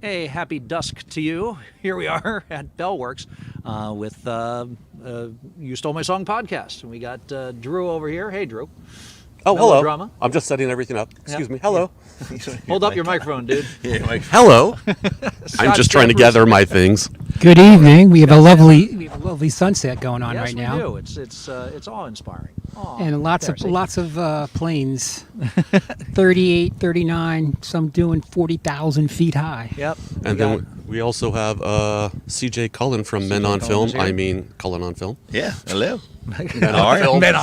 A happy dusk to you. Here we are at Bellworks with You Stole My Song podcast. And we got Drew over here. Hey, Drew. Oh, hello. Drama. I'm just setting everything up. Excuse me. Hello. Yeah. Hold up your microphone, dude. Hello. I'm just trying to gather my things. Good evening. We have a lovely sunset going on right now. Yes, we do. It's awe-inspiring. And lots of planes, 38, 39, some doing 40,000 feet high. Yep. And then we also have CJ Cullen from Men on Film. I mean, Cullen on Film. Yeah. Hello. Men on Film. Men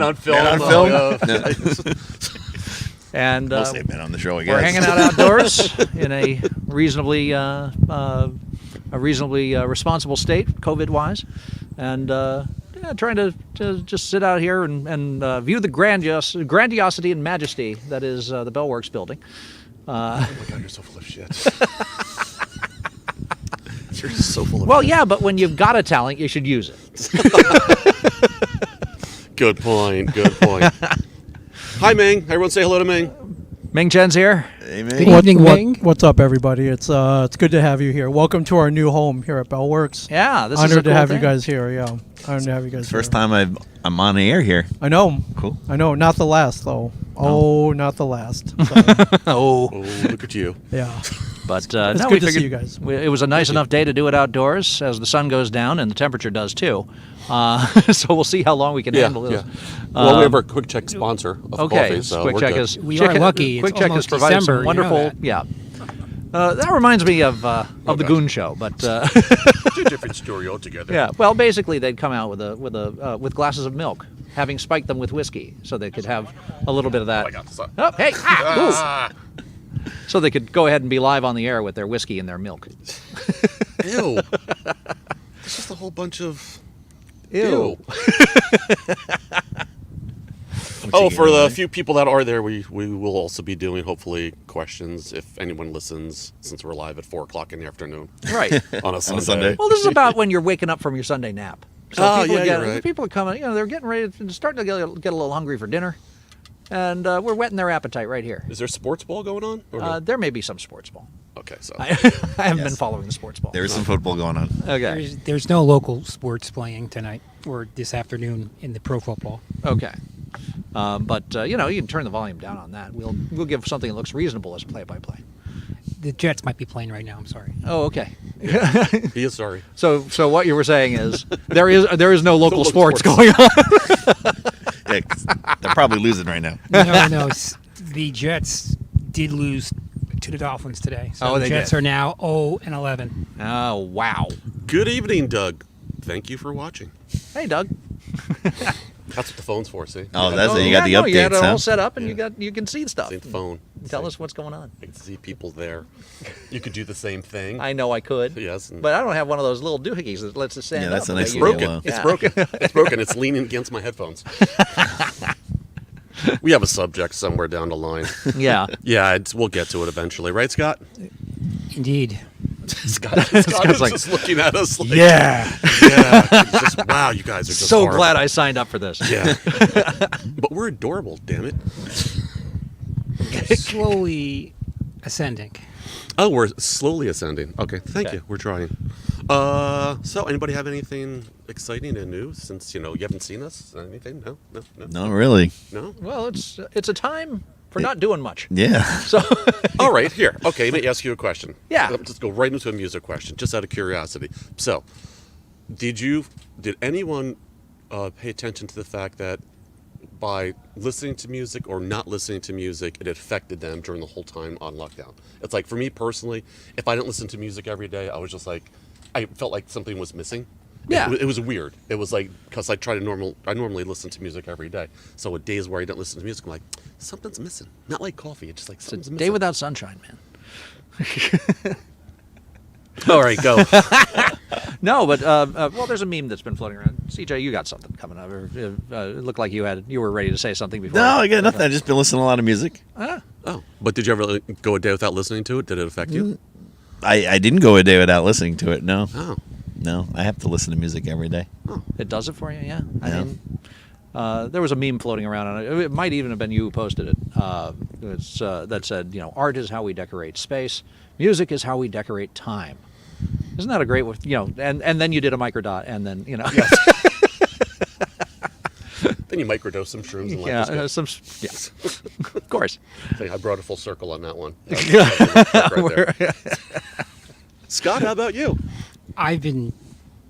on Film. Men on film. And We'll say men on the show, I guess. we're hanging out outdoors in a reasonably responsible state, COVID-wise, and trying to just sit out here and view the grandiosity and majesty that is the Bellworks building. Oh my God, you're so full of shit. You're so full of Well, yeah, but when you've got a talent, you should use it. Good point. Hi, Ming. Everyone say hello to Ming. Ming Chen's here. Hey, Good man. evening, Ming. What's up, everybody? It's good to have you here. Welcome to our new home here at Bellworks. Yeah, this is a Honored to cool have thing. you guys here. Yeah, honored to have you guys. First here. time I'm on the air here. I know. Cool. I know. Not the last though. Oh, not the last. So, Oh, Oh, look at you. yeah. but It's no, good we to see figured you guys. It was a nice enough day to do it outdoors as the sun goes down and the temperature does too. So we'll see how long we can handle this. Well, we have our Quick Check sponsor of Okay, coffee, so Quick we're Check good. is We are lucky. Quick It's Check has almost provided December, some you know wonderful. that. Yeah, that reminds me of the Goon Show, but It's a different story altogether. yeah. Well, basically, they'd come out with glasses of milk, having spiked them with whiskey, so they could have a little bit of that. Oh, I got this. Oh, hey! Ooh. So they could go ahead and be live on the air with their whiskey and their milk. Ew. It's just a whole bunch of... Ew. Oh, for the few people that are there, we will also be doing, hopefully, questions if anyone listens, since we're live at 4 o'clock in the afternoon Right. on a Sunday. Sunday. Well, this is about when you're waking up from your Sunday nap. So You're right. people are coming. They're getting ready to starting to get a little hungry for dinner, and we're whetting their appetite right here. Is there sports ball going on? Or no? There may be some sports ball. Okay, so... I haven't been following the sports ball. There is some football going on. Okay. There's no local sports playing tonight or this afternoon in the pro football. Okay. But you can turn the volume down on that. We'll give something that looks reasonable as play-by-play. The Jets might be playing right now. I'm sorry. Oh, okay. He is sorry. So what you were saying is there is no local sports sports. going on. Yeah, 'cause they're probably losing right now. No. The Jets did lose to the Dolphins today. So Oh, the they Jets did. are now 0-11. Oh, wow. Good evening, Doug. Thank you for watching. Hey, Doug. That's what the phone's for, see? Oh, that's it. You yeah, got the no, you had updates, it all huh? set up, and you can see stuff. See the phone. Tell us what's going on. I can see people there. You could do the same thing. I know I could. Yes. and- But I don't have one of those little doohickeys that lets us stand Yeah, that's up. a nice the little, way you do. broken. It's Yeah. broken. It's broken. It's leaning against my headphones. We have a subject somewhere down the line. Yeah. Yeah, we'll get to it eventually, right, Scott? Indeed. Scott is like, just looking at us like, Yeah. yeah. It's just, wow, you guys are just So horrible. glad I signed up for this. Yeah. But we're adorable, damn it. Slowly ascending. Oh, we're slowly ascending. Okay, thank Okay. you. We're trying. So anybody have anything exciting and new since, you haven't seen us? Anything? No? No, really. No? Well, it's a time for not doing much. Yeah. So All right, here. Okay, let me ask you a question. Yeah. Let's just go right into a music question, just out of curiosity. So, did anyone pay attention to the fact that by listening to music or not listening to music, it affected them during the whole time on lockdown? It's like, for me personally, if I didn't listen to music every day, I was just like, I felt like something was missing. Yeah. It was weird. It was like, because I normally listen to music every day. So with days where I didn't listen to music, I'm like, something's missing. Not like coffee. It's just like, it's a something's day missing. without sunshine, man. All right, go. No, but well, there's a meme that's been floating around. CJ, you got something coming up. It looked like you were ready to say something before. No, I got nothing. I've just been listening to a lot of music. Ah, Oh, but did you ever go a day without listening to it? Did it affect you? I didn't go a day without listening to it. No. Oh, No, I have to listen to music every day. it does it for you, yeah. Yeah. There was a meme floating around, and it might even have been you who posted it. That said, art is how we decorate space. Music is how we decorate time. Isn't that a great, and then you did a microdot, and then, Yes. Then you microdose some shrooms and life is good. yes, of course. I brought a full circle on that one. Right there. Scott, how about you? I've been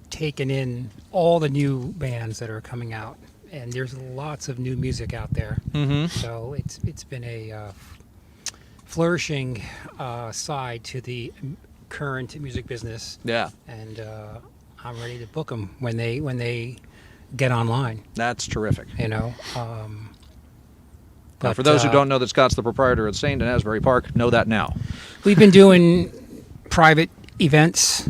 taking in all the new bands that are coming out, and there's lots of new music out there. Mm-hmm. So it's been a flourishing side to the current music business. Yeah, And I'm ready to book them when they get online. that's terrific. Now, Now, for those who don't know that Scott's the proprietor at St. in Asbury Park, know that now. we've been doing private events,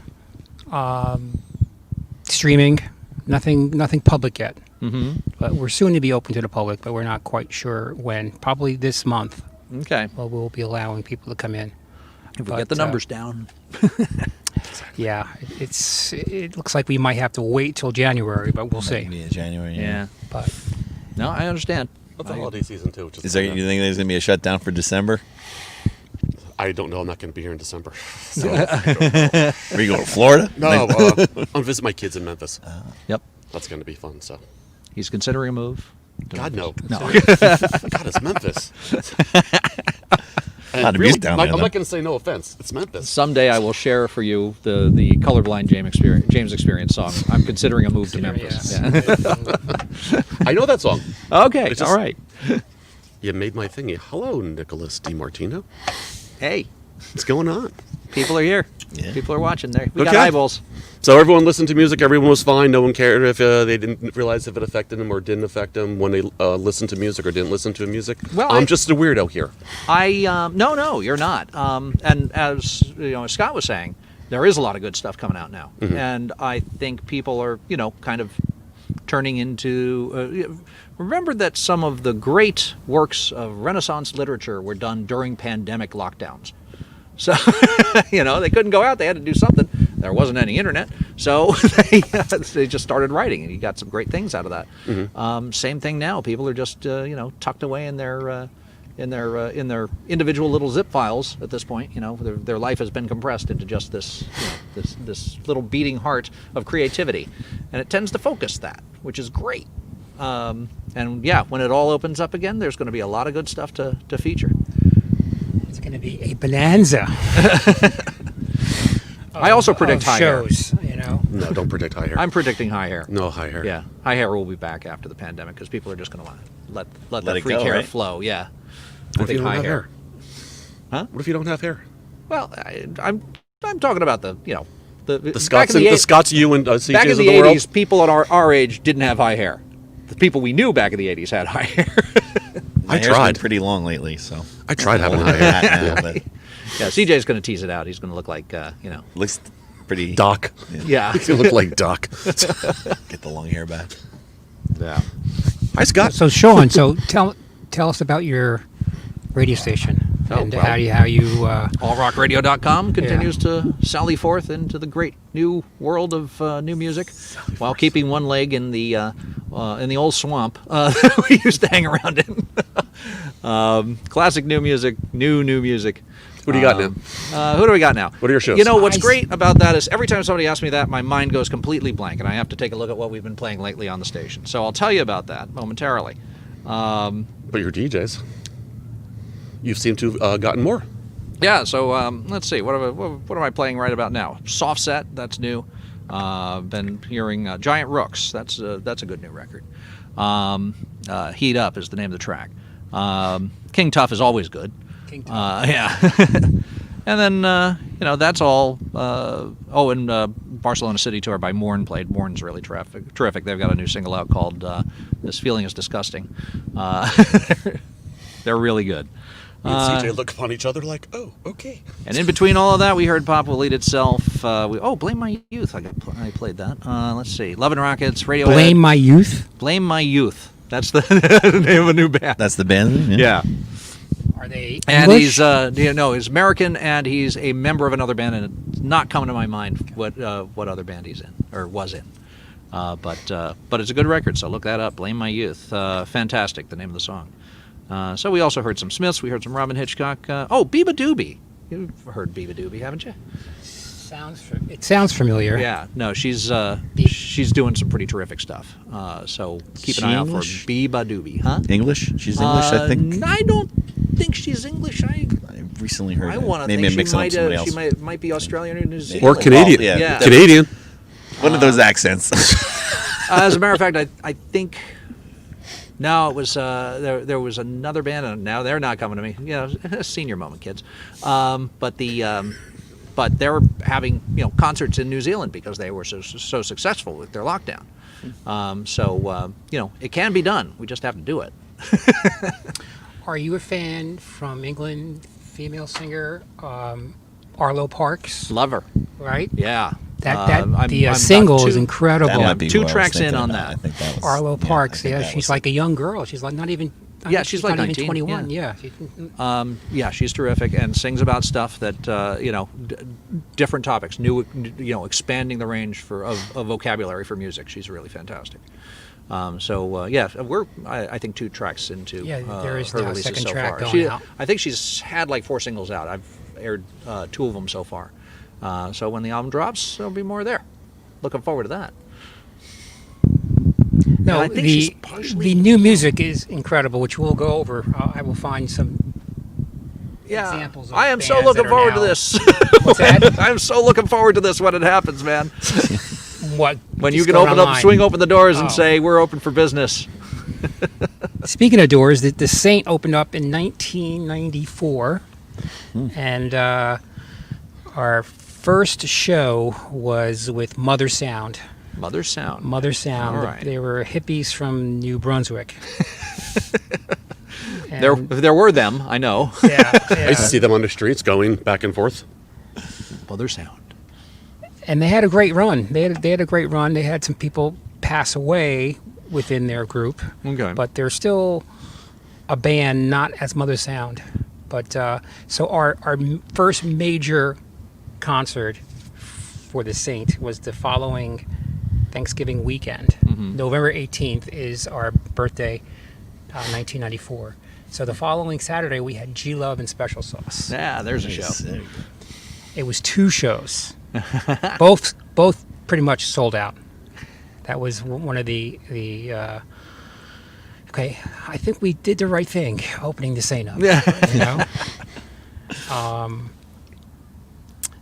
streaming, nothing public yet. Mm-hmm. But we're soon to be open to the public, but we're not quite sure when. Probably this month. Okay. Well, we'll be allowing people to come in. If we But, get the numbers down. Yeah, it looks like we might have to wait till January, but we'll see. Yeah, January. Yeah. But No, I understand. It's the holiday season too. Which is Is there? You think there's gonna be a shutdown for December? I don't know. I'm not going to be here in December. Are you going to Florida? No, I'm visit my kids in Memphis. Yep. That's going to be fun. So, He's considering a move. God no. No. God, it's Memphis. A lot of music down there, I'm though. not going to say no offense. It's Memphis. Someday I will share for you the colorblind James experience song. I'm considering a move to Memphis. Yeah. Yeah. I know that song. Okay. It's just- All right. You made my thingy. Hello, Nicholas DiMartino. Hey, What's going on? people are here. Yeah. People are watching. There. We got Okay. eyeballs. So everyone listened to music. Everyone was fine. No one cared if they didn't realize if it affected them or didn't affect them when they listened to music or didn't listen to music. Well, I'm I- just a weirdo here. No, you're not. And as as Scott was saying, there is a lot of good stuff coming out now, and I think people are kind of turning into. Remember that some of the great works of Renaissance literature were done during pandemic lockdowns. So, they couldn't go out. They had to do something. There wasn't any internet. So they just started writing, and you got some great things out of that. Same thing now. People are just, tucked away in their individual little zip files at this point. Their life has been compressed into just this, this little beating heart of creativity. And it tends to focus that, which is great. And yeah, when it all opens up again, there's going to be a lot of good stuff to feature. it's going to be a bonanza. I also predict of high hair. shows. No, don't predict high hair. I'm predicting high hair. No high hair. Yeah, high hair will be back after the pandemic because people are just going to let Let the it freak go, hair right? flow. Yeah, What if you don't high have hair? Huh? What if you don't have hair? Well, I'm talking about the The Scots, the Scots, you and back CJs in of the the world. 80s, people at our age didn't have high hair. The people we knew back in the 80s had high hair. My hair's tried. been pretty long lately, so I tried having Older high than hair. that now, Yeah. but Yeah, CJ's going to tease it out. He's going to look like looks pretty. Doc. Yeah. You look like Doc. Get the long hair back. Yeah. Hi, Scott. So Sean, tell us about your radio station Oh, and well. how you AllRockRadio.com continues to sally forth into the great new world of new music, while keeping one leg in the old swamp that we used to hang around in. Classic new music, new music. Who do you got now? Who do we got now? What are your shows? What's Nice. great about that is every time somebody asks me that, my mind goes completely blank, and I have to take a look at what we've been playing lately on the station. So I'll tell you about that momentarily. But your DJs. You seem to have gotten more. Yeah, so let's see. What am I playing right about now? Soft Set, that's new. Been hearing Giant Rooks. That's a good new record. Heat Up is the name of the track. King Tough is always good. King Tough. Yeah. And then that's all. And Barcelona City Tour by Morn played. Morn's really terrific. They've got a new single out called "This Feeling Is Disgusting." They're really good. Me and CJ look upon each other like, oh, okay. And in between all of that, we heard Pop Will Eat Itself. Blame My Youth. I played that. Let's see. Love and Rockets, Radiohead. blame my youth. Blame My Youth. That's the name of a new band. That's the band. Yeah. Are they And English? he's American, and he's a member of another band, and it's not coming to my mind what other band he's in or was in. But it's a good record, so look that up. Blame My Youth. Fantastic, the name of the song. So we also heard some Smiths. We heard some Robin Hitchcock. Biba Doobie. You've heard Biba Doobie, haven't you? It sounds familiar. Yeah. No, she's doing some pretty terrific stuff. So keep an eye out for English? Biba Doobie, huh? English? She's English, I think. I don't think she's English. I recently heard I that. want to Maybe think I'm mixing up somebody she else. might be Australian or New Zealand. Or Canadian. Well, yeah. Canadian. One of those accents. As a matter of fact, I think. No, it was there was another band, and now they're not coming to me. Senior moment, kids. But they're having concerts in New Zealand because they were so successful with their lockdown. It can be done. We just have to do it. Are you a fan from England, female singer Arlo Parks? Love her. Right? Yeah. The I'm single about is incredible. That might be Two who I was tracks in thinking on about. that. I think that was Arlo Parks. I think Yeah, that she's was like a young girl. She's like not even. Yeah, she's like not 19, even 21. yeah. Yeah. She's terrific and sings about stuff that different topics, new, expanding the range of vocabulary for music. She's really fantastic. I think 2 tracks into there is her now a releases second so track far. going out. I think she's had like 4 singles out. I've aired 2 of them so far. So when the album drops, there'll be more there. Looking forward to that. No, I think she's partially- the new music is incredible, which we'll go over. I will find some examples of I am so bands looking that are forward to now- this. What's that? I'm so looking forward to this when it happens, man. What? When you just can going open up, online. swing open the doors and Oh. say, we're open for business. Speaking of doors, the Saint opened up in 1994, and our first show was with Mother Sound. Mother Sound. Mother Sound. All right. They were hippies from New Brunswick. There were them, I know. Yeah, I used to see them on the streets going back and forth. Mother Sound. and they had a great run. They had a great run. They had some people pass away within their group, Okay. but they're still a band, not as Mother Sound. But so our first major concert for the Saint was the following Thanksgiving weekend. November 18th is our birthday, 1994. So the following Saturday we had G Love and Special Sauce. Yeah, there's a show. There you go. It was 2 shows, both pretty much sold out. That was one of the okay. I think we did the right thing opening the Saint up. Yeah. You know.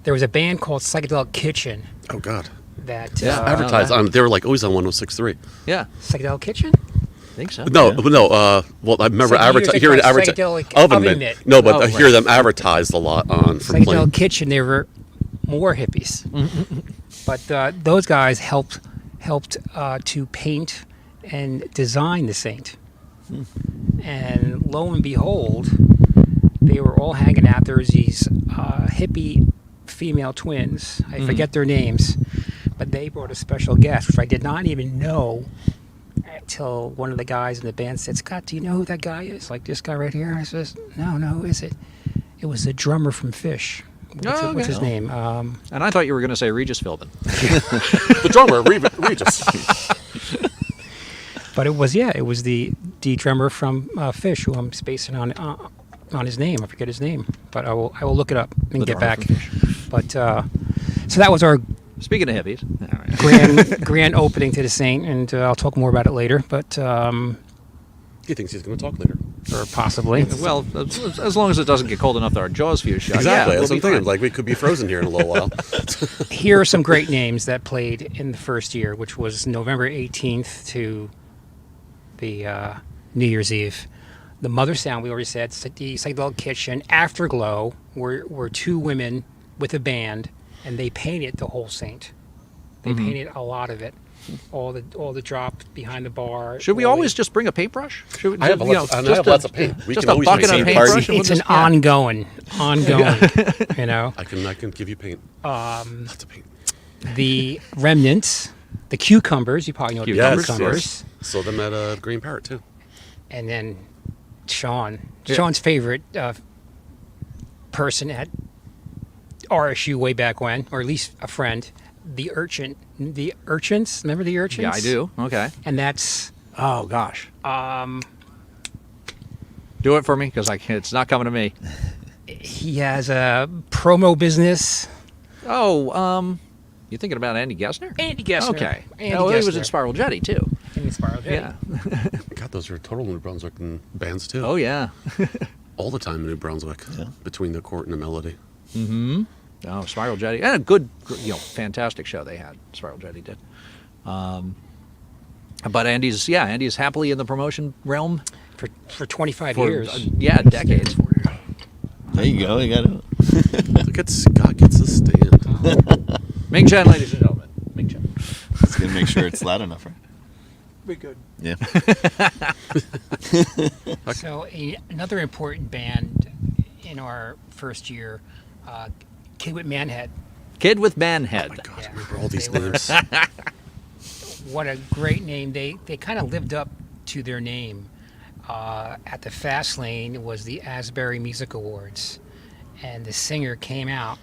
There was a band called Psychedelic Kitchen Oh God. that Yeah. Advertised on. They were like always on 106.3. Yeah, Psychedelic Kitchen. I think so. No, Yeah. no. Well, I remember So you hearing like advertise psychedelic oven oven mitt. mitt. No, but Oh, I hear right. them advertised a lot on from Psychedelic playing. Kitchen. They were more hippies, but those guys helped to paint and design the Saint. And lo and behold, they were all hanging out. There was these hippie female twins. I forget their names, but they brought a special guest, which I did not even know until one of the guys in the band said, "Scott, do you know who that guy is? Like this guy right here?" I says, No, who is it? It was the drummer from Fish. What's Okay. his name? And I thought you were going to say Regis Philbin. The drummer, Regis. But it was the drummer from Fish, who I'm spacing on his name. I forget his name, but I will look it up and The get drummer back. from But so that was our Speaking of hippies. All right. grand opening to the Saint, and I'll talk more about it later. But He thinks he's going to talk later. or possibly. Well, as long as it doesn't get cold enough that our jaws fuse shut. Exactly. Yeah, That's we'll what I'm be thinking. fine. Like we could be frozen here in a little while. Here are some great names that played in the first year, which was November 18th to the New Year's Eve. The Mother Sound, we already said, the Psychedelic Kitchen, Afterglow were 2 women with a band, and they painted the whole Saint. They painted a lot of it, all the drop behind the bar. Should we all always the- just bring a paintbrush? Should we, I have lots of paint. We just can a always bucket make of paint paintbrush. and It's we'll an just- yeah. ongoing, you know. I can give you paint. Lots of paint. The remnants, the cucumbers. You probably know the Yes, cucumbers. yes. Sold them at Green Parrot too. And then Sean's Yeah. favorite person at RSU way back when, or at least a friend, the urchins. Remember the urchins? Yeah, I do. Okay. And that's Oh gosh. Do it for me because it's not coming to me. He has a promo business. Oh, you're thinking about Andy Gessner? Andy Gessner. Okay. Andy Oh, he was Gessner. in Spiral Jetty too. In Spiral Jetty. Yeah. God, those are total New Brunswick bands too. Oh yeah. All the time in New Brunswick, between the court and the melody. Oh, Spiral Jetty, and a good, fantastic show they had. Spiral Jetty did. But Andy's happily in the promotion realm For 25 for years. decades. There you go. You got it. Look at Scott gets a stand. Ming Chen, ladies and gentlemen. Ming Chen. Just gonna make sure it's loud enough, right? Be good. Yeah. So another important band in our first year, Kid with Manhead. Kid with Manhead. Oh my God, Yeah. I remember all these They were- names. What a great name. They kind of lived up to their name. At the Fast Lane was the Asbury Music Awards, and the singer came out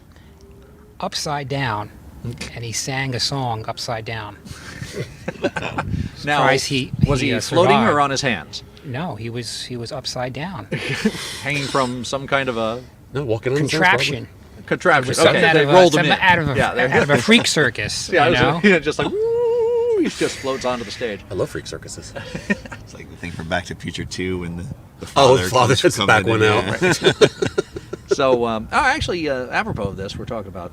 upside down, and he sang a song upside down. Now, Surprised he floating survived. or on his hands, No, he was upside down. hanging from some kind of a No, walking on the stands, Contraption. contraption? Something Okay, out they of rolled him something in. out of a, yeah, there- out of a freak circus. yeah, you it was know? just like woo, he just floats onto the stage. probably. I love freak circuses. It's like the thing from Back to the Future 2 when the Oh, father the father comes hits the back in one and- out. So, actually, apropos of this, we're talking about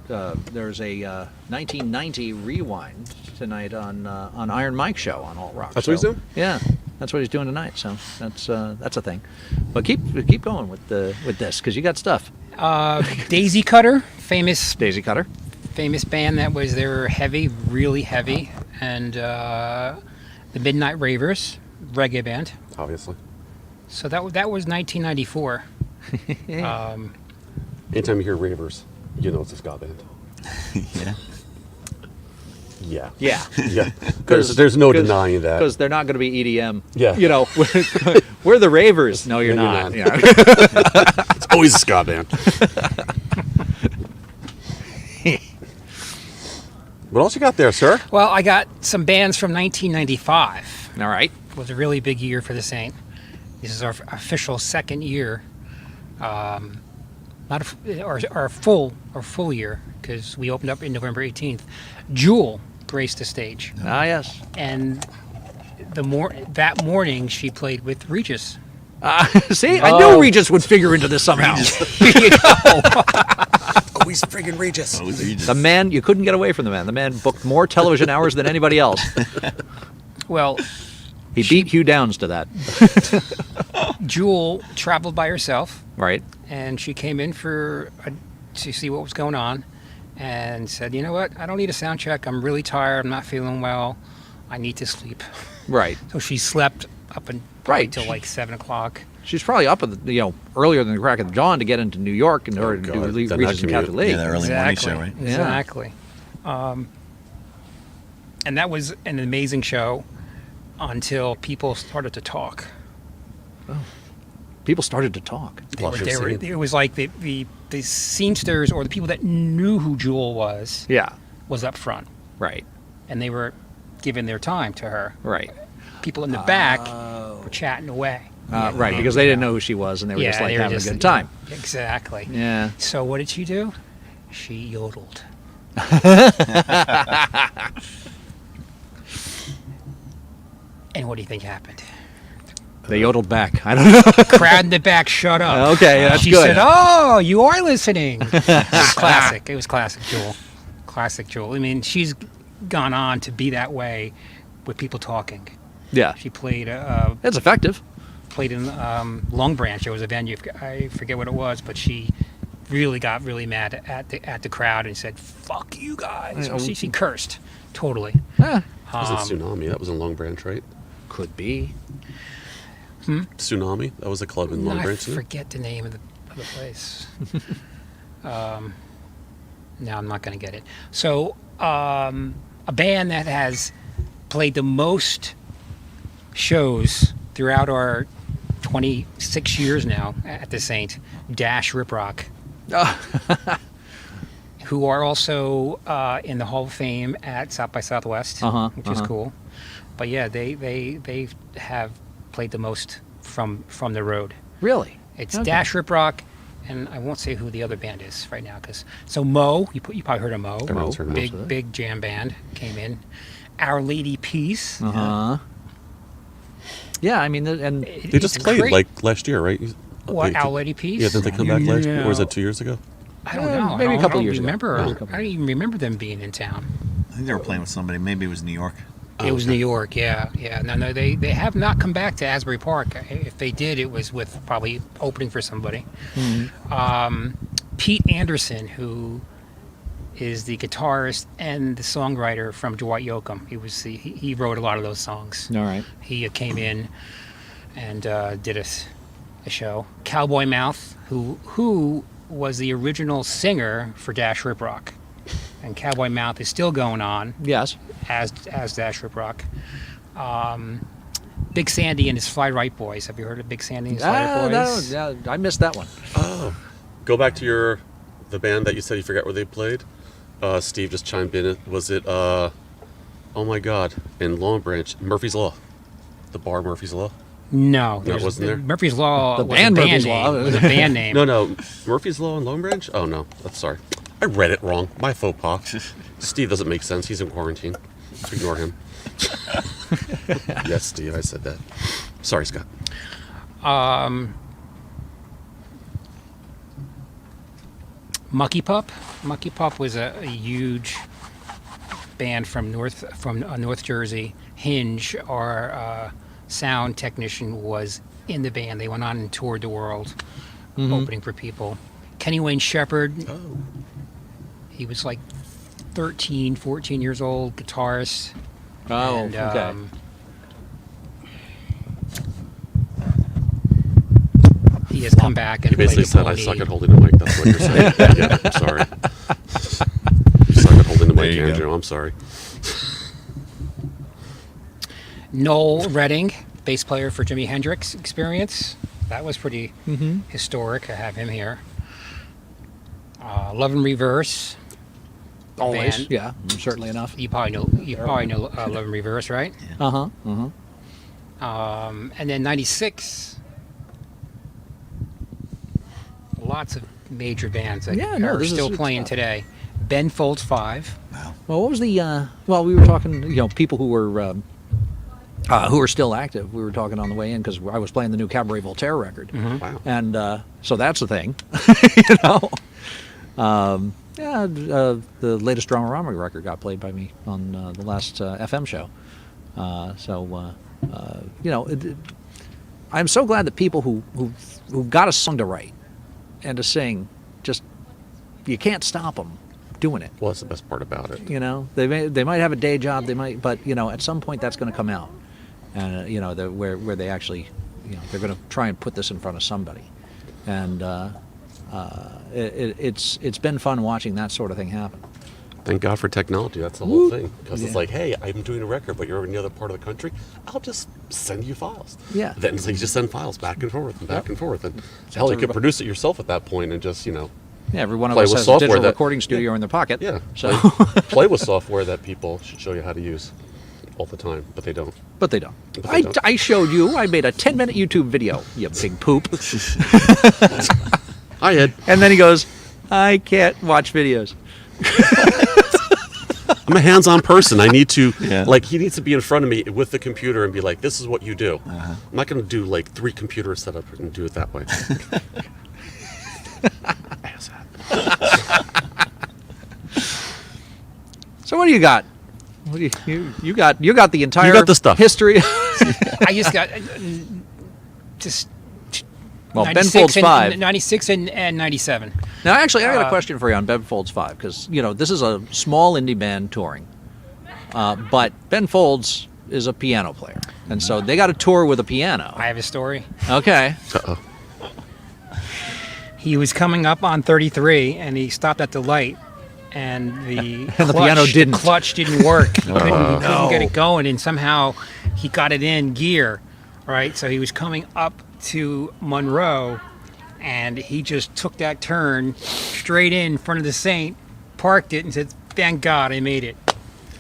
there's a 1990 rewind tonight on Iron Mike's show on Alt Rock. That's what he's doing? Yeah, that's what he's doing tonight. So that's a thing. But keep going with this because you got stuff. Daisy Cutter, famous Daisy Cutter. band that was they were heavy, really heavy, and the Midnight Ravers, reggae band. Obviously. So that was 1994. Anytime you hear ravers, you know it's a ska band. Yeah. Yeah. Yeah. Yeah. There's no denying that. Because they're not going to be EDM. Yeah. You know, we're the ravers. No, you're No, not. you're Yeah. It's always a ska band. What else you got there, sir? Well, I got some bands from 1995. All right. It was a really big year for the Saint. This is our official second year, not our full year because we opened up in November 18th. Jewel graced the stage, Ah, yes. and that morning she played with Regis. See, I knew Regis would figure into this somehow. You know? Always friggin' Regis. Oh, you just- The man, you couldn't get away from the man. The man booked more television hours than anybody else. Well, He beat Hugh Downs to that. Jewel traveled by herself, Right. and she came in to see what was going on, and said, "You know what? I don't need a sound check. I'm really tired. I'm not feeling well. I need to sleep." Right. So she slept up Right. till like 7 o'clock. She's probably up at the, earlier than the crack of dawn to get into New York in order to God. do Then Regis that and Catholic commute. League. Yeah, that early morning show, right? Yeah. Exactly. And that was an amazing show until people started to talk. People started to talk. It was like the scenesters or the people that knew who Jewel was Yeah. up front, Right. and they were giving their time to her. Right. People in the back were chatting away. Right, because they didn't know who she was, and they were just like they were having just- a good time. Exactly. Yeah. So what did she do? She yodeled. And what do you think happened? They yodeled back. I don't know. Crowd in the back, shut up. Okay, that's she good. said, "Oh, you are listening." It was classic. It was classic Jewel. Classic Jewel. I mean, she's gone on to be that way with people talking. Yeah. She played It's effective. in Long Branch. It was a venue. I forget what it was, but she really got really mad at the crowd and said, "Fuck you guys!" Oh. She cursed totally. Yeah. That was Tsunami. That was in Long Branch, right? Could be. Tsunami. That was a club in Long I Branch. isn't it? forget the name of the place. Now I'm not going to get it. So a band that has played the most shows throughout our 26 years now at the Saint, Dash Rip Rock, who are also in the Hall of Fame at South by Southwest, which is cool. But yeah, they have played the most from the road. Really? It's Okay. Dash Rip Rock and I won't say who the other band is right now, so Mo, you probably heard of Mo. Everyone's heard of Mo. Big jam band came in. Our Lady Peace. Yeah, I mean, and They just It's played great. like last year, right? What, They- Our Lady Peace? Yeah, didn't they come back last year? Or was No. it 2 years ago? I don't Yeah, know. maybe a couple I don't years ago. remember. Yeah. I don't even remember them being in town. I think they were playing with somebody. Maybe it was New York. It was okay. New York, yeah. No, they have not come back to Asbury Park. If they did, it was with probably opening for somebody. Pete Anderson, who is the guitarist and the songwriter from Dwight Yoakam. He wrote a lot of those songs. all right. He came in and did a show. Cowboy Mouth, who was the original singer for Dash Rip Rock, and Cowboy Mouth is still going on Yes. as Dash Rip Rock. Big Sandy and his Fly Right Boys. Have you heard of Big Sandy and his Fly Right Boys? Yeah, I missed that one. Oh. Go back to the band that you said you forgot where they played. Steve just chimed in. Was it, oh my God, in Long Branch, Murphy's Law? The bar Murphy's Law? No, That wasn't there? Murphy's Law The was band a Murphy's band Law. name. It was a band name. No, Murphy's Law in Long Branch? Oh no, that's sorry. I read it wrong. My faux pas. Steve doesn't make sense. He's in quarantine. Ignore him. Yes, Steve, I said that. Sorry, Scott. Mucky Pup. Mucky Pup was a huge band from North Jersey. Hinge, our sound technician, was in the band. They went on and toured the world, opening for people. Kenny Wayne Shepherd. Oh. He was like 13, 14 years old, guitarist. Oh, And, okay. He has come back and You basically played said the I pony. suck at holding the mic. That's what you're saying. Yeah, I'm sorry. You suck at holding the There mic, you go. Andrew. I'm sorry. Noel Redding, bass player for Jimi Hendrix Experience. That was pretty historic to have him here. Love and Reverse. Always. band. Yeah, certainly enough. You probably know Love and Reverse, right? Uh huh. And then '96. Lots of major bands that Yeah, no, are this is- still it's playing tough. today. Ben Folds 5. Well, what was the? Well, we were talking. People who were still active. We were talking on the way in because I was playing the new Cabaret Voltaire record, Wow. and so that's the thing. The latest Dramarama record got played by me on the last FM show. I'm so glad that people who've got a song to write and to sing, just you can't stop them doing it. Well, that's the best part about it. They might have a day job, but at some point that's going to come out, and where they actually, they're going to try and put this in front of somebody, and it's been fun watching that sort of thing happen. Thank God for technology. That's the whole thing. Because it's like, hey, I'm doing a record, but you're in the other part of the country. I'll just send you files. Yeah. Then so you just send files back and forth and back and forth. And hell, you everybody- could produce it yourself at that point and just, Yeah, every one of Play us with has a software digital that- recording studio in their pocket. yeah. So, play with software that people should show you how to use all the time, but they don't. but they don't. But they don't. I showed you. I made a 10-minute YouTube video. You big poop. Hi, Ed. And then he goes, I can't watch videos. I'm a hands-on person. I need to, Yeah. he needs to be in front of me with the computer and be like, this is what you do. I'm not going to do, 3 computers set up and do it that way. So what do you got? What do you got the entire got the stuff. history. I just got just Well, Ben 96 Folds and- 5. 96 and 97. Now, actually, I got a question for you on Ben Folds 5 because this is a small indie band touring, but Ben Folds is a piano player, and so they got to tour with a piano. I have a story. Okay. Uh-oh. He was coming up on 33, and he stopped at the light, and the And the piano didn't. The clutch didn't work. He couldn't get it going, and somehow he got it in gear, right? So he was coming up to Monroe, and he just took that turn straight in front of the Saint, parked it, and said, "Thank God I made it."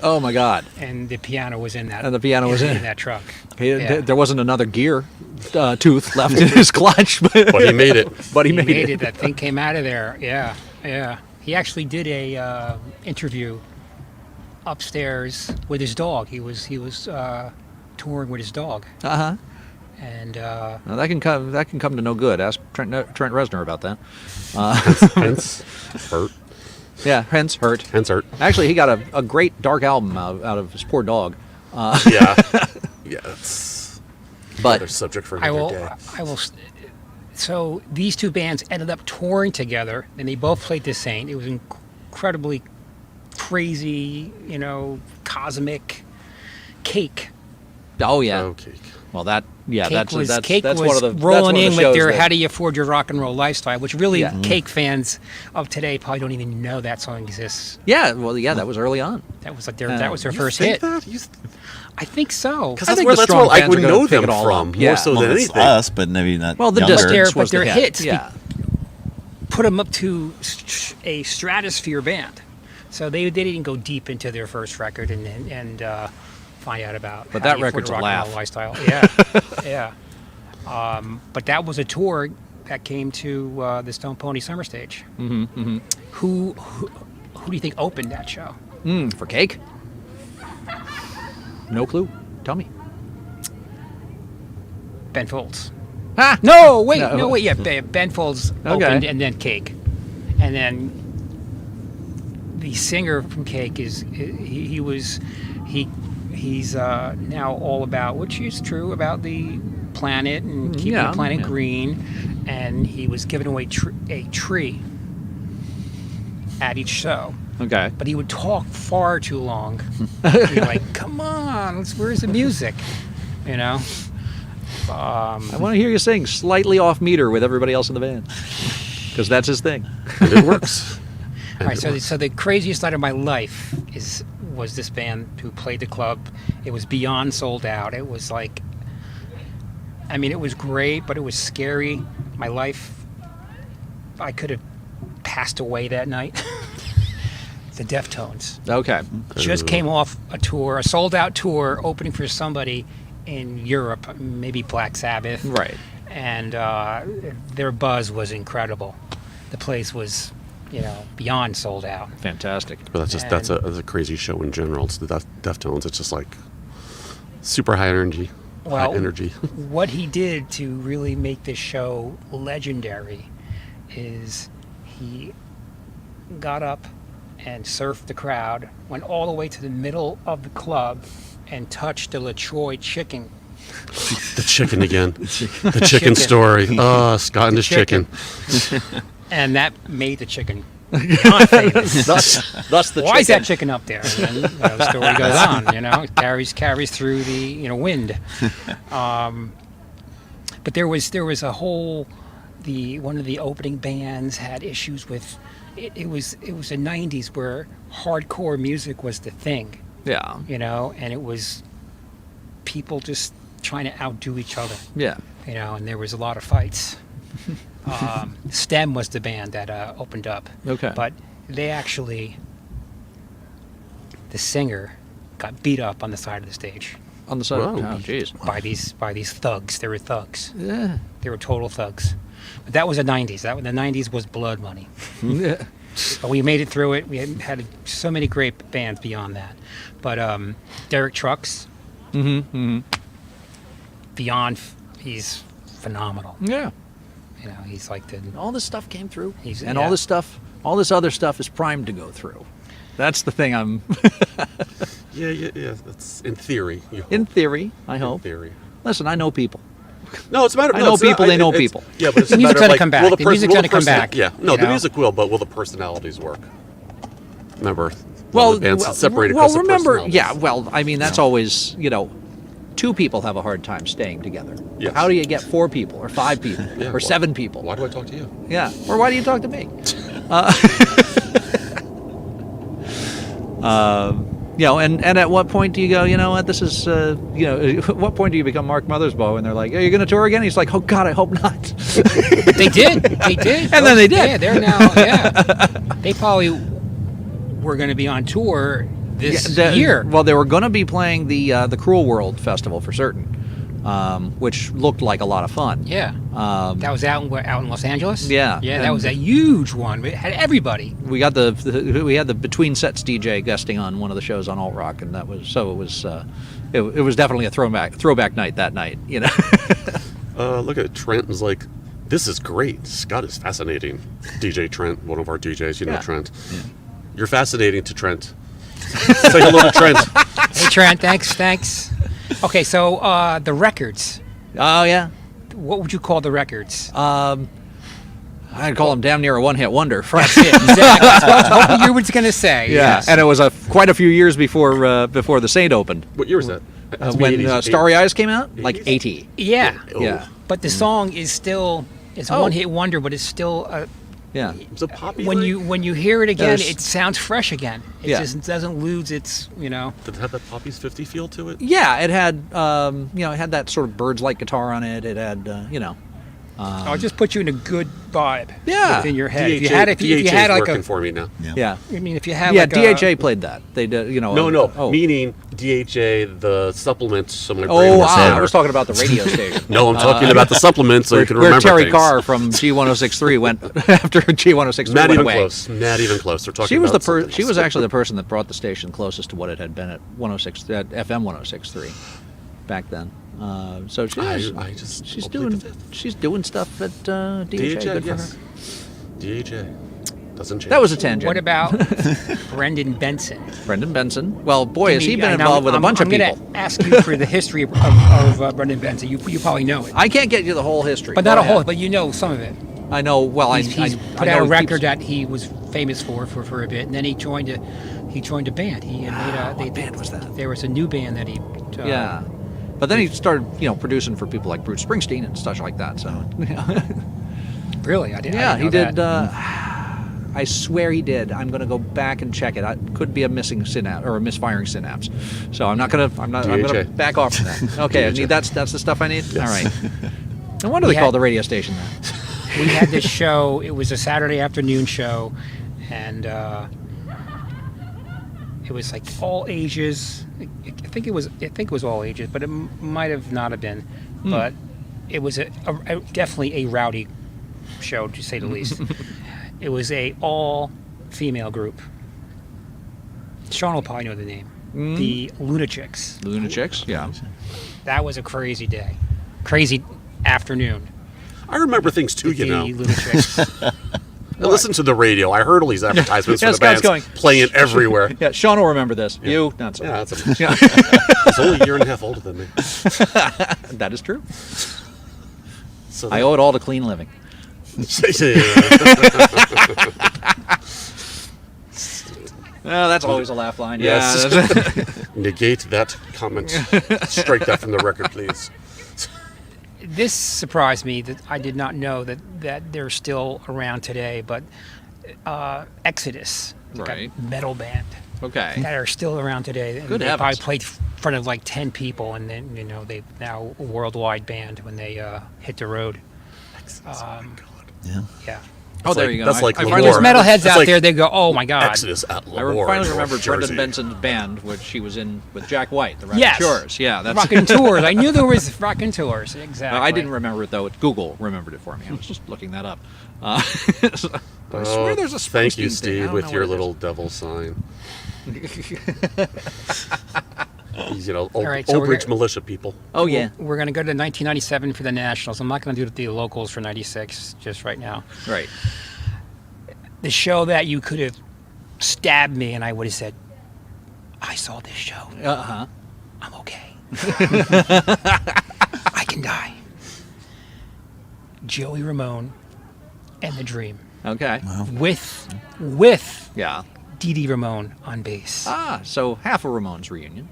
Oh my God. And the piano was in that. And the piano was in it. that truck. There wasn't another gear tooth left in his clutch. But he made it. But he He made made it. it. That thing came out of there. Yeah, yeah. He actually did a interview upstairs with his dog. He was touring with his dog, Uh-huh. and Now, that can come to no good. Ask Trent Reznor about that. Hence, hurt. Yeah, hence hurt. Hence, hurt. Actually, he got a great dark album out of his poor dog. Yeah. Yeah, that's another But subject for I another will. day. I will. So these two bands ended up touring together, and they both played the Saint. It was incredibly crazy, cosmic. Cake. oh yeah, Okay. well that Cake that's was that's Cake that's was one of the rolling that's one of in the with shows their that- "How do you afford your rock and roll lifestyle," which really Yeah. Cake fans of today probably don't even know that song exists. Yeah, well, yeah, that was early on. That was like that was their You first think hit. that? I think so. Because I that's think where, the that's strong where I fans would are gonna know pick them it all from up. more Yeah. so Well, than it's anything. us, but maybe not. Well, the younger. distance But was their the hit. hits Yeah, put them up to a stratosphere band. So they didn't go deep into their first record and find out about. But How that Do You Afford record's Your a Rock and Roll laugh. lifestyle. Yeah, yeah. But that was a tour that came to the Stone Pony Summer Stage. Mm-hmm. Who do you think opened that show? for Cake. No clue. Tell me. Ben Folds. Ah, No, wait, No. no, wait. Yeah, Ben Folds Okay. opened, and then Cake, and then the singer from Cake is he's now all about, which is true, about the planet and keeping yeah, the planet yeah. green, and he was giving away a tree at each show. Okay. But he would talk far too long. You're like, come on, where's the music? You know? I want to hear you sing slightly off meter with everybody else in the band, because that's his thing. And it works. And All right, it works. so the craziest night of my life was this band who played the club. It was beyond sold out. It was like, I mean, it was great, but it was scary. My life, I could have passed away that night. The Deftones Okay. just came off a tour, a sold out tour, opening for somebody in Europe, maybe Black Sabbath. Right. And their buzz was incredible. The place was, beyond sold out. Fantastic. But that's a crazy show in general. It's the Deftones. It's just like super high energy. Well, high energy. What he did to really make this show legendary is he got up and surfed the crowd, went all the way to the middle of the club, and touched the LaTroy chicken. The chicken again. The chicken Chicken. story. Scott and his chicken. And that made the chicken beyond famous. Thus the Why is that chicken. chicken up there? And then, the story goes on. It carries through the wind. But there was a whole one of the opening bands had issues with it was the 90s where hardcore music was the thing, Yeah. and it was people just trying to outdo each other, Yeah. and there was a lot of fights. STEM was the band that opened up. Okay. But they actually, the singer got beat up on the side of the stage On the side. Whoa. Oh, jeez. by these thugs. They were thugs. Yeah. They were total thugs. But that was the 90s. The 90s was blood money. Yeah. But we made it through it. We had so many great bands beyond that. But Derek Trucks, beyond, he's phenomenal. Yeah. He's like the All this stuff came through, He's- and yeah. all this other stuff is primed to go through. That's the thing. I'm Yeah. That's in theory. You hope. in theory. I In hope. theory. Listen, I know people. No, it's a matter of I know it's not- people, they know it's- people. Yeah, but it's The a music's matter of gonna like, come back. will The music's will gonna come back, Yeah, no, the you know? music will, but will the personalities work? Remember, Well, the bands separated well, because of remember, personalities. yeah. Well, I mean, that's always, two people have a hard time staying together. Yes. How do you get 4 people or 5 people Yeah, or why- 7 people? Why do I talk to you? Yeah. Or why do you talk to me? And at what point do you go, what, this is, at what point do you become Mark Mothersbaugh and they're like, are you going to tour again? He's like, oh, God, I hope not. They did. They did. And then they did. Yeah, they're now. Yeah, they probably were going to be on tour this year. Well, they were going to be playing the Cruel World Festival for certain. which looked like a lot of fun. Yeah. That was out in Los Angeles. Yeah, Yeah, that and- was a huge one. It had everybody. We got we had the between sets DJ guesting on one of the shows on Alt Rock, and that was it was definitely a throwback night that night. You know. Look at Trent was like, this is great. Scott is fascinating. DJ Trent, one of our DJs, you know Yeah. Trent. You're fascinating to Trent. Say hello to Trent. Hey, Trent, thanks. Okay, so the records. Oh yeah. What would you call the records? I'd call him damn near a one-hit wonder. That's it. Exactly. That's what I was hoping you were going to say. Yes. And it was quite a few years before the Saint opened. What year was that? That's When 80s. Starry Eyes came out, like 80s? 80. Yeah. Oh. Yeah, But the song is still it's a Oh. one-hit wonder, but it's still yeah. Was it Poppy? when you hear it again, There's- it sounds fresh again. It Yeah. just doesn't lose its Did it have that Poppy's 50 feel to it? Yeah, it had it had that sort of birds-like guitar on it. It had I'll just put you in a good vibe. Yeah. Within your head. DHA, If you had DHA like working a, for me now. yeah. I mean, if you had Yeah, like DHA a, played that. They did, No, Oh, meaning DHA, the supplements. So my brain oh, was I better. was talking about the radio station. No, I'm talking about the supplements, so you can where remember Terry things. Carr from G1063 went after G1063 Not went even away. close. Not even close. They're talking She was about she was actually the person that brought the station closest to what it had been at FM 106.3 back then. So she is, I just she's I'll plead the doing fifth. she's doing stuff at DHA. DHA, Good for yes. her. DHA doesn't change. That was a tangent. what about Brendan Benson? Brendan Benson? Well, boy, has he Give me- been and involved with a bunch of I'm people. going to ask you for the history of Brendan Benson. You probably know it, I can't get you the whole history, but not Go a whole. ahead. But you know some of it. I know. Well, He's I put I out know a he record keeps- that he was famous for a bit, and then he joined a band. He made a What band was that? There was a new band that he Yeah. But then he started, producing for people like Bruce Springsteen and stuff like that. So, Really, I did. yeah, I he didn't did. know that. I swear he did. I'm going to go back and check it. It could be a missing synapse or a misfiring synapse. So I'm going DHA. to back off from that. Okay, I DHA. need that's the stuff I need. All right. No wonder We they had- called the radio station that. We had this show. It was a Saturday afternoon show, and it was like all ages. I think it was all ages, but it might have not have been. But it was definitely a rowdy show, to say the least. It was a all female group. Sean will probably know the name. The Lunatics. Lunatics, yeah. That was a crazy day, crazy afternoon. I remember things too, The you know. Lunatics. I listened to the radio. I heard all these advertisements Yeah, for the bands Scott's going. playing everywhere. Yeah, Sean will remember this. You, not so. Yeah, much. that's Yeah. he's only a year and a half older than me. That is true. So I owe it all to clean living. Oh, that's always a laugh line. Yes. Yeah, that's- Negate that comment. Strike that from the record, please. This surprised me that I did not know that they're still around today, but Exodus, like Right. a metal band okay. that are still around today. And Good they probably heavens. played in front of like 10 people, and then they've now a worldwide band when they hit the road. Yeah. Yeah. Oh, there you go. That's like I Lamore. finally There's remember- metalheads It's out like there. They go, "Oh my God!" Exodus at I Lamore. finally in North remembered Jersey. Brendan Benson's band, which he was in with Jack White, the Yes. Raconteurs. Yeah, that's. Rockin' Tours. I knew there was Rockin' Tours. Exactly. I didn't remember it though. Google remembered it for me. I was just looking that up. I swear there's a Thank you, Springsteen thing. I Steve, don't with know your what it little devil sign. All right, so we're Old Bridge gonna- militia people. is. Oh yeah, We're going to go to 1997 for the Nationals. I'm not going to do the locals for 96 just right now. right. The show that you could have stabbed me and I would have said, I saw this show. Uh-huh. I'm okay. I can die. Joey Ramone and The Dream Okay. with Yeah. Dee Dee Ramone on bass. Ah, so half a Ramones reunion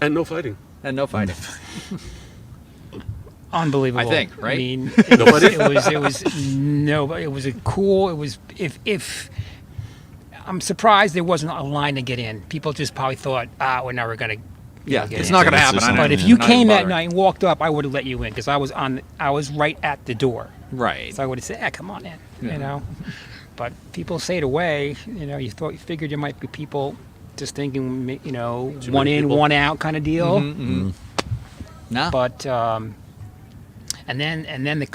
And no fighting. and no fighting. Unbelievable. I think, right? I mean, Nobody? it was a cool, it was, if, I'm surprised there wasn't a line to get in. People just probably thought, we're never going to Yeah, get it's in. not going to It's happen. just I not- But if I'm you not even came that bothering. night and walked up, I would have let you in because I was right at the door. Right. So I would have said, come on in, Yeah. But people say it away, you figured there might be people just thinking, one many in, people. one out kind of deal. Mhm. No. But and then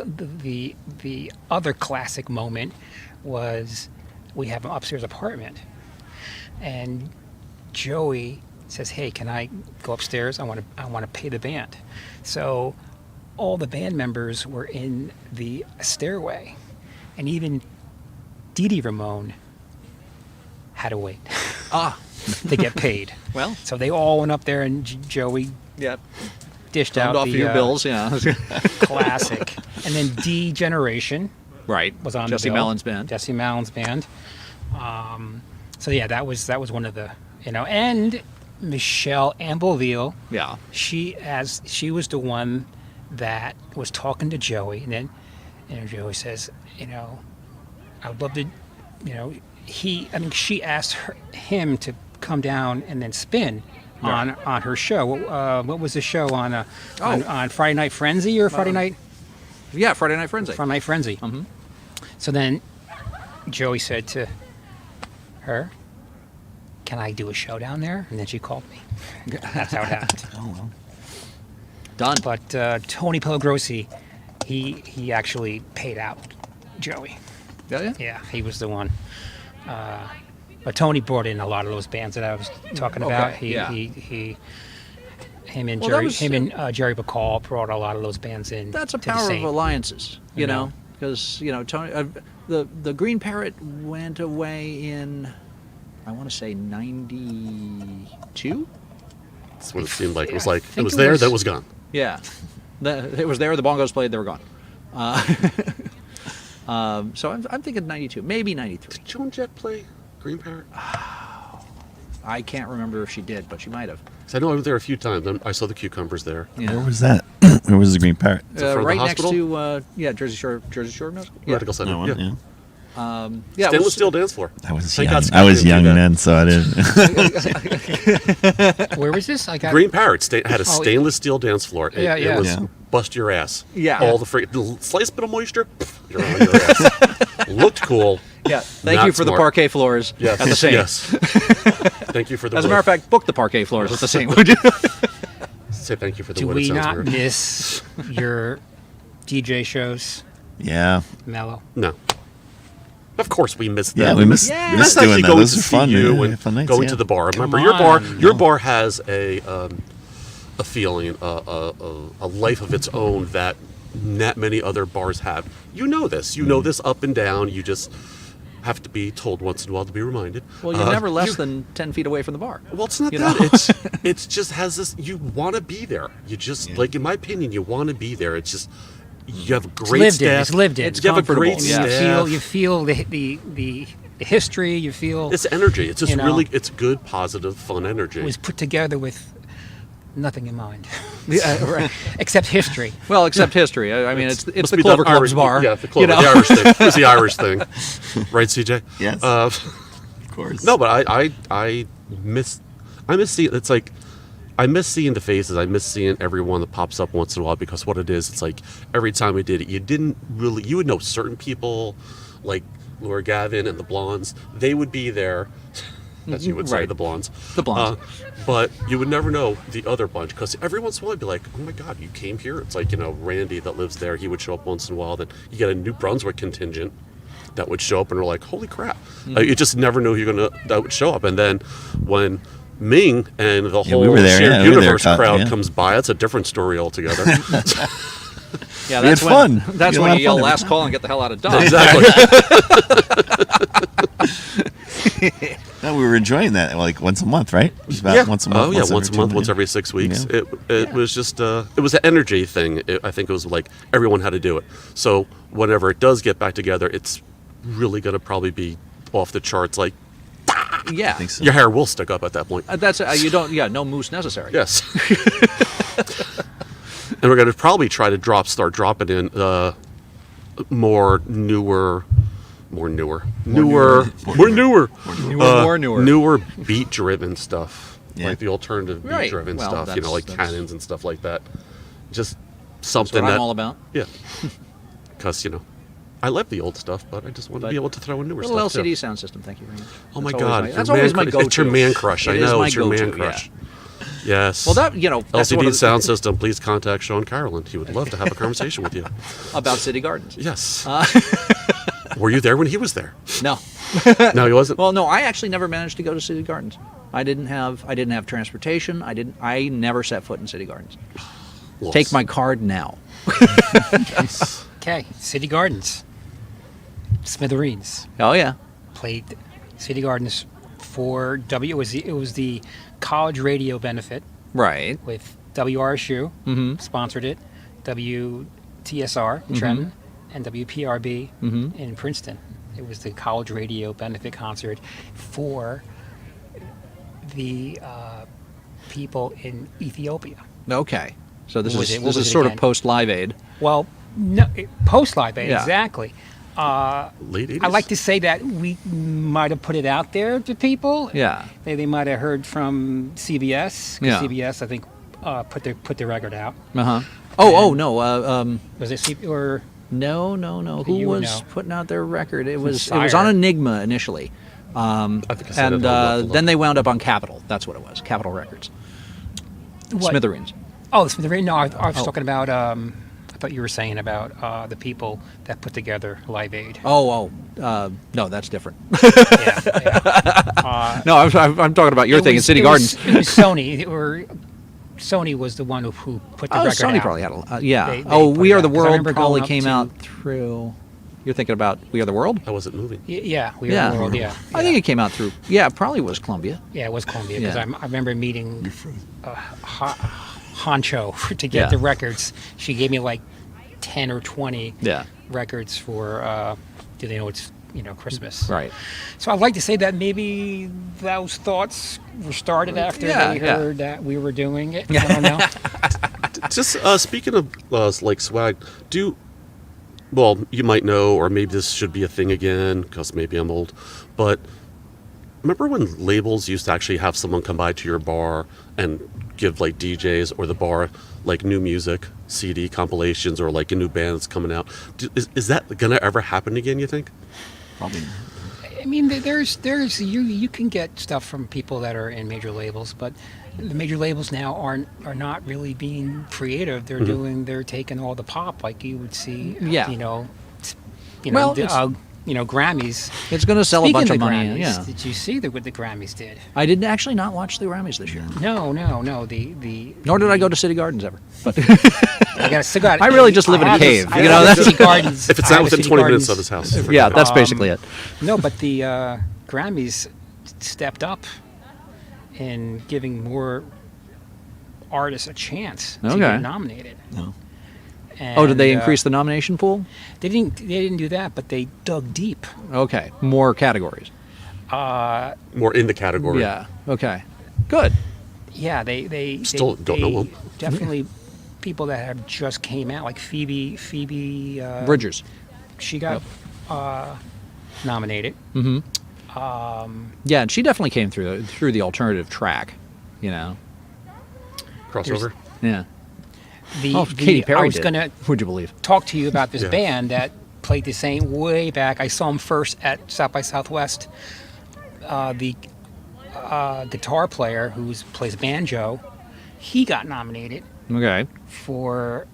the other classic moment was we have an upstairs apartment, and Joey says, "Hey, can I go upstairs? I want to pay the band." So all the band members were in the stairway, and even Dee Dee Ramone had to wait to get paid. Well. So they all went up there, and Joey Yeah. dished Turned out off the a few bills. Yeah. classic. And then D Generation Right. was on Jesse the bill. Mallon's band. Jesse Mallon's band. So yeah, that was one of the, and Michelle Ambleville. Yeah. She was the one that was talking to Joey, and then Joey says, I'd love to, she asked him to come down and then spin on her show. What was the show on Friday Night Frenzy or Friday Night? Yeah, Friday Night Frenzy. Friday Night Frenzy. Mhm. So then Joey said to her, "Can I do a show down there?" And then she called me. That's how it happened. Oh well. Done. But Tony Pellegrossi, he actually paid out Joey. Yeah. Yeah, he was the one. But Tony brought in a lot of those bands that I was talking about. Him and Well, that Jerry Bacall brought a lot of those bands in. That's a to the power of Saint. alliances, you You know, know. because Tony, the Green Parrot went away in, I want to say 92. That's what it seemed like. It was I like it think was it there, was- then it was gone. Yeah, it was there. The bongos played. They were gone. So I'm thinking 92, maybe 93. Did Joan Jett play Green Parrot? I can't remember if she did, but she might have. 'Cause I know I was there a few times. I saw the cucumbers there. Where was that? Where was the Green Parrot? Is it in front of the Right next hospital? to Jersey Shore Medical. Yeah. Medical Center. No, yeah. yeah. Yeah, it Stainless was- steel dance floor. I was Thank young. God I was Scott young didn't do that. then, so I didn't. Where was this? I got Green Parrot had a Oh, stainless steel dance floor. It, Yeah, yeah. it was Yeah. bust your ass. Yeah. All the slight bit of moisture, you're on your ass. Looked cool. Yeah. Thank Not you for the smart. parquet floors Yes. at the Saint. Yes. Thank you for the. As a matter of fact, book the parquet floors at the Saint. Would you? say thank you for the. Do wood. we It sounds not weird. miss your DJ shows, Yeah. Mello? No. Of course we missed Yeah, them. we missed, Yeah. We missed missed doing actually that. going Those to are see fun. you Yeah, and fun nights, going yeah. to the bar. Remember, Come your on. bar has a feeling, a life of its own that not many other bars have. You know this. You know this up and down. You just have to be told once in a while to be reminded. Well, you're never less than 10 feet away from the bar. Well, it's not You that. know? It's just has this. You want to be there. You just like, in my opinion, you want to be there. It's just you have great lived staff. in. It's lived in. It's you have a comfortable. great Yeah. staff. You feel the history. You feel It's energy. It's just You know? really. It's good, positive, fun energy. it was put together with nothing in mind, Yeah, right. except history. Well, except history. I mean, it's Must the be Clover done Club's Irish- bar. Yeah, the Clover, You know? the Irish thing. It's the Irish thing, right, CJ? Yes. Of course. No, but I miss seeing. It's like I miss seeing the faces. I miss seeing everyone that pops up once in a while, because what it is, it's like every time we did it, you would know certain people, like Laura Gavin and the Blondes. They would be there. As you would say, Right. the Blondes. The Blondes. But you would never know the other bunch, because every once in a while, I'd be like, oh my God, you came here. It's like, Randy that lives there, he would show up once in a while. Then you get a New Brunswick contingent that would show up, and we're like, holy crap. You just never knew that would show up. And then when Ming and the whole we were there, shared yeah, we were there, universe crowd yeah. comes by, it's a different story altogether. Yeah, We had that's when, fun. That's We had a when lot you of yell fun every last time. call and get the hell out of Dodge. Exactly. No, we were enjoying that like once a month, right? It was about once a month. Oh yeah, once a every month, 2 once months. every 6 weeks. Yeah. It was just it was an energy thing. I think it was like everyone had to do it. So whenever it does get back together, it's really going to probably be off the charts. Like Yeah. I think so. your hair will stick up at that point. That's you don't. Yeah, no moose necessary. Yes. And we're going to probably try to start dropping in more newer beat driven stuff, Yeah. like the alternative beat Right. driven Well, stuff, that's- like that's- cannons and stuff like that. Just That's something what that I'm all about. yeah, because I love the old stuff, but I just want to But be able to throw in newer Little stuff LCD too. sound system. Thank you very much. Oh my That's God, always your that's always man my crush. go-to. It's your man crush. I It is know my it's your man go-to, crush. yeah. Yes. Well, that that's one LCD of the- sound system. Please contact Sean Carolan. He would love to have a conversation with you. about City Gardens. Yes. Were you there when he was there? No. No, he wasn't. Well, no, I actually never managed to go to City Gardens. I didn't have transportation. I never set foot in City Gardens. Well, Take my card now. Okay, City Gardens. Smithereens Oh yeah. played City Gardens for W. It was the college radio benefit Right. with WRSU sponsored it, WTSR in Trenton, and WPRB in Princeton. It was the college radio benefit concert for the people in Ethiopia. Okay. So this What was is it- what this was is it sort of again? post Live Aid. Well, no, post Live Aid, Yeah. exactly. late 80s? I like to say that we might have put it out there to people. Yeah. They might have heard from CBS. 'Cause Yeah. CBS, I think, put the record out. Uh huh. Oh no. Was it or No. Who You would was know. putting out their record? It was Sire. on Enigma initially, I think I said and it on then they wound up on Capitol. That's what it was. Capitol Records. what? Smithereens. Oh, Smithereens. No, I was Oh. talking about. I thought you were saying about the people that put together Live Aid. No, that's different. Yeah. No, I'm talking about your It thing in was- City it Gardens. Was, it was Sony. Or Sony was the one who put the Oh, record Sony out. probably had a yeah. They Oh, put We it Are out, the 'cause I World remember probably going up came to- out through. You're thinking about We Are the World? I wasn't moving. Yeah, We Are Yeah. the World. Yeah, I think it came out through. Yeah, it probably was Columbia. Yeah, it was Columbia because Yeah. I remember meeting Honcho to get Yeah. the records. She gave me like 10 or 20 Yeah. records for. Do they know it's Christmas? Right. So I'd like to say that maybe those thoughts were started after Yeah, they yeah. heard that we were doing it. I don't know. Just speaking of like swag, well, you might know, or maybe this should be a thing again, because maybe I'm old, but remember when labels used to actually have someone come by to your bar and give like DJs or the bar like new music, CD compilations, or like a new band that's coming out? Is that gonna ever happen again, you think? Probably. I mean, there's you can get stuff from people that are in major labels, but the major labels now are not really being creative. They're taking all the pop like you would see. Yeah. Well, Grammys. It's going to sell a Speaking bunch of the money. Grammys, Yeah. Did you see what the Grammys did? I didn't actually not watch the Grammys this year. No. The Nor did I go to City Gardens ever. But I really just live in a cave, I you know, have a that's- City Gardens. If it's I not have a within City 20 minutes Gardens- of his house. yeah, that's basically it. No, but the Grammys stepped up in giving more artists a chance to Okay. get nominated. No. Oh, did they And, increase the nomination pool? They didn't do that, but they dug deep. Okay, more categories. More in the category. Yeah. Okay. Good. Yeah, they Still don't know them. Definitely people that have just came out, like Phoebe Bridgers. She got nominated. Yeah, and she definitely came through the alternative track. You know. Crossover. Yeah. The Katy Perry I was did. gonna Would you believe? talk to you about this Yeah. band that played the same way back. I saw them first at South by Southwest. The guitar player who plays banjo, he got nominated Okay. for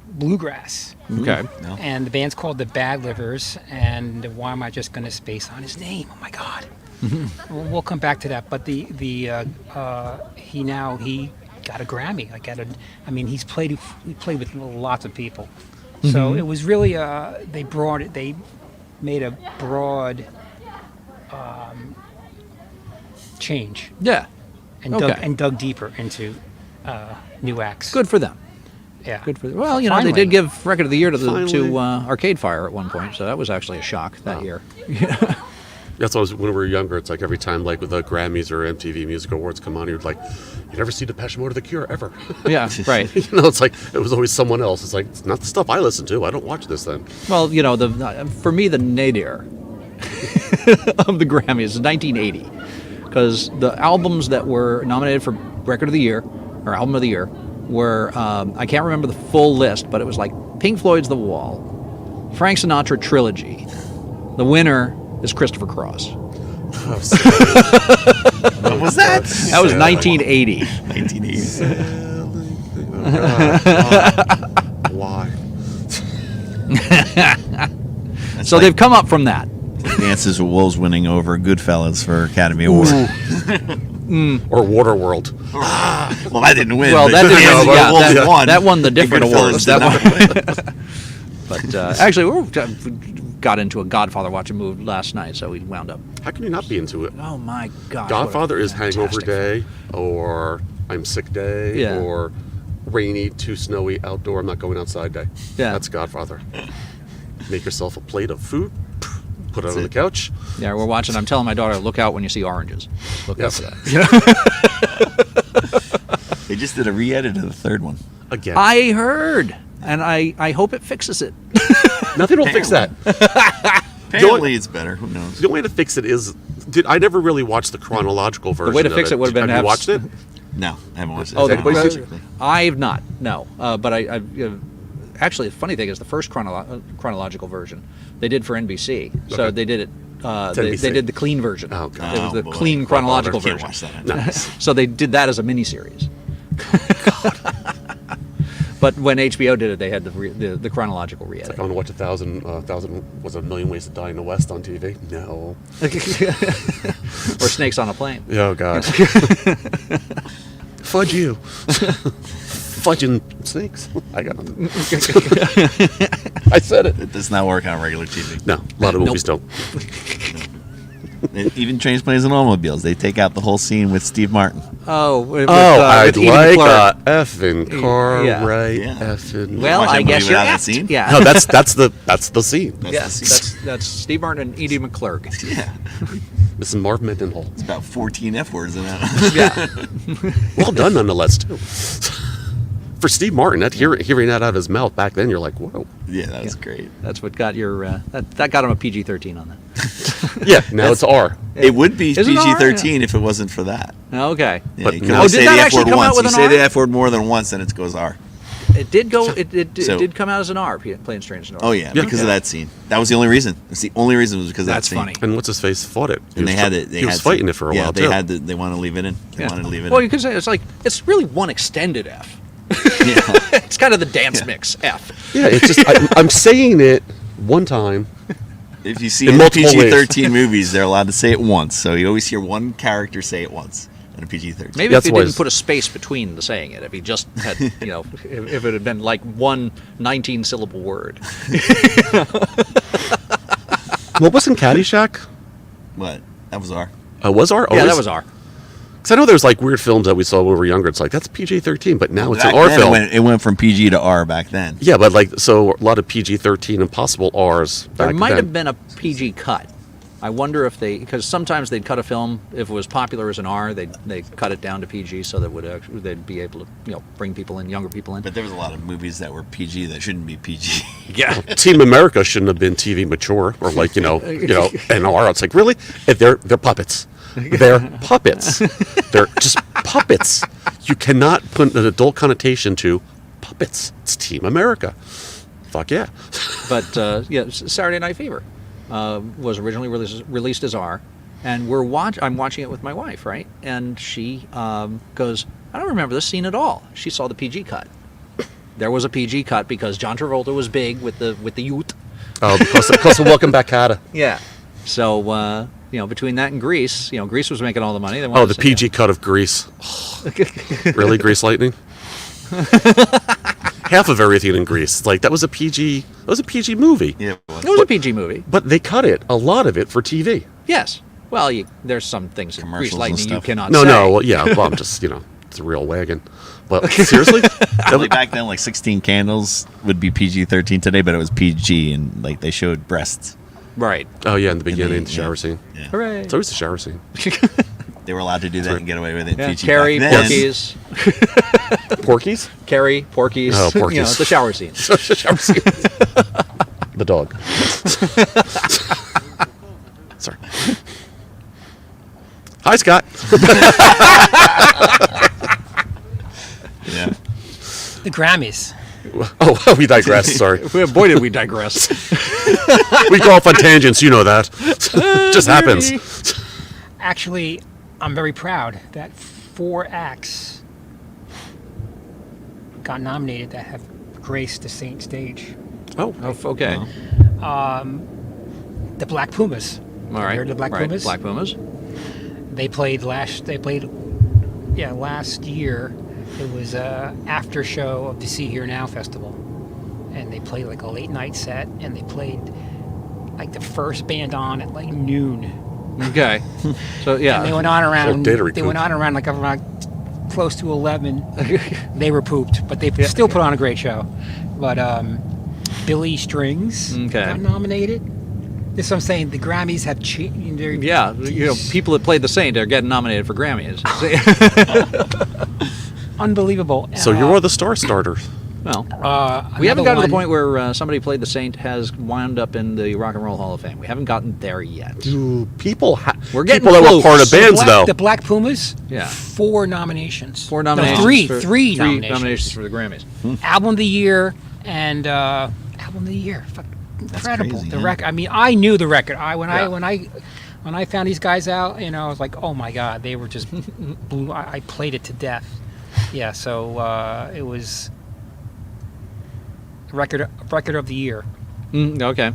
bluegrass. Okay. No. And the band's called the Bad Livers. And why am I just going to space on his name? Oh my God! We'll come back to that. But he got a Grammy. He played with lots of people. So it was really they made a broad change Yeah. and Okay. dug deeper into new acts. Good for them. Yeah. Good for them. Well, they Finally. did give Record of the Year to Finally. Arcade Fire at one point, so that was actually a shock that year. That's what when we were younger. It's like every time, like with the Grammys or MTV Music Awards come on, you're like, you never see Depeche Mode or The Cure ever. Yeah. Right. It's like it was always someone else. It's like it's not the stuff I listen to. I don't watch this then. Well, for me, the nadir of the Grammys is 1980, because the albums that were nominated for Record of the Year or Album of the Year were I can't remember the full list, but it was like Pink Floyd's The Wall, Frank Sinatra Trilogy. The winner is Christopher Cross. Oh, What was that? That was 1980. 1980. Why? So they've come up from that. Dances with Wolves winning over Goodfellas for Academy Award. Or Waterworld. Well, that didn't win. Well, but that didn't Dances win. with Wolves Yeah, won. that won the different Goodfellas awards. did That not win. But actually, we got into a Godfather watching movie last night, so we wound up. How can you not be into it? Oh my gosh! Godfather what a is Hangover fantastic Day, or I'm Sick Day, Yeah. or rainy, too snowy outdoor, I'm not going outside day. Yeah. That's Godfather. Make yourself a plate of food, put it That's on the it. couch. film. Yeah, we're watching. I'm telling my daughter, look out when you see oranges. Look Yes. out for that. They just did a re-edit of the third one. Again. I heard, and I hope it fixes it. Nothing will fix that. Apparently, it's better. Who knows? The only way to fix it is, I never really watched the chronological version. way to of fix it would have been to Have you have watched it? No, I haven't watched it. Oh, Is the- that the- one? I've not. No, but I actually the funny thing is the first chronological version they did for NBC. So Okay. they did it. It's They NBC. did the clean version. Oh, God. It was Oh, the boy. clean chronological I can't version. watch that. Nice. So they did that as a miniseries. But when HBO did it, they had the chronological re-edit. Like, I want to watch 1,000 was a Million Ways to Die in the West on TV. No. Or Snakes on a Plane. Oh, God. Fudge you. Fudging snakes. I got nothing. I said it. It does not work on regular TV. No, a lot of movies don't. Even Trains, Planes, and Automobiles, they take out the whole scene with Steve Martin. Oh, with, I'd with Edie like McClure. a effing car Yeah. right Yeah. effing. Well, Watch that I guess movie you're without that apt. scene? Yeah. No, that's the scene. That's Yeah, the scene. that's Steve Martin and Edie McClure. Yeah. Mrs. Marv Mendenhall. It's about 14 F words in that. Yeah. Well done, nonetheless, too. For Steve Martin, hearing that out of his mouth back then, you're like, whoa. Yeah, that was great. That's what got your that got him a PG-13 on that. Yeah, now it's R. It would be Is it PG-13 if it wasn't for that. Okay. Yeah, But you can now- only Oh, did say that the F actually word come out once. with You an say R? the F word more than once, then it goes R. It did go. It So- did come out as an R. Plain Strange and R. Oh, yeah, Yeah. because of that scene. That was the only reason. It's the only reason was because of That's that scene. funny. And what's his face fought it. And they had it. He was fighting it for a yeah, while they too. had to. They want to leave it in. They wanted to leave it Well, in. you could say it's really one extended F. Yeah. It's kind of the dance mix F. Yeah, it's just I'm saying it one time. If you see In in multiple ways. PG-13 movies, they're allowed to say it once. So you always hear one character say it once in a PG-13. Maybe That's if he why didn't it's- put a space between the saying it, if he just had, if it had been like one 19-syllable word. Well, wasn't Caddyshack? What? That was R. Was R? Yeah, that was R. Because I know there's like weird films that we saw when we were younger. It's like that's PG-13, but now it's an Back R then, film. It went from PG to R back then. Yeah, but like so a lot of PG-13 and possible R's. There back might then. have been a PG cut. I wonder if because sometimes they'd cut a film if it was popular as an R, they'd cut it down to PG so that they'd be able to bring people in, younger people in. But there was a lot of movies that were PG that shouldn't be PG. Yeah. Team America shouldn't have been TV mature or like an R. It's like really, they're puppets. They're puppets. They're just puppets. You cannot put an adult connotation to puppets. It's Team America. Fuck yeah. But Saturday Night Fever was originally released as R, and I'm watching it with my wife, right? And she goes, "I don't remember this scene at all." She saw the PG cut. There was a PG cut because John Travolta was big with the youth. Oh, because of Welcome Back, Kotter. Yeah. So between that and Grease, Grease was making all the money. They Oh, wanted the to say, PG cut of Grease. Really, Grease Lightning? Half of everything in Grease. It's like that was a PG movie. Yeah. It was a PG movie. But they cut it, a lot of it, for TV. Yes. Well, there's some things in Grease Commercials and Lightning you stuff. cannot No, say. no, well, yeah. Well, I'm just, it's a real wagon. But seriously? Probably back then, like 16 Candles would be PG-13 today, but it was PG, and like they showed breasts. Right. Oh, yeah, in the beginning, the yeah. shower scene. Yeah. Hooray. It's always the shower scene. They were allowed to do that and get away with it. Yeah. PG Carrie, back then. Porky's. Porky's? Carrie, Porky's. Oh, Porky's. The shower scene. Shower scene. The dog. Sorry. Hi, Scott. Yeah. The Grammys. Oh, we digress. Sorry. Boy, did we digress. We go off on tangents. You know that. Just happens. Actually, I'm very proud that 4 acts got nominated that have graced the Saint stage. Oh, Okay. The Black Pumas. All right. You heard of the Black right. Pumas? Black Pumas. They played last year. It was a after show of the See Here Now festival, and they played like a late night set, and they played like the first band on at like noon. Okay. So yeah. And they went on around. data They went on around like around close to 11. They were pooped, but they still put on a great show. But Billy Strings got nominated. This is what I'm saying. The Grammys have changed. Yeah, people that played the Saint are getting nominated for Grammys. Unbelievable. so you're the star starter. Well, we haven't another gotten to the one- point where somebody played the Saint has wound up in the Rock and Roll Hall of Fame. We haven't gotten there yet. People, We're getting people that were close. part of bands though. The Black Pumas. Yeah. 4 nominations. 4 No, nominations. three for nominations. for the Grammys. Album of the Year and Album of the Year. Incredible. crazy, The yeah. record. I mean, I knew the record. When Yeah. I found these guys out, I was like, oh my god, they were just blew. I played it to death. Yeah. So it was record of the year. Okay.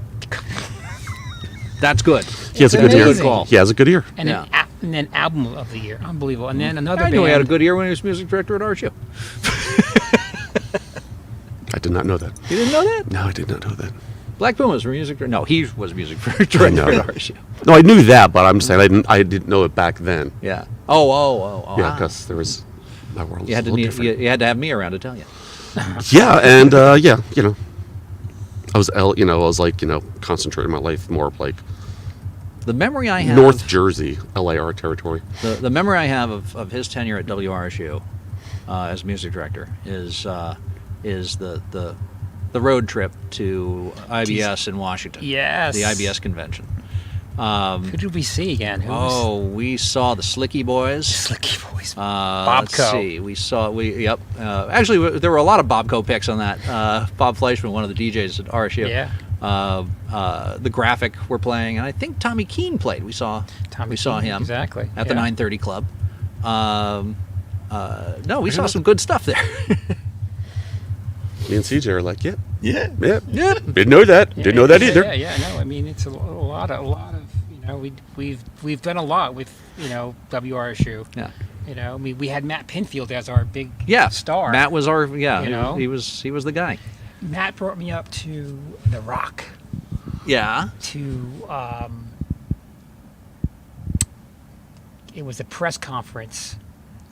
That's good. He has a It's good ear. amazing. Call. He has a good ear. And, Yeah. and then album of the year. Unbelievable. And then another I knew band. he had a good year when he was music director at RSU. I did not know that. You didn't know that? No, I did not know that. Black Pumas were music director. No, he was music director I know. at RSU. No, I knew that, but I'm saying I didn't know it back then. Yeah. Oh. Yeah, because there was my world. Was You had a to little different. you had to have me around to tell you. Yeah, and I was like concentrating my life more like The memory I have North Jersey, LAR territory. The memory I have of his tenure at WRSU as music director is the road trip to IBS in Washington. Yes. The IBS convention. Who did we see again? Who was We saw the Slicky Boys. Slicky Boys? Let's Bobco. see. Actually, there were a lot of Bobco picks on that. Bob Fleischman, one of the DJs at RSU. Yeah. The Graphic were playing, and I think Tommy Keene played. We saw Keene, him exactly, at the yeah. 930 Club. No, we saw some good stuff there. Me and CJ are like, yep, Yeah. yep, yep. Didn't know that. Didn't know that either. Yeah. No, I mean it's a lot of we've done a lot with WRSU. Yeah. We had Matt Pinfield as our big Yeah, star. Matt was our You he was the guy. Matt brought me up to The Rock Yeah. to it was a press conference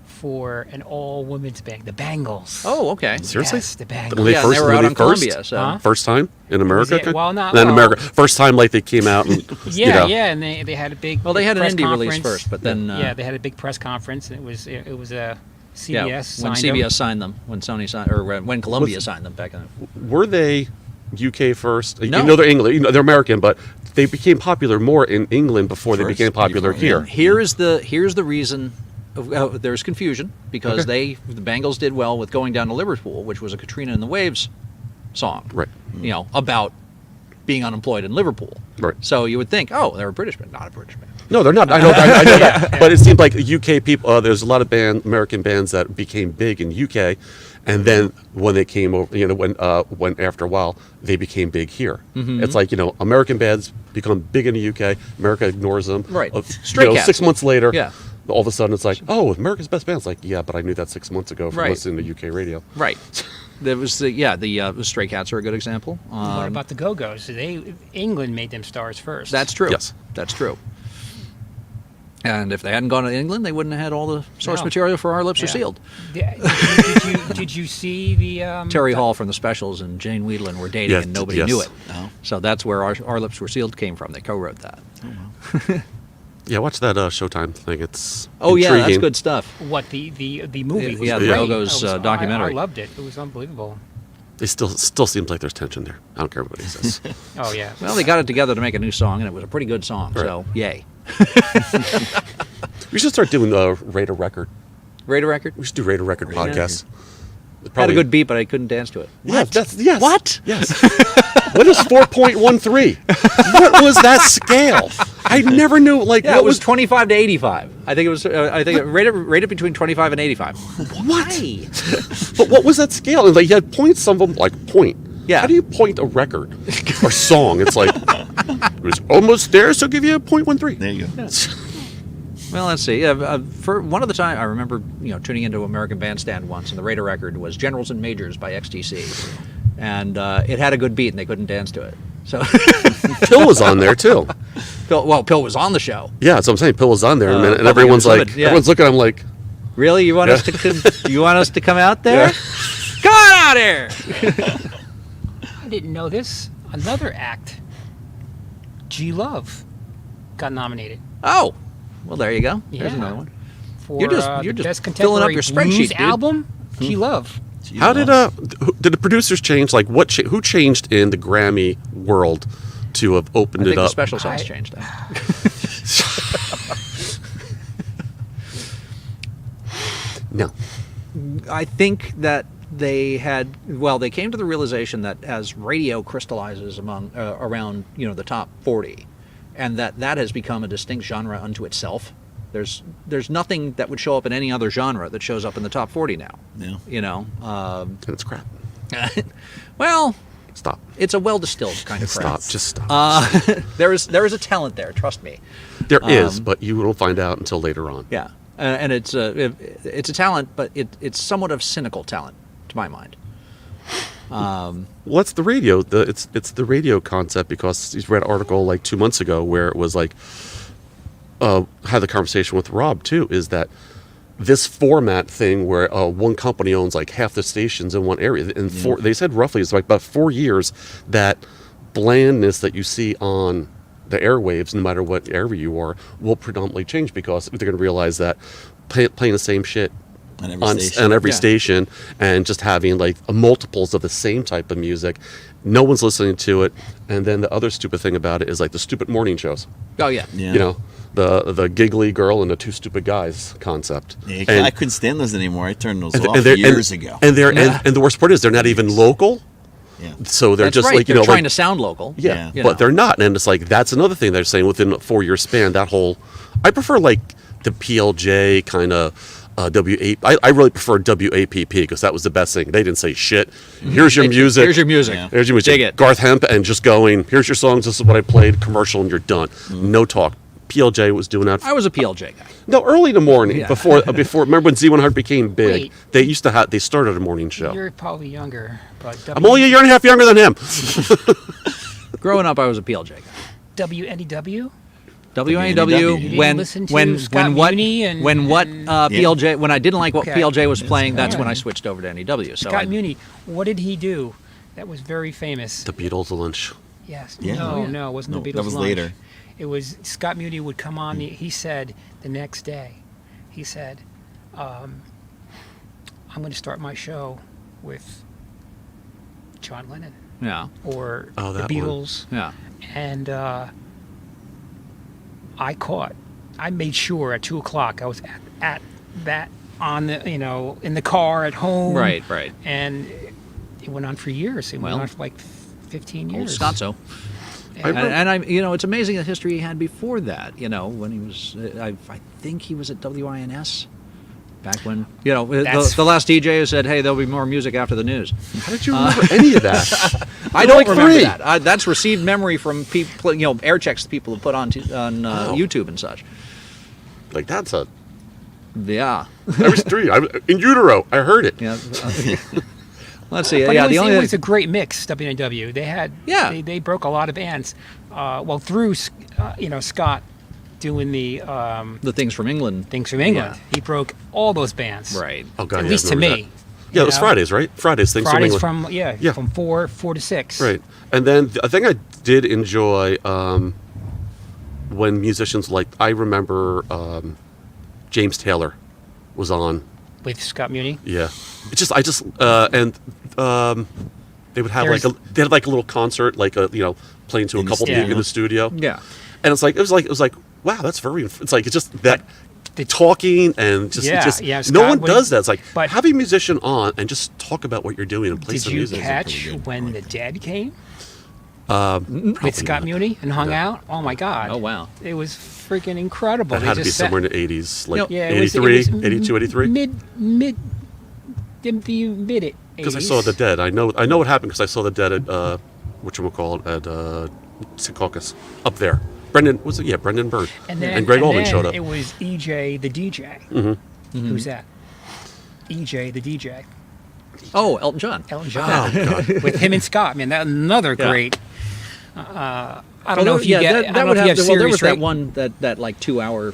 for an all-women's band, the Bangles. Oh, okay. Seriously? Yes, the Bangles. When they Yeah, first, they were when out they on first, Columbia. So Huh? First time in America? it- well, not- in well- America. First time like they came out and Yeah, and they had a big. Well, they had an press indie release conference. first, but then they had a big press conference, and it was a CBS yeah, when signed CBS them. signed them, when Sony signed, or when Columbia signed them back in. were they UK first? No. You know they're England. They're American, but they became popular more in England before they First, became popular before, here. yeah. Here's the reason. There's confusion because the Bangles did well with Going Down to Liverpool, which was a Katrina and the Waves song. Right. About being unemployed in Liverpool. Right. So you would think, oh, they're a British band, not a British band. No, they're not. I know that. But it seemed like UK people. There's a lot of American bands that became big in UK, and then when they came over, when after a while they became big here. Mm-hmm. It's like American bands become big in the UK. America ignores them. Right. Stray Cats. 6 months later. Yeah. All of a sudden, it's like, oh, America's best band's like, yeah, but I knew that 6 months ago from Right. listening to UK radio. Right. There was the Stray Cats are a good example. What about the Go-Go's? England made them stars first. That's true. Yes. That's true. And if they hadn't gone to England, they wouldn't have had all the source No. material for Our Lips Are Yeah. Sealed. Did you see the Terry Hall from the Specials and Jane Wheadland were dating, Yes, and nobody yes. knew it. Oh. So that's where Our Lips Were Sealed came from. They co-wrote that. Yeah, watch that Showtime thing. It's Oh yeah, that's intriguing. good stuff. What the movie? Yeah, was yeah, the great. Go-Go's, It was- documentary. I loved it. It was unbelievable. It still seems like there's tension there. I don't care what he says. Oh yeah. Well, they got it together to make a new song, and it was a pretty good song. Right. So yay. We should start doing Rate a Record. Radar Record We should do Rate a Record podcast. had a good beat, but I couldn't dance to it. Yes, yes. What? Yes. What is 4.13? What was that scale? I never knew like Yeah, what it was 25 to 85. I think it was. I think it rated between 25 and 85. Why? But what was that scale? And like you had points. Some of them like point. Yeah. How do you point a record or song? It's like it was almost there, so I'll give you a 0.13. There you go. Well, let's see. For one of the time, I remember tuning into American Bandstand once, and the rated record was "Generals and Majors" by XTC, and it had a good beat, and they couldn't dance to it. So Pill was on there too. Pill was on the show. Yeah, that's what I'm saying. Pill was on there, and Public everyone's like, Unlimited, yeah. everyone's looking at him like, Really, you want us to? You want us to come out there? Yeah. Come on out here! I didn't know this. Another act, G Love, got nominated Oh, well, there you go. There's Yeah. another one. for You're just the best filling up contemporary your spreadsheet, blues dude. album. G Love. how did the producers change? Like, who changed in the Grammy world to have I opened think it the up? special sauce changed that. No. I think that they came to the realization that as radio crystallizes around the top 40, and that has become a distinct genre unto itself. There's nothing that would show up in any other genre that shows up in the top 40 now. Yeah. That's crap. Well, Stop. it's a well distilled kind of crap. Stop. Just stop. There is a talent there. Trust me. There is, but you won't find out until later on. Yeah, and it's a talent, but it's somewhat of cynical talent to my mind. Well, that's the radio. It's the radio concept, because he's read an article like 2 months ago where it was like, had the conversation with Rob too, is that this format thing where one company owns like half the stations in one area, and they said roughly it's like about 4 years that blandness that you see on the airwaves, no matter what area you are, will predominantly change, because they're going to realize that playing the same shit on every Yeah. station and just having like multiples of the same type of music, no one's listening to it. And then the other stupid thing about it is like the stupid morning shows. Oh yeah. Yeah. The giggly girl and the two stupid guys concept. Yeah, And- I couldn't stand those anymore. I turned those and off they're- years ago. And the worst part is they're not even local. Yeah. So they're That's just right. like They're trying to sound local. Yeah, You but know. they're not, and it's like that's another thing they're saying within a 4-year span. That whole, I prefer like the PLJ kind of WA. I really prefer WAPP because that was the best thing. They didn't say shit. Here's your music. Here's your music. Yeah. Here's your music. Dig it. Garth Hemp, and just going. Here's your songs. This is what I played. Commercial, and you're done. No talk. PLJ was doing that. I was a PLJ guy. No, early in the morning Yeah. before. Remember when Z100 became big? Wait. They used to have. They started a morning show. You're probably younger, but I'm only a year and a half younger than him. Growing up, I was a PLJ guy. WNEW. WNEW You when didn't listen to when Scott when what Muni and- when what and- PLJ when I didn't like what Okay. PLJ was playing, that's Yeah. when I switched over to NEW. So Scott I, Muni. What did he do? That was very famous. The Beatles lunch. Yes. Yeah. No, Oh, yeah. no, it wasn't No, the Beatles. that was lunch. later. It was Scott Muni would come on. He said the next day, he said, "I'm going to start my show with John Lennon yeah, or Oh, the that one. Beatles," yeah. and I made sure at 2:00 I was at that on the in the car at home. Right. And it went on for years. It Well, went on for like 15 Old years. Scotzo. I And, remember- it's amazing the history he had before that. When he was, I think he was at WINS back when, That's- the last DJ who said, "Hey, there'll be more music after the news." How did you remember any of that? I don't like remember three. that. That's received memory from people, air checks people have put on YouTube and such. Like that's a. Yeah, I was 3. In utero. I heard it. yeah. Let's see. But Yeah, it was a great mix. WNW. They had. Yeah. They broke a lot of bands. Through Scott doing the things from England. things from England. Yeah. He broke all those bands. Right. Oh God, At yeah, least I to remember me. that. Yeah, it was know? Fridays, right? Fridays things Fridays from from England. from 4 to 6. Right, and then I think I did enjoy when musicians like I remember James Taylor was on. With Scott Muni. Yeah, it's just they would have they had like a little concert, like playing to a In the couple studio. people in the studio. Yeah. And it was like wow, that's very. It's like it's just that The- talking and just Yeah, just yeah, no Scott one would- does that. It's like but- have a musician on and just talk about what you're doing and play Did some you music. catch when the Dead came? with Scott Muni and hung out. Oh my God! Oh wow. It was freaking incredible. That They had to be just sat- somewhere in the 80s, like Yeah, 83, it was 82, 83. mid the mid Because I saw the Dead. I know what happened because I saw the Dead at whatchamacallit, at Secaucus up there. Brendan was it? Yeah, Brendan Bird and Greg Allman showed up. It was EJ the DJ. Mm-hmm. Who's that? EJ the DJ. Oh, Elton John. Elton John. With him and Scott, man, that another great. I don't know if you get. I don't know if you have there was serious that one that like 2-hour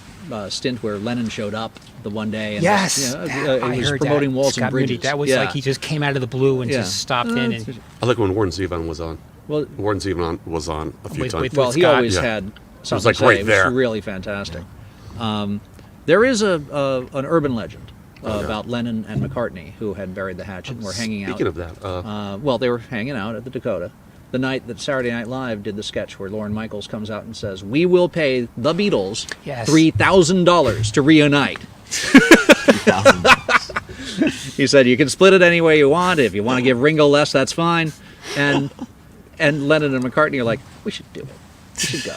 stint where Lennon showed up the one day. And Yes, he was heard promoting that. Walls Scott and Bridges. Moody. That was like he just came out of the blue and just stopped in. And I like when Warren Zevon was on. Well, Warren Zevon was on a few With- times. with- well, he Scott. always Yeah. had something was like to say. right It there. was really fantastic. There is an urban legend about Lennon and McCartney who had buried the hatchet and were hanging out. Speaking of that, Well, they were hanging out at the Dakota the night that Saturday Night Live did the sketch where Lorne Michaels comes out and says, "We will pay the Beatles Yes. $3,000 to reunite." He said, "You can split it any way you want. If you want to give Ringo less, that's fine." And Lennon and McCartney are like, "We should do it. We should go."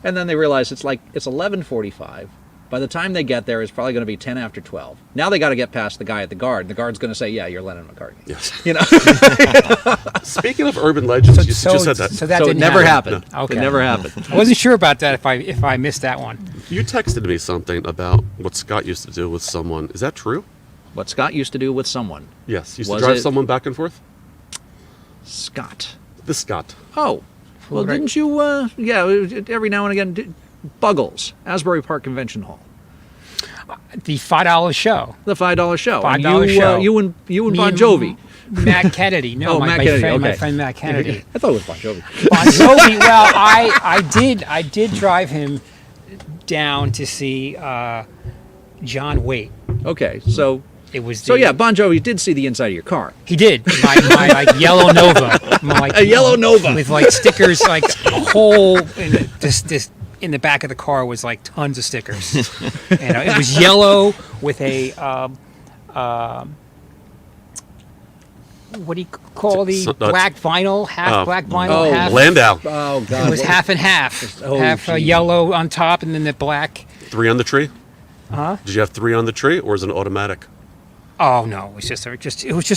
And then they realize it's 11:45. By the time they get there, it's probably going to be 10 after 12. Now they got to get past the guy at the guard. The guard's going to say, "Yeah, you're Lennon and McCartney." yes. You know, Speaking of urban legends, you just said that. So that so it didn't never happen. happened. Okay. It never happened. I wasn't sure about that if I missed that one. You texted me something about what Scott used to do with someone. Is that true? What Scott used to do with someone. Yes. Used Was to drive it- someone back and forth? Scott. This Scott. Oh, well, Right. didn't you? Every now and again, Buggles, Asbury Park Convention Hall, The $5 show. the $5 show. And $5 you, show. You and Me Bon and Jovi. Matt Kennedy. No, Oh, my, Matt my Kennedy, friend, my okay. friend Matt Kennedy. I thought it was Bon Jovi. Bon Jovi. Well, I did drive him down to see John Waite. Okay, so It was so the- yeah, Bon Jovi did see the inside of your car. He did. My like yellow Nova. A yellow Nova. with like stickers, like a whole this in the back of the car was like tons of stickers. It was yellow with a what do you call the black vinyl? Half black vinyl, half Landau. Oh God, It was half and half. Oh, half gee. yellow on top, and then the black. 3 on the tree? Huh? Did you have 3 on the tree, or is it an automatic? Oh no, it was just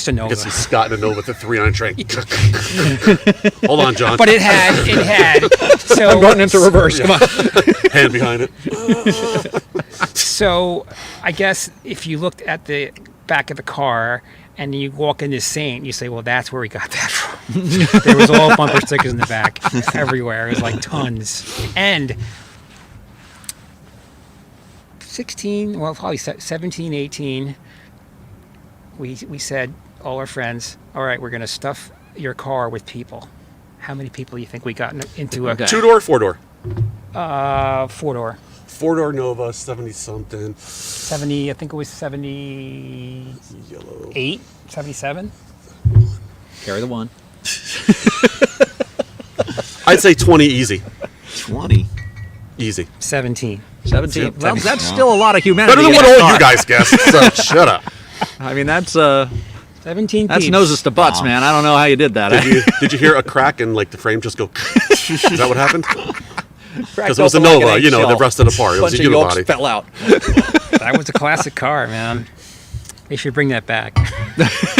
a Nova. Get some Scott and a Nova with a 3 on a tree. Hold on, John. But it had. So I'm going into reverse. Come on. Hand behind it. So I guess if you looked at the back of the car and you walk into Saint, you say, well, that's where we got that from. There was all bumper stickers in the back everywhere. It was like tons. And 16, well, probably 17, 18, we said, all our friends, all right, we're going to stuff your car with people. How many people do you think we got into a Okay. 2-door, 4-door? 4-door? 4-door Nova, 70-something. 70, I think it was 78, Yellow. 77. Carry the one. I'd say 20 easy. 20. Easy. 17. 17. Well, Wow. that's still a lot of humanity. Better than in what that all you car. guys guessed, so shut up. I mean, that's 17 that's peeps. noses to butts, Wow. man. I don't know how you did that. Did you hear a crack and like the frame just go? Is that what happened? Because Because it was a Nova, you know, they rusted apart. It was a bunch of yolks unibody. fell out. That was a classic car, man. They should bring that back.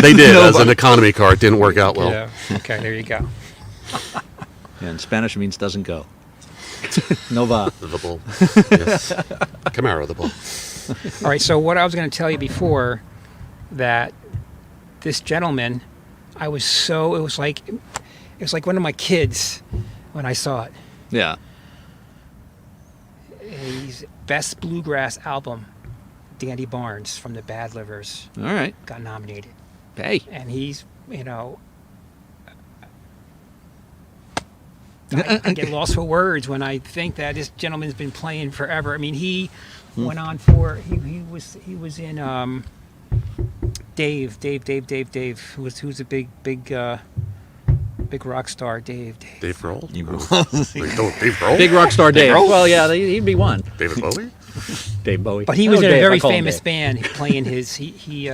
They did as an economy car. It didn't work out well. Yeah. Okay, there you go. And Spanish means doesn't go. Nova. The bull. Yes. Camaro, the bull. All right, so what I was going to tell you before, that this gentleman, it was like one of my kids when I saw it. Yeah. His best bluegrass album, Dandy Barnes from the Bad Livers, All right. got nominated. Hey. And he's, I get lost for words when I think that this gentleman's been playing forever. I mean, he went on for he was in Dave, who's a big rock star. Dave. Dave Grohl? You Wait, don't Dave Grohl? Big rock star Dave. Well, yeah, he'd be one. David Bowie? Dave Bowie. But he was in a Dave. very I call him famous Dave. band playing his. He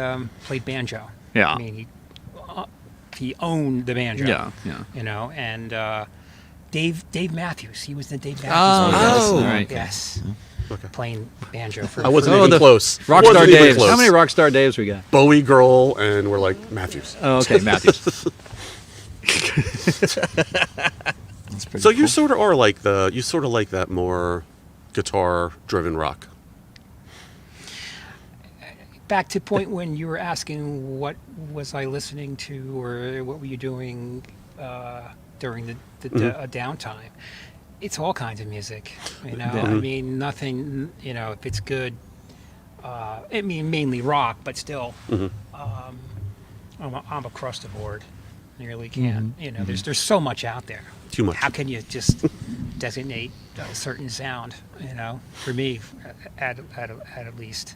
played banjo. Yeah. I mean, he owned the banjo. Yeah, yeah. You know, and Dave Matthews, he was the Dave Matthews. Oh, band. yes, Oh. right. Yes. Okay. Playing banjo for I wasn't for- even close. Rockstar Wasn't even Daves. close. How many Rockstar Daves we got? Bowie girl, and we're like Matthews. Oh, okay, Matthews. That's pretty So you cool. sort of are like that more guitar-driven rock. Back to point when you were asking what was I listening to or what were you doing during the downtime. It's all kinds of music, you know. I mean, nothing, you know, if it's good. I mean, mainly rock, but still, I'm across the board. You really can. You know, there's so much out there. Too much. How can you just designate a certain sound? You know, for me, at least.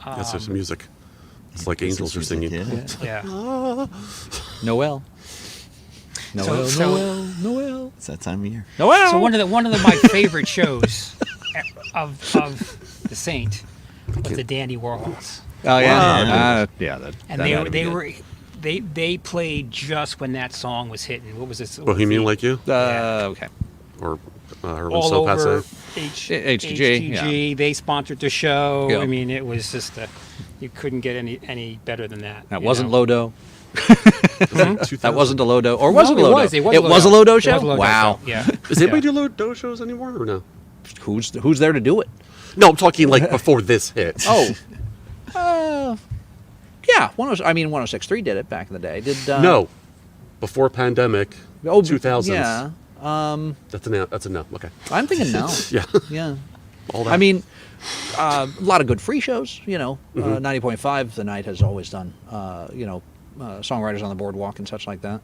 That's just music. It's like angels are singing. Yeah. Yeah. Noel. Noel, So- Noel, Noel. It's that time of year. Noel! So one of my favorite shows of the Saint was the Dandy Warhols, Oh, yeah. Wow. Yeah, that, and that had to be they good. they played just when that song was hitting. What was this? Bohemian Like You, Yeah. Okay. or Herman all So over Passe. HTG, They sponsored the show. Yeah. I mean, it was just you couldn't get any better than that. That you wasn't know? Lodo. That That wasn't a Lodo. Or was No, it Lodo? It was a Lodo It show? was a Lodo Wow. show, Yeah. Does anybody do Lodo shows anymore or no? Who's there to do it? No, I'm talking like before this hit. Oh. Yeah. 106.3 did it back in the day. Did No, before pandemic. Oh, 2000s. Yeah. That's a no. That's a no. Okay. I'm thinking no. Yeah. Yeah. All that. I mean, a lot of good free shows. You know, 90.5 The Night has always done. You know, Songwriters on the Boardwalk and such like that.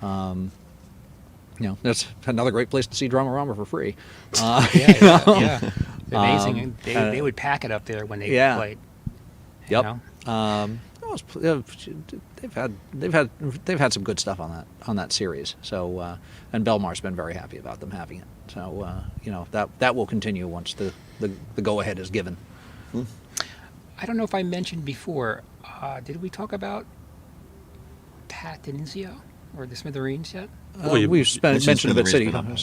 You know, that's another great place to see Drama for free. Yeah. Amazing. And they would pack it up there when they Yeah. played. You Yep. know? They've had some good stuff on that series. So and Belmar's been very happy about them having it. So you know, that will continue once the go ahead is given. I don't know if I mentioned before. Did we talk about Pat D'Annunzio or the Smithereens yet? Well, you We've mentioned it at City Gardens. At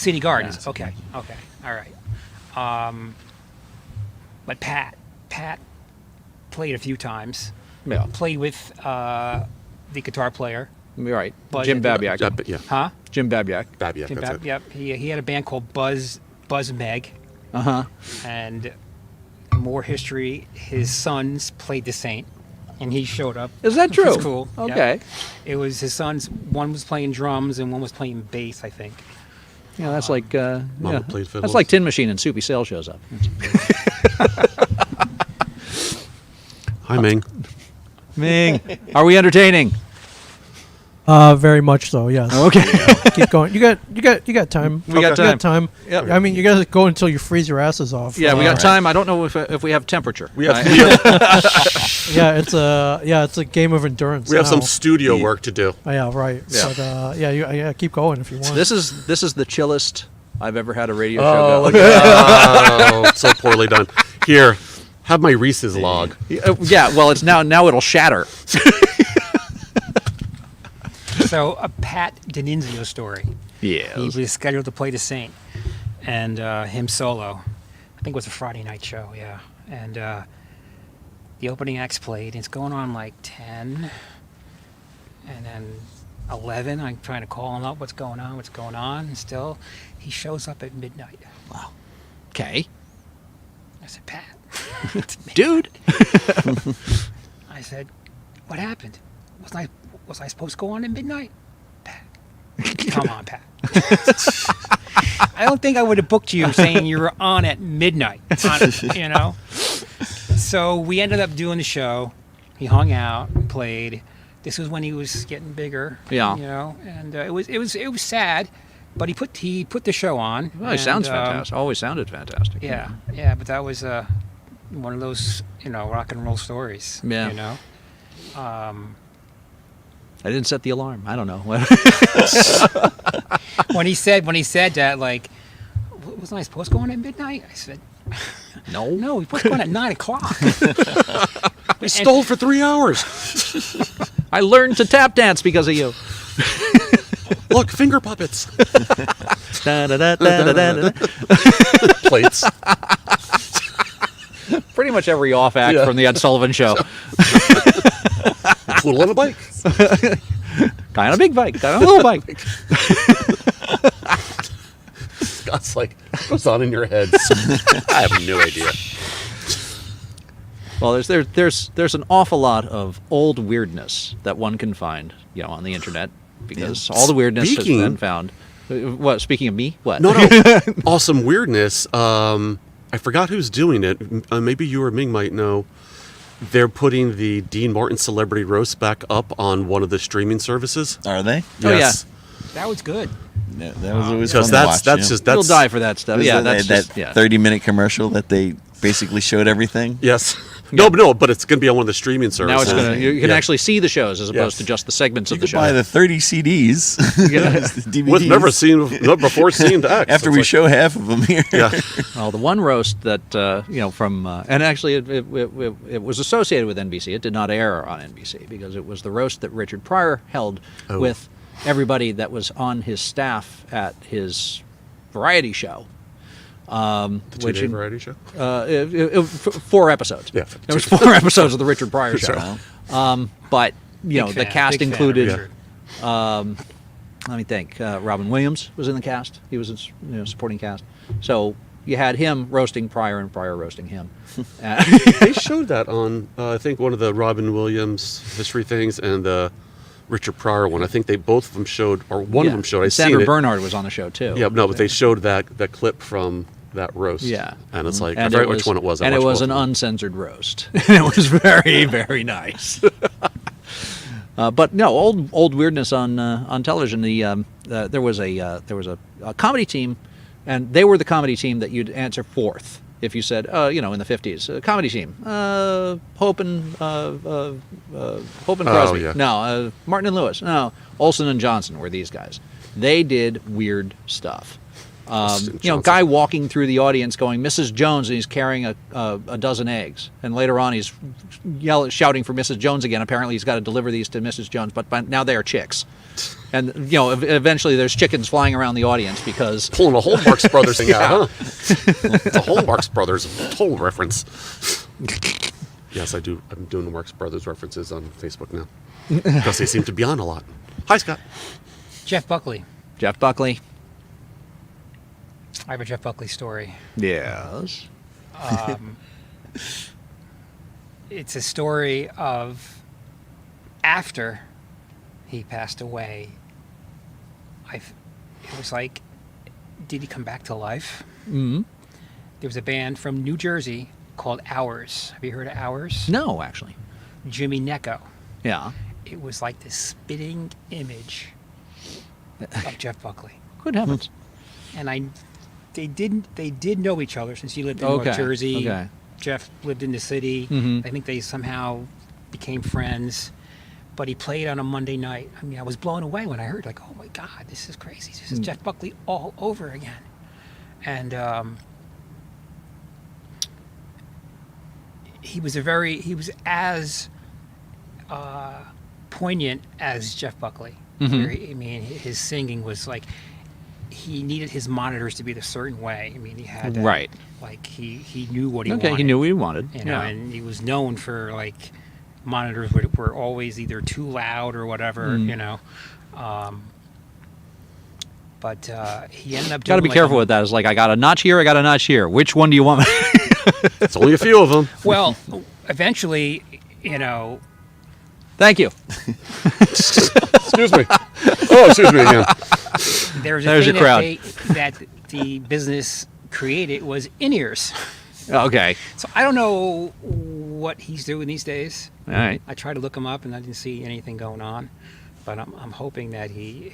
City Gardens. Yeah. Okay. All right. But Pat played a few times. Yeah, Played with the guitar player. you're right. But Jim it- Babiak. Yeah. Huh? Jim Babiak. Babiak. Jim That's Bab- it. Yep. He had a band called Buzz Meg, and more history. His sons played the Saint, and he showed up. Is that which was true? cool. Yep. Okay. It was his sons. One was playing drums and one was playing bass, I think. Yeah, that's like Mama played fiddle. that's like Tin Machine and Soupy Sale shows up. Hi, Ming. Ming, are we entertaining? Very much so. Yes. Okay. Keep going. You got time. We got You got time. time. Yep. I mean, you got to go until you freeze your asses off. Yeah, we got Alright. time. I don't know if we have temperature. We have Yeah, it's a game of endurance. we have some now. studio work to do. Yeah, right. Yeah. But yeah, keep going if you want. This is the chillest I've ever had a radio Oh, show go. oh, so poorly done. Here, have my Reese's log. Yeah, well, it's now it'll shatter. So a Pat D'Annunzio story. Yeah. He was scheduled to play the Saint, and him solo. I think it was a Friday night show. Yeah, and the opening acts played. And it's going on like 10, and then 11. I'm trying to call him up. What's going on? And still, he shows up at midnight. Okay, I said, Pat, it's midnight. dude. I said, what happened? Was I supposed to go on at midnight? Pat, come on, Pat. I don't think I would have booked you saying you were on at midnight. You know. So we ended up doing the show. He hung out, played. This was when he was getting bigger. Yeah. You know, and it was sad, but he put the show on. Well, he sounds and, fantastic. Always sounded fantastic. Yeah, but that was one of those rock and roll stories. Yeah. You know. I didn't set the alarm. I don't know. When he said that, like, wasn't I supposed to go on at midnight? I said, No. no, we supposed to go on at 9 o'clock. We stole for 3 hours. I learned to tap dance because of you. Look, finger puppets. Da-da-da-da-da-da. Plates. Pretty much every off act Yeah. from the Ed Sullivan Show. Poodle on a bike. Guy on a big bike, guy on a little bike. Scott's like, what goes on in your heads? I have no idea. Well, there's an awful lot of old weirdness that one can find, on the internet, because all the weirdness has been found. What? Speaking of me, what? No. Awesome weirdness. I forgot who's doing it. Maybe you or Ming might know. They're putting the Dean Martin Celebrity Roast back up on one of the streaming services. Are they? Oh, Yes. That was good. Yeah, that was always fun Because to that's watch, that's yeah. just You'll that's die for that stuff. Yeah, that's that just, yeah. 30-minute commercial that they basically showed everything. yes. No, but it's going to be on one of the streaming Now services. it's you can Yeah. actually see the shows as opposed Yes. to just the segments You of the could show. buy the 30 CDs. the DVDs. Was never seen X. After It's we like- show half of them here. Yeah. Well, the one roast that from and actually it was associated with NBC. It did not air on NBC because it was the roast that Richard Pryor held with everybody that was on his staff at his variety show. The two-day variety show. 4 episodes. Yeah. There was 4 episodes of the Richard Pryor show. Wow. But Big the fan, cast big fan of included. Richard. Let me think. Robin Williams was in the cast. He was in supporting cast. So you had him roasting Pryor and Pryor roasting him. They showed that on, I think, one of the Robin Williams history things and the Richard Pryor one. I think they both of them showed, or one of them showed. I Sandra seen it. Bernhard was on the show too. Yeah, no, but they showed that clip from that roast. Yeah. And it's like, And I forget which one it was. I And it watched was both an of them. uncensored roast. It was very, very nice. But no, old weirdness on television. There was a comedy team, and they were the comedy team that you'd answer fourth if you said, in the 50s, comedy team, Hope and Crosby. yeah. No, Martin and Lewis. No, Olsen and Johnson were these guys. They did weird stuff. Johnson. Guy walking through the audience going, Mrs. Jones, and he's carrying a dozen eggs. And later on, he's shouting for Mrs. Jones again. Apparently, he's got to deliver these to Mrs. Jones, but now they are chicks. And, eventually there's chickens flying around the audience because... Pulling a whole Marx Brothers thing out, huh? It's a whole Marx Brothers total reference. Yes, I do. I'm doing the Marx Brothers references on Facebook now. Because they seem to be on a lot. Hi, Scott. Jeff Buckley. Jeff Buckley. I have a Jeff Buckley story. Yes. It's a story of after he passed away. It was like, did he come back to life? Mm-hmm. There was a band from New Jersey called Hours. Have you heard of Hours? No, actually. Jimmy Necco. Yeah. It was like the spitting image of Jeff Buckley. Good heavens. And they did know each other since he lived in Okay, North Jersey. okay. Jeff lived in the city. Mhm. I think they somehow became friends. But he played on a Monday night. I mean, I was blown away when I heard, like, oh my God, this is crazy. This is Jeff Buckley all over again. And he was as poignant as Jeff Buckley. Mhm. His singing was like, he needed his monitors to be a certain way. I mean, he had that, Right. like he knew what he Okay, wanted. he knew what he wanted. And he was known for like monitors were always either too loud or whatever, but he ended up doing Got to be careful with that. It's like, I got a notch here, I got a notch here. Which one do you want? It's only a few of them. Well, eventually, Thank you. Excuse me. Oh, excuse me again. there's There's a your crowd. thing that the business created was in-ears. Okay. So I don't know what he's doing these days. All right. I tried to look him up and I didn't see anything going on, but I'm hoping that he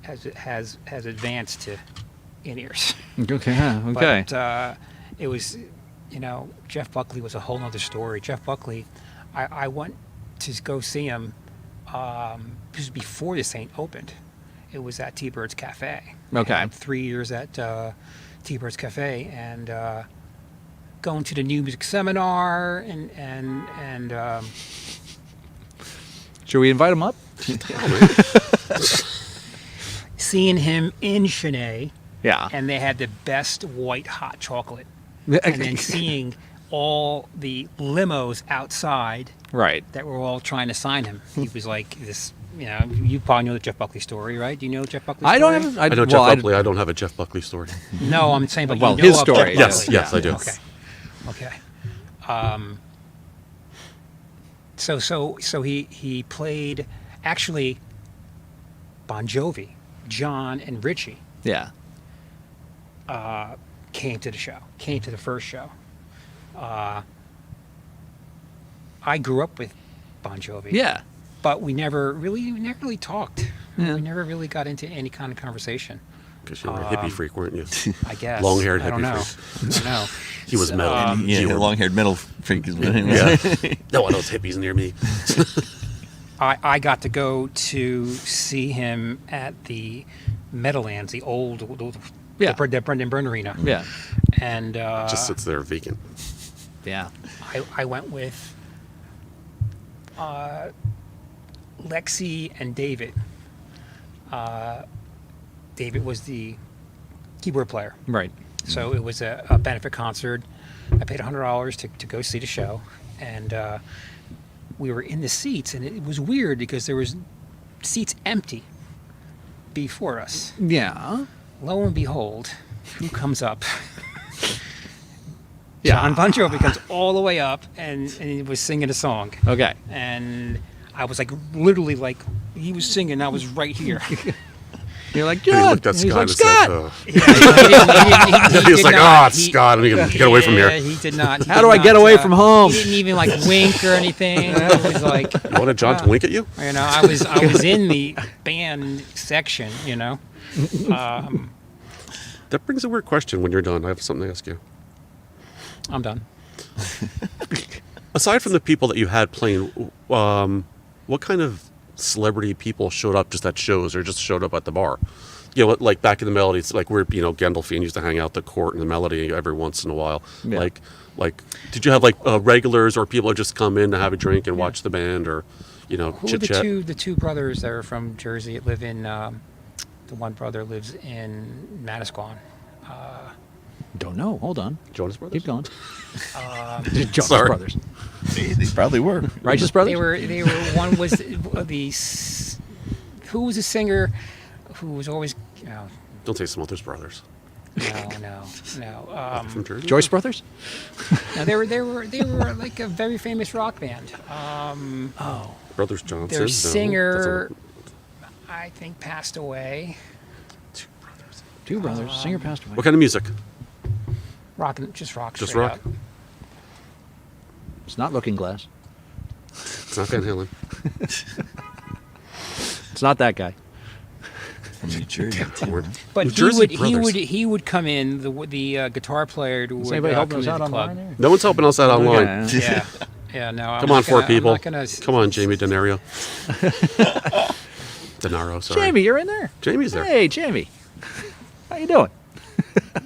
has advanced to in-ears. Okay. Okay. But it was, Jeff Buckley was a whole other story. Jeff Buckley, I went to go see him. This was before the Saint opened. It was at T-Bird's Cafe. Okay. I had 3 years at T-Bird's Cafe, and going to the new music seminar and Should we invite him up? Seeing him in Chennai, Yeah. and they had the best white hot chocolate, and then seeing all the limos outside Right. that were all trying to sign him. He was like this. You know, you probably know the Jeff Buckley story, right? Do you know Jeff Buckley? I story? don't have. I know Jeff Buckley. I don't have a Jeff Buckley story. No, I'm saying, but Well, you know his of story, Jeff Yes, Buckley. yes, I do. Okay. So he played actually Bon Jovi, John and Richie Yeah. came to the first show. I grew up with Bon Jovi. Yeah. But we never really talked. Yeah. We never really got into any kind of conversation. Because you were a hippie freak, weren't you? I guess. Long-haired I don't hippie know. freak. I don't know. He was metal. Yeah, You the were- long-haired metal freak is what Yeah. No one knows hippies near me. I got to go to see him at the Meadowlands, the old Yeah. the Brendan Byrne Arena. Yeah. And Just sits there vacant. Yeah. I went with Lexi and David. David was the keyboard player. Right. So it was a benefit concert. I paid $100 to go see the show, and we were in the seats, and it was weird because there was seats empty before us. Yeah. Lo and behold, who comes up? Yeah. John Bon Jovi comes all the way up, and he was singing a song, Okay. and I was like literally like he was singing, I was right here. You're like, And he John. looked at And he's Scott like, and Scott. said, oh. He didn't- He was did like, not. "Oh, it's Scott. I mean, get away from Yeah, here." he did not. He How did do I get not, away from home? He didn't even like wink or anything. It was like, You wanted John to wink at you? you know, I was in the band section, you know. That brings a weird question when you're done. I have something to ask you. I'm done. Aside from the people that you had playing, what kind of celebrity people showed up just at shows or just showed up at the bar? You know, like back in the Melody, it's like Gandolfini used to hang out at the Court and the Melody every once in a while. Yeah. Like, did you have like regulars or people who just come in to have a drink and watch the band or, Who are chit chat? the two brothers that are from Jersey that live in? The one brother lives in Manasquan. Don't know. Hold on. Jonas Brothers? Keep going. Jonas Sorry. Brothers. They probably were. Righteous Brothers? They were. One was who was a singer who was always. Don't say Smothers Brothers. No. From Jersey? Joyce Brothers? No, they were like a very famous rock band. Brothers Johnson? Their No, singer, I think, passed away. Two brothers. Singer passed away. What kind of music? Just rock. Just straight rock? up. It's not Looking Glass. It's not Van Halen. It's not that guy. From New Jersey, too. Word. But New Jersey he Brothers. would come in. The guitar player would Is anybody helping come us into out the club. online there? No one's helping us out online. Okay. Yeah. No. I'm Come not on, four gonna- people. I'm not gonna, Come on, Jamie Denario. Denaro, sorry. Jamie, you're in there. Jamie's there. Hey, Jamie. How you doing? How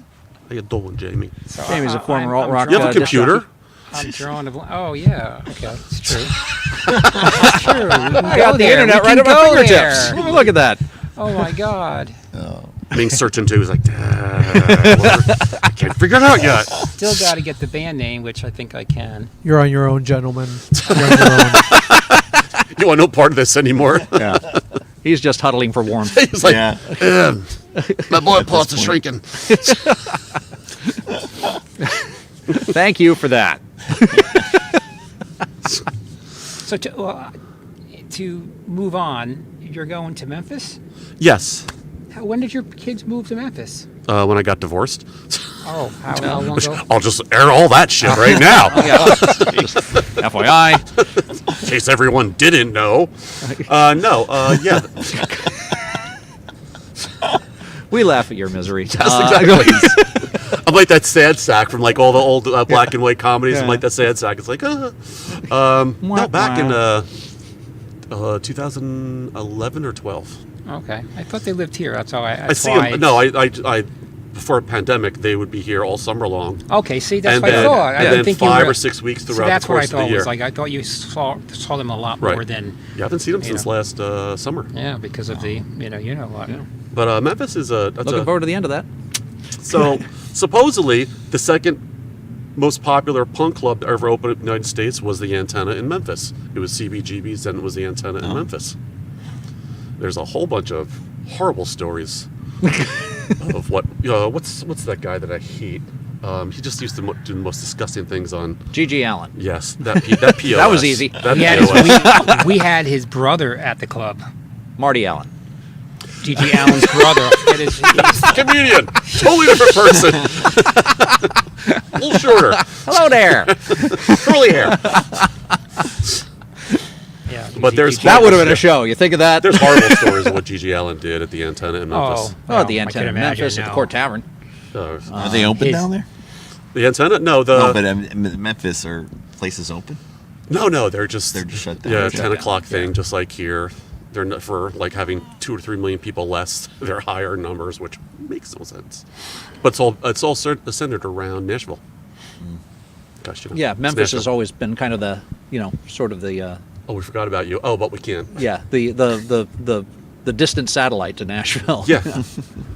you doing, Jamie? So Jamie's a former I'm alt-rock You have a disc computer? jockey. I'm drawing a blank. Oh yeah. Okay, it's true. It's true. I got the internet right at my fingertips. Let me look at that. Oh my God. Being searching too. He's like, I can't figure it out yet. Still got to get the band name, which I think I can. You're on your own, gentlemen. You're on your own. You want no part of this anymore. Yeah. He's just huddling for warmth. He's like, Yeah. my boy parts are shrinking. Thank you for that. So to move on, you're going to Memphis. Yes. When did your kids move to Memphis? When I got divorced. Oh, how long ago? I'll just air all that shit right now. FYI. In case everyone didn't know. Yeah. We laugh at your misery. That's exactly. I'm like that sad sack from like all the old black and white comedies. I'm like that sad sack. It's like, no, back in 2011 or 12. Okay, I thought they lived here. That's how I see them. No, I before the pandemic, they would be here all summer long. Okay, see, that's And what I then, thought. I and didn't then think you 5 were, or 6 weeks see, throughout that's the what I course of thought the year. was like. I thought you saw them a lot Right. more than You haven't seen them since know. last summer. yeah, because of the what. Yeah. But Memphis is a that's Looking forward to the end of that. so supposedly the second most popular punk club to ever open in the United States was the Antenna in Memphis. It was CBGB's, then it was the Antenna in Memphis. There's a whole bunch of horrible stories of what's that guy that I hate. He just used to do the most disgusting things on. G.G. Allen. Yes, that POS. That was easy. That We had, POS. we had his brother at the club, Marty Allen. G.G. Allen's brother. It is, Comedian, totally different person. A little shorter, Hello there. curly hair. yeah, But there's That would have been a show. You think of that? There's horrible stories of what G.G. Allen did at the Antenna in Memphis. Oh, at the I Antenna can in imagine Memphis at the now. Court Tavern. Are they open his- down there? The Antenna? No, No, but Memphis are places open. no, they're just shut down. Yeah, They're 10 shut o'clock thing, just like here. They're not for like having 2 or 3 million people less. They're higher numbers, which makes no sense. But it's all centered around Nashville. Gosh, Yeah, it's Memphis has Nashville. always been kind of the, sort of the, Oh, we forgot about you. Oh, but we can. the distant satellite to Nashville.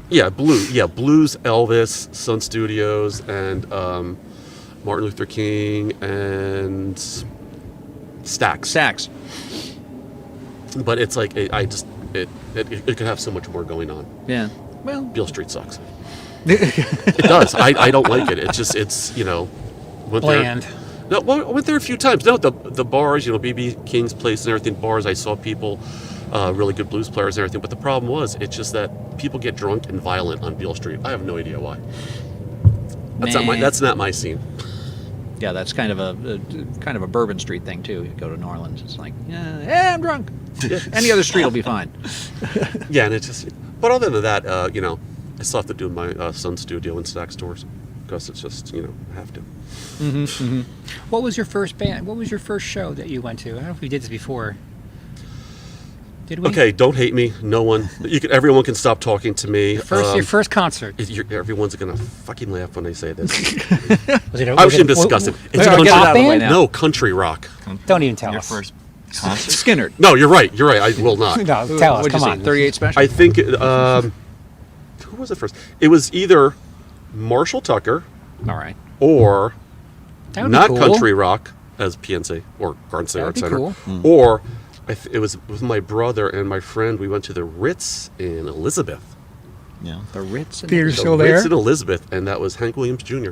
Yeah, Blues, Elvis, Sun Studios, and Martin Luther King, and Stax. Stax. But it's like it could have so much more going on. Yeah. Well, Beale Street sucks. It does. I don't like it. It's went bland. there. No, well, I went there a few times. No, the bars, BB King's place and everything. Bars, I saw people, really good blues players and everything. But the problem was, it's just that people get drunk and violent on Beale Street. I have no idea why. That's not my scene. yeah, that's kind of a Bourbon Street thing too. You go to New Orleans, it's like, yeah, I'm drunk. Any other street will be fine. Yeah, and it's just. But other than that, I still have to do my Sun Studio and Stax tours because it's just I have to. What was your first band? What was your first show that you went to? I don't know if we did this before. Did we? Okay, don't hate me. No one. Everyone can stop talking to me. Your first concert. Everyone's gonna fucking laugh when I say this. Was it? I was even disgusting. It's Get it country. out of the way band? now. No, country rock. Don't even tell Your us. first concert. Skinner. No, you're right. You're right. I will not. No, tell us. What'd you Come see? on. 38 Special. I think. Who was it first? It was either Marshall Tucker All right. or That would be not cool. country rock as PNC or Garden State That would Art be Center, cool. or it was with my brother and my friend. We went to the Ritz in Elizabeth. Yeah. The Ritz. And Theater's The still Ritz there. in Elizabeth, and that was Hank Williams Jr.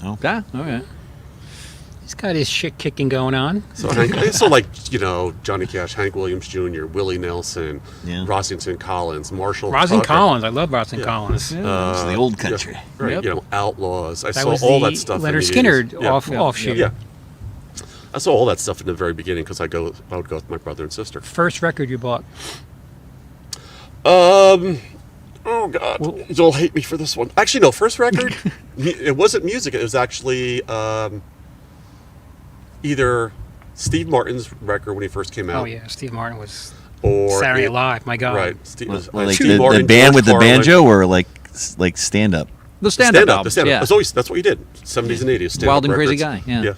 Yeah. Okay. He's got his shit kicking going on. So Johnny Cash, Hank Williams Jr., Willie Nelson, Yeah. Rossington Collins, Marshall Rosin Tucker. Collins. I love Rosin Collins. It's the old country. Right, Yep. Outlaws. I That saw was all the that stuff. Leonard in the Skinner 80s. offshoot. Yeah. I saw all that stuff in the very beginning because I would go with my brother and sister. First record you bought. Oh God, you'll hate me for this one. Actually, no. First record, it wasn't music. It was actually either Steve Martin's record when he first came out, Oh yeah, Steve Martin was or Saturday Night Live. My God. Right, Steve, Like Steve the Martin, band George with the Carlin. banjo, or like stand up. The stand-up Stand up, albums. the stand up. Yeah. That's what he did. 70s and 80s. stand-up Wild and Crazy records. Guy, yeah.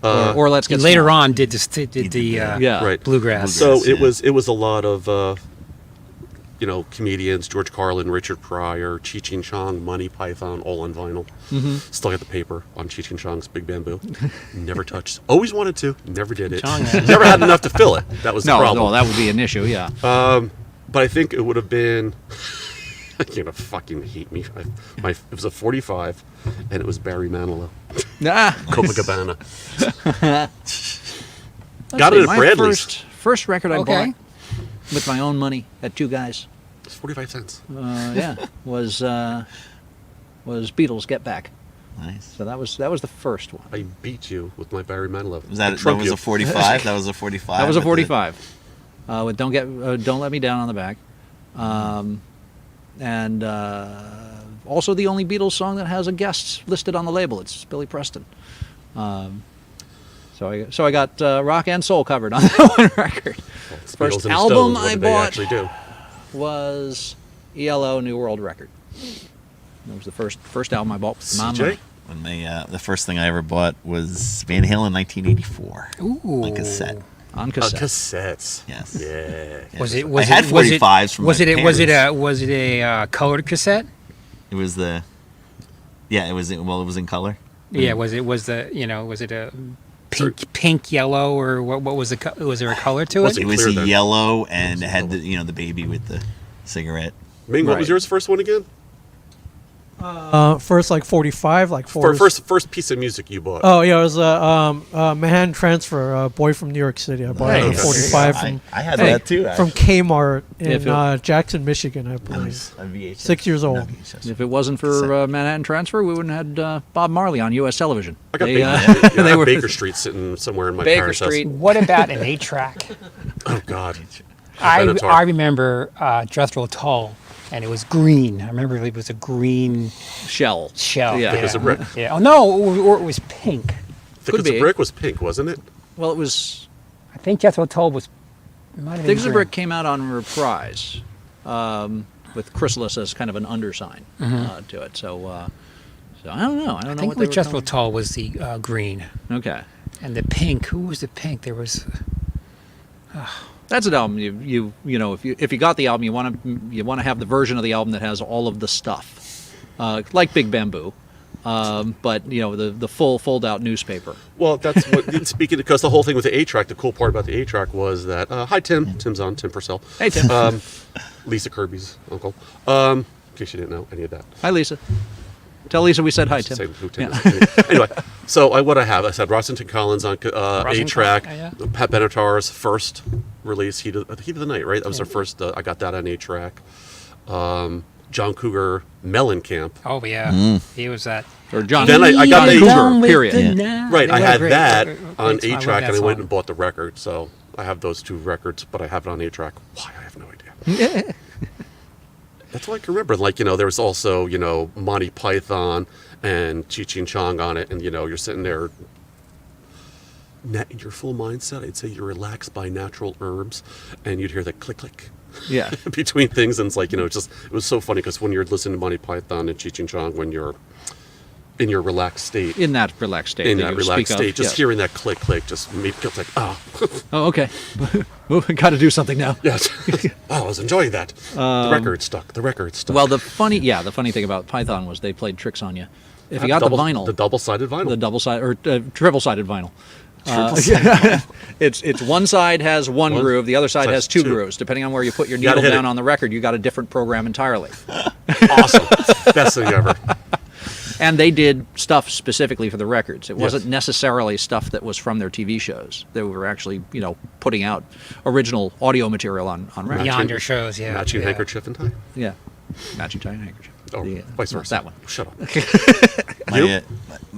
Yeah. Or Let's He Get later Small. on did the Yeah. Right. bluegrass. So Yes, it yeah. was a lot of comedians: George Carlin, Richard Pryor, Cheech and Chong, Monty Python, all on vinyl. Still got the paper on Cheech and Chong's Big Bamboo. Never touched. Always wanted to. Never did it. Chong has- Never had enough to fill it. That was the No, problem. no, that would be an issue. Yeah. But I think it would have been. You're gonna fucking hate me. It was a 45, and it was Barry Manilow, Copacabana. Got it at my Bradley's. First record I Okay. bought with my own money at Two Guys. It's 45 cents. Was Beatles Get Back. Nice. So that was the first one. I beat you with my Barry Manilow. Was that I trumped was you. a 45? That was a 45. That was a with 45. With Don't Let Me Down on the back. And also the only Beatles song that has a guest listed on the label. It's Billy Preston. So I got rock and soul covered on that one record. It's First Beatles and the album Stones. What I did they bought actually do? was ELO New World Record. That was the first album I bought with my CJ? money. When the first thing I ever bought was Van Halen 1984 Ooh. on cassette. On cassette. Cassettes. Yes. Yeah. Was it? I Was had it? Was it? 45s from Was my it? Was it parents. a? Was it a colored cassette? It was the. Yeah, it was. Well, it was in color. Yeah. Was it? Was the? Was it a pink, yellow, or what? What was the? Was there a color to Was it? It was clear a then? yellow and it had the baby with the cigarette. Ming, what was Right. yours first one again? First, like 45, like four. First piece of music you bought. Oh yeah, it was a Manhattan Transfer. A boy from New York City. I bought a Nice. 45 I, from I had Hey, that too. from Kmart in If it- Jackson, Michigan. I believe. Nice. A VHS. 6 years old. Not VHS. If it wasn't for Manhattan Transfer, we wouldn't have had Bob Marley on U.S. television. I got They, Baker, uh, Street. Yeah, I they have were Baker Street sitting somewhere in my Baker parents' Street. What about an 8-track? house. Oh God. I remember Jethro Tull, and it was green. I remember it was a green shell. shell. Yeah. Thick as a brick. Yeah. Oh no, or it was pink. Thick Could as a be. brick was pink, wasn't it? Well, it was. I think Jethro Tull was. It might have been Things of green. Brick came out on Reprise with Chrysalis as kind of an undersign to it. So I don't know. I don't I know think what they with were Jethro calling- Tull was the green, Okay. and the pink. Who was the pink? There was. That's an album if you got the album, you want to have the version of the album that has all of the stuff, like Big Bamboo, but the full fold out newspaper. Well, that's what. Speaking because the whole thing with the 8-track, the cool part about the 8-track was that. Hi, Tim. Tim's on. Tim Purcell. Hey Tim. Lisa Kirby's uncle. In case you didn't know any of that. Hi Lisa. Tell Lisa we said hi Tim. Same who Tim is. Anyway, so what I have, I said Rossington Collins on Rossington 8-track. Collins, yeah. Pat Benatar's first release, Heat of the Night, right? That was their first. I got that on 8-track. John Cougar Mellencamp. Oh yeah, he was that. Or John. Then I got John the- Cougar, Down with period. the Yeah. night. Right, I What a had great- that what a on great song. I love 8-track, that and I went song. and bought the record. So I have those two records, but I have it on 8-track. Why? I have no idea. That's all I can remember. Like, there was also, Monty Python and Cheech and Chong on it, and, you're sitting there in your full mindset. I'd say you're relaxed by natural herbs, and you'd hear that click, click. Yeah. Between things, and it's like, it was so funny because when you're listening to Monty Python and Cheech and Chong, when you're in your relaxed state, In that relaxed state. in that that you relaxed speak of, state, just yes. hearing that click, click, just made me feel like, oh, Oh, okay. We got to do something now. yes. Oh, I was enjoying that. The record stuck. The record stuck. Well, the funny thing about Python was they played tricks on you. If you got Double- the vinyl, the double-sided vinyl. the double side or triple sided vinyl. It's one side has one One groove, the other side side has has two two. grooves. Depending on where you put your gotta needle hit down it. on the record, you got a different program entirely. Awesome. Best thing ever. And they did stuff specifically for the records. It wasn't necessarily stuff that was from their TV shows. They were actually, putting out original audio material on records. Beyond your shows, yeah. Matching yeah. handkerchief and tie. Yeah, matching tie and handkerchief. Oh, vice versa. That one. Shut up.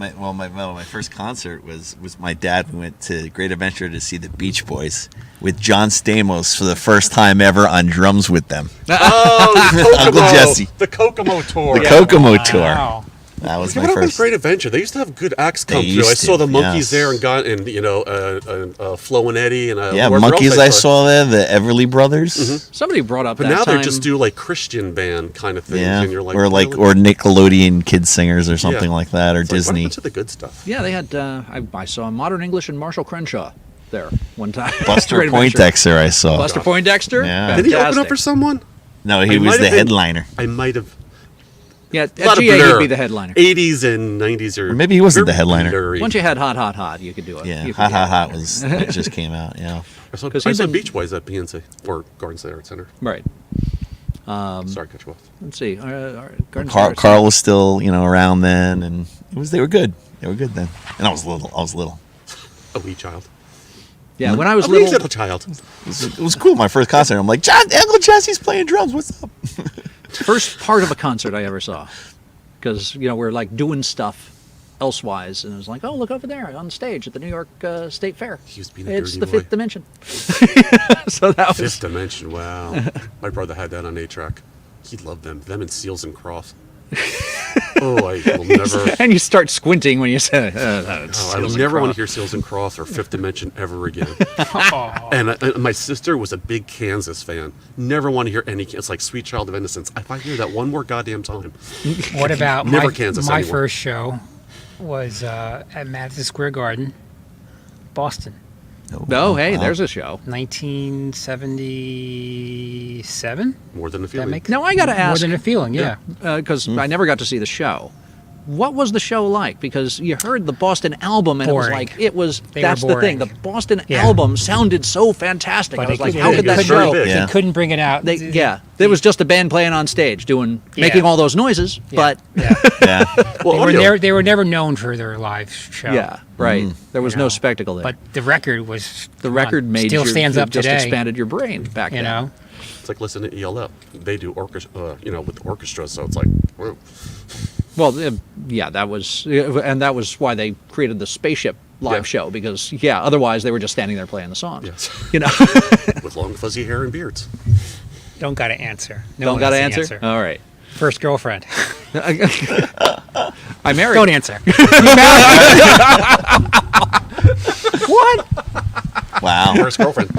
My first concert was my dad. We went to Great Adventure to see the Beach Boys with John Stamos for the first time ever on drums with them. Oh, the Kokomo, Uncle Jesse. The Kokomo tour. The Kokomo tour. Wow. That was What my happened to first. Great Adventure? They used to have good acts come They through. I used saw to, the Monkeys yes. there and Flo and Eddie and Yeah, wherever Monkeys else I saw there, the Everly Brothers. Somebody brought up But that now time. they just do like Christian band kind of things, Yeah, and you're like, or really? Nickelodeon kid singers or something Yeah. like that, or It's like, what Disney. happened to the good stuff? Yeah, they had. I saw Modern English and Marshall Crenshaw there one time. Buster Great Adventure. Poindexter I saw. Buster Poindexter. Yeah. Did he open up Fantastic. for someone? No, I he was might the have been- headliner. I might have. Yeah, A at lot of GA blur. he'd be the headliner. 80s and 90s are. Or maybe he wasn't the very headliner. blurry. Once you had Hot Hot Hot, you could do it. Yeah, You could Hot be Hot a Hot headliner. was it just came out. Yeah. I saw, 'Cause I he's saw been- Beach Boys at PNC or Gardens Art Center. Right. Sorry, cut you off. Let's see. Garden Carl, Stars. Carl was still around then, and they were good. They were good then. And I was little. A wee child. Yeah, when I was A wee little, little child. It was cool. My first concert. I'm like, Uncle Jesse's playing drums. What's up? first part of a concert I ever saw, because we're like doing stuff elsewise, and it was like, oh, look over there on stage at the New York State Fair. He was being a It's dirty the boy. Fifth Dimension. So that was Fifth Dimension, wow. My brother had that on 8-track. He loved them. Them and Seals and Crofts. Oh, I will never. And you start squinting when you say, Oh, I will never want to hear Seals and Cross or Fifth Dimension ever again. And my sister was a big Kansas fan. Never want to hear any. It's like Sweet Child of Innocence. If I hear that one more goddamn time. What about Never Kansas my anymore. first show was at Madison Square Garden, Boston, oh, hey, there's a show. 1977. More than a That feeling. makes Now, I got to more ask, than a feeling, yeah. because I never got to see the show. What was the show like? Because you heard the Boston album, and Boring. it was They were that's the thing. The boring. Boston Yeah. album sounded so fantastic. I was like, they how could that couldn't- very show? big. Yeah. They couldn't bring it out. There was just a band playing on stage, making all those noises, but Yeah. Yeah. Well, audio. They were never known for their live show. yeah, right. There was You no know, spectacle there. But the record was the record made still your, stands it up just today. expanded your brain back You then. know, It's like listening to ELF. They do orchestra, with the orchestra, so it's like, whoa. Well, yeah, that was why they created the Spaceship live Yeah. show, because otherwise they were just standing there playing the songs. Yes. You know, With long fuzzy hair and beards. don't got to answer. No don't one got to has answer. All right. First girlfriend. I married. Don't answer. What? Wow. First girlfriend.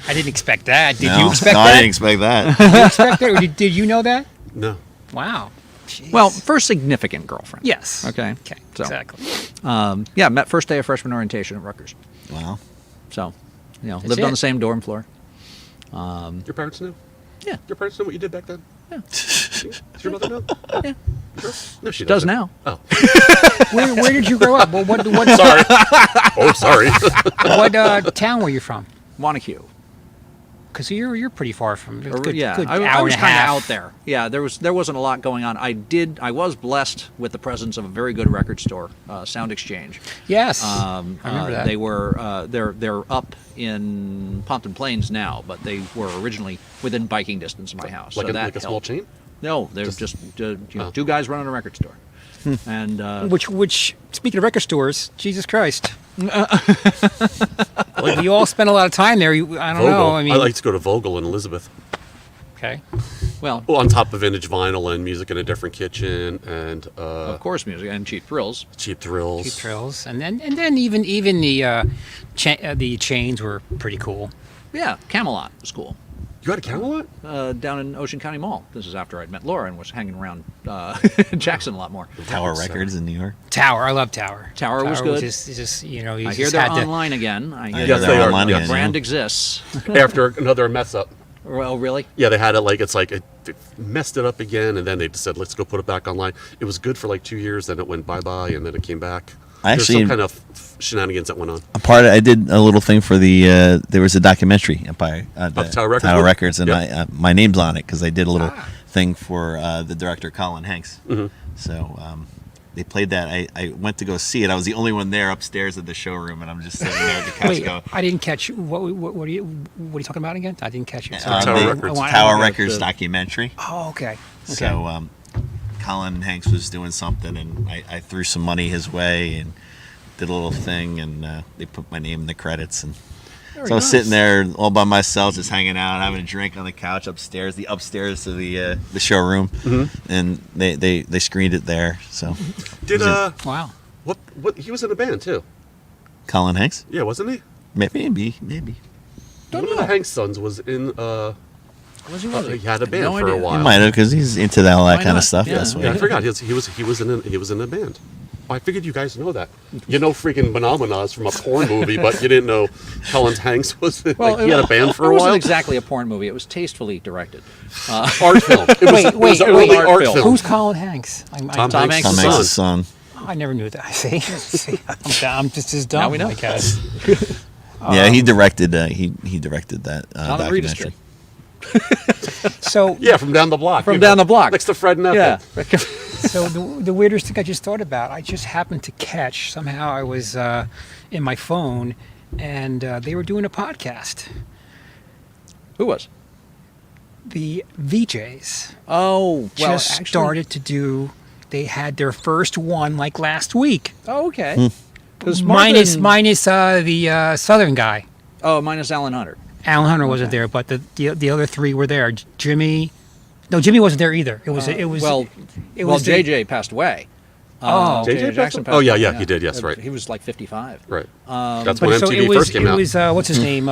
I didn't expect that. Did No, you expect no, that? I didn't expect that. Did you expect that, or did you know that? No. Wow. Jeez. Well, first significant girlfriend. yes. Okay. Okay. So, Exactly. met first day of freshman orientation at Rutgers. Wow. So, lived it. on the same dorm floor. Your parents knew? Yeah. Your parents know what you did back then? Yeah. Does your mother know? Yeah. Sure. No, she Does doesn't. now. Oh. Where did you grow up? What Sorry. Oh, sorry. what town were you from? Wanacue. Because you're pretty far from. It's good, yeah, good I hour was and a kind of half. out there. Yeah, there wasn't a lot going on. I was blessed with the presence of a very good record store, Sound Exchange. Yes. I remember that. They were they're up in Pompton Plains now, but they were originally within biking distance of my house. Like so a, that like a small helped. chain? No, they're just two guys running a record store. And Which speaking of record stores, Jesus Christ. Like, you all spent a lot of time there. I don't Vogel. know. I mean, like to go to Vogel and Elizabeth. okay. well, Well, on top of vintage vinyl and music in a different kitchen and of course, music and Cheap Thrills. cheap thrills. Cheap Thrills, and then even the chains were pretty cool. Yeah, Camelot was cool. You had a Camelot? Down in Ocean County Mall. This is after I'd met Laura and was hanging around Jackson a lot more. Tower Records in New York. Tower, I love Tower. Tower was good. Just you I hear just they're had to. online again. I hear Yes, the they are. online Yes. again, brand yeah. exists. After another mess up. Well, really? Yeah, they had it they messed it up again, and then they just said, let's go put it back online. It was good for like 2 years, then it went bye-bye, and then it came back. There's Actually- some kind of shenanigans that went on. I did a little thing for the. There was a documentary by Tower Records? Records, and Yeah. my name's on it because I did a little thing for the director Colin Hanks. Mhm. So they played that. I went to go see it. I was the only one there upstairs at the showroom, and I'm just sitting there at the couch Wait, going. I didn't catch what are you talking about again? I didn't catch it. Tower the Records. Tower Records documentary. Oh, okay. So Colin Hanks was doing something, and I threw some money his way and did a little thing, and they put my name in the credits. And so I was sitting there all by myself, just hanging out, having a drink on the couch upstairs, the upstairs to the showroom, and they screened it there. So Did, Wow. what, he was in a band, too. Colin Hanks, Yeah, wasn't he? maybe. One of the Hanks sons was in, Was he he had a band No for a idea. He while. might have because he's into that all that Why kind not? of stuff. Yeah. That's Yeah, I why. forgot. He was in a band. Oh, I figured you guys know that. You know freaking Phenomenas from a porn movie, but you didn't know Colin Hanks was he had a band for it a wasn't while. exactly a porn movie. It was tastefully directed. Art film. It was, Wait, it was an wait, early art art film. film. Who's Colin Hanks? Tom Tom Hanks' Hanks' Tom Hanks' son. son. I never knew that. See, I'm just as dumb. Now we know. I guess. Yeah, he directed. He directed that Tom Reedus documentary. did. So, Yeah, from down the block. From down the block. Next to Fred and Yeah. Ethel. so the weirdest thing I just thought about, I just happened to catch somehow. I was in my phone, and they were doing a podcast. Who was? The VJs Oh, well, just actually, started to do. They had their first one like last week. Oh, okay. 'Cause Minus Marvin- the Southern guy. Oh, minus Alan Hunter. Alan Hunter wasn't there, but the other three were there. Jimmy, No, Jimmy wasn't there either. It was. It was. Well, it well, was the- JJ passed away. Oh. JJ Jackson passed away? Oh, yeah, away, yeah, he did, yes, right. He was like 55. Right. That's when But so MTV it was. first came It out. was. What's his name?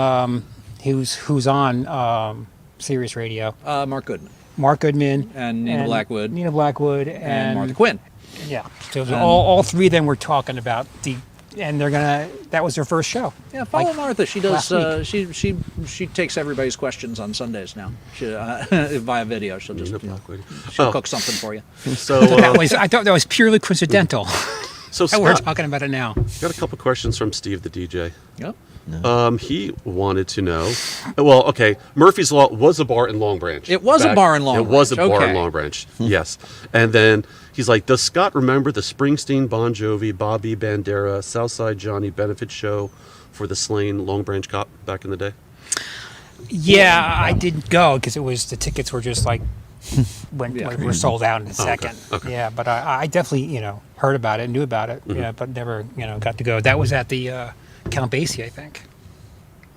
Who's on Sirius Radio? Mark Goodman Mark Goodman and Nina Blackwood Nina Blackwood and Martha Quinn. Yeah. So it was all three of them were talking about and they're gonna. That was their first show. Yeah, follow Like Martha. She does. last She takes everybody's questions on Sundays now. She, via video. She'll just Nina Blackwood. she'll cook something for you. So, I thought that was purely coincidental. so And we're Scott, talking about it now. got a couple questions from Steve the DJ. Yep. He wanted to know. Well, okay, Murphy's Law was a bar in Long Branch. It was a bar in Long It was a Branch, bar in okay. Long Branch. Yes, and then he's like, does Scott remember the Springsteen, Bon Jovi, Bobby Bandera, Southside Johnny benefit show for the slain Long Branch cop back in the day? Yeah, I didn't go because the tickets were just like when were sold out in a second. okay. Yeah, but I definitely heard about it, knew about it, Mm-hmm. yeah, but never got to go. That was at the Count Basie, I think.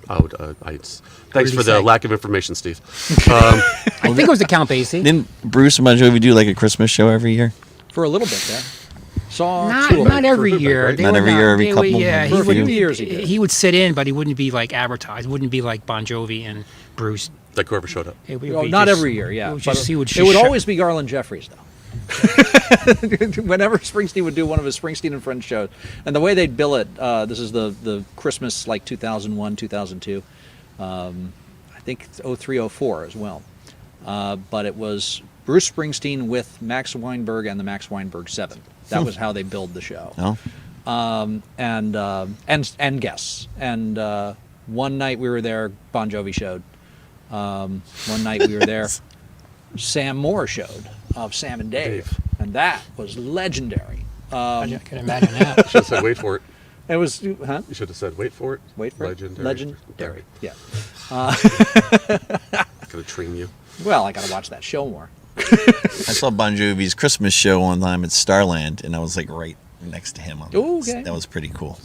Thanks did for he the say? lack of information, Steve. I think it was the Count Basie. Didn't Bruce and Bon Jovi do like a Christmas show every year? For a little bit there. Saw Not, two of not them. every For a bit, year. right? They Not were every year, every they couple- Yeah, for a few years he did. He would sit in, but he wouldn't be like advertised. Wouldn't be like Bon Jovi and Bruce. Like whoever showed up. It would Well, be not just- every year, yeah. It would, but just, he would it would show- always be Garland Jeffries, though. Whenever Springsteen would do one of his Springsteen and Friends shows, and the way they'd bill it, this is the Christmas like 2001, 2002, I think 03, 04 as well. But it was Bruce Springsteen with Max Weinberg and the Max Weinberg 7. That was how they billed the show. No. And guests. And one night we were there, Bon Jovi showed. One night we were there, Sam Moore showed of Sam and Dave, and that was legendary. I can imagine that. Should have said, wait for it. It was, huh? You should have said, wait for it. Wait for Legendary. it. Legendary. Yeah. Gonna train you. Well, I got to watch that show more. I saw Bon Jovi's Christmas show one time at Starland, and I was like right next to him. Ooh, okay. That was pretty cool.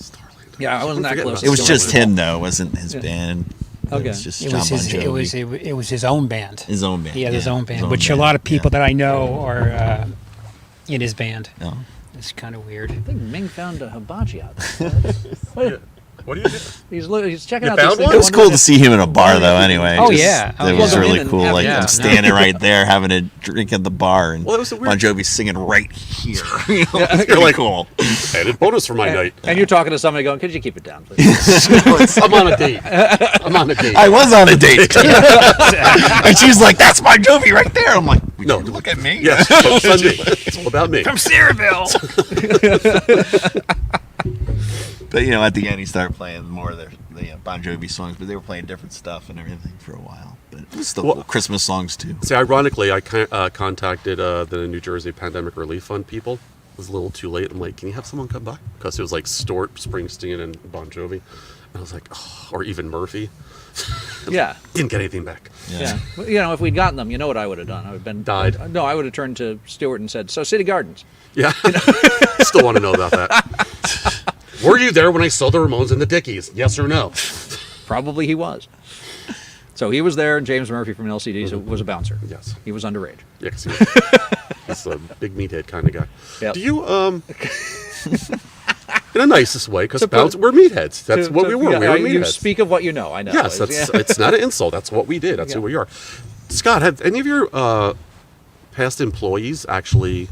Yeah, I wasn't that Forget close. about It was Starland. just him though. It wasn't his band. Okay. It was just It John was Bon his. Jovi. It was his own band. His own band. He had his yeah, own band, his own which a band, lot of people yeah. that I know are in his band. Yeah. It's kind of weird. I think Ming found a hibachi out there. What do you do? He's checking You out found these one? things. It was cool to see him in a bar though. Anyway. Oh, Just- yeah. Oh, It yeah. was Well, go in really and cool. have- Like yeah. I'm standing right there having a drink at the bar, and Well, it was a weird- Bon Jovi singing right here. You know, it's really cool. Added bonus for my night. And you're talking to somebody going, could you keep it down, please? I'm on a date. I'm on a date. I was on a date, and she's like, "That's Bon Jovi right there." I'm like, No. look at me." Yes, focus on me. It's all about me. From Cedarville. But at the end, he started playing more of the Bon Jovi songs, but they were playing different stuff and everything for a while. But it was still Well- cool. Christmas songs too. See, ironically, I contacted the New Jersey Pandemic Relief Fund people. It was a little too late. I'm like, can you have someone come by? Because it was like Stort, Springsteen, and Bon Jovi. And I was like, oh, or even Murphy. Yeah. Didn't get anything back. Yeah. Well, if we'd gotten them, you know what I would have done? I would have been Died. No, I would have turned to Stewart and said, "So City Gardens." Yeah. Still want to know about that. Were you there when I saw the Ramones and the Dickies? Yes or no? Probably he was. So he was there, and James Murphy from LCD was a bouncer. Yes. He was underage. Yeah, 'cause he's a big meathead kind of guy. Yep. Do you, in the nicest way, because To put- we're meatheads. That's what we were. Yeah, we were you meatheads. speak of what you know. I know. Yes, it's not an insult. That's what we did. That's who Yeah. we are. Scott, have any of your past employees actually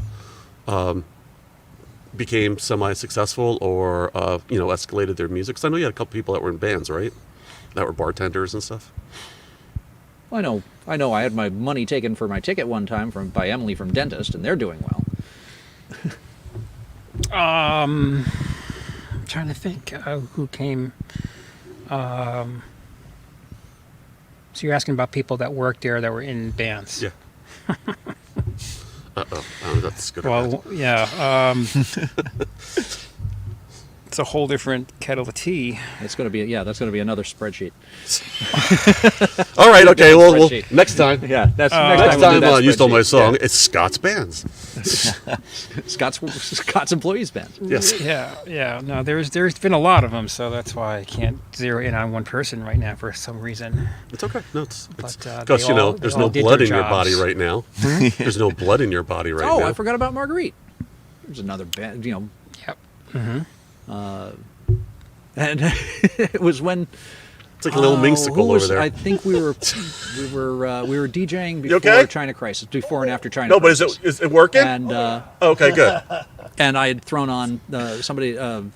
became semi-successful or escalated their music? Because I know you had a couple people that were in bands, right? That were bartenders and stuff. I know. I had my money taken for my ticket one time by Emily from Dentist, and they're doing well. I'm trying to think who came. So you're asking about people that worked there that were in bands. Yeah. Uh-oh. That's good. or bad. Well, yeah. It's a whole different kettle of tea. It's going to be that's going to be another spreadsheet. All right, okay. Well, Spreadsheet. next time. Yeah, that's Next we'll do time that you stole my spreadsheet. song, it's Scott's Bands. Yeah. Scott's employees band. Yes. Yeah. No, there's been a lot of them, so that's why I can't zero in on one person right now for some reason. It's okay. No, it's But, because they all- there's they no all did blood their in your jobs. body right now. There's no blood in your body right Oh, now. I forgot about Marguerite. There's another band. Yep. And it was when It's like a little Mingsicle who was, over there. I think we were DJing before okay? China Crisis, before and after China. No, but Crisis. is it working? And Okay, good. and I had thrown on somebody from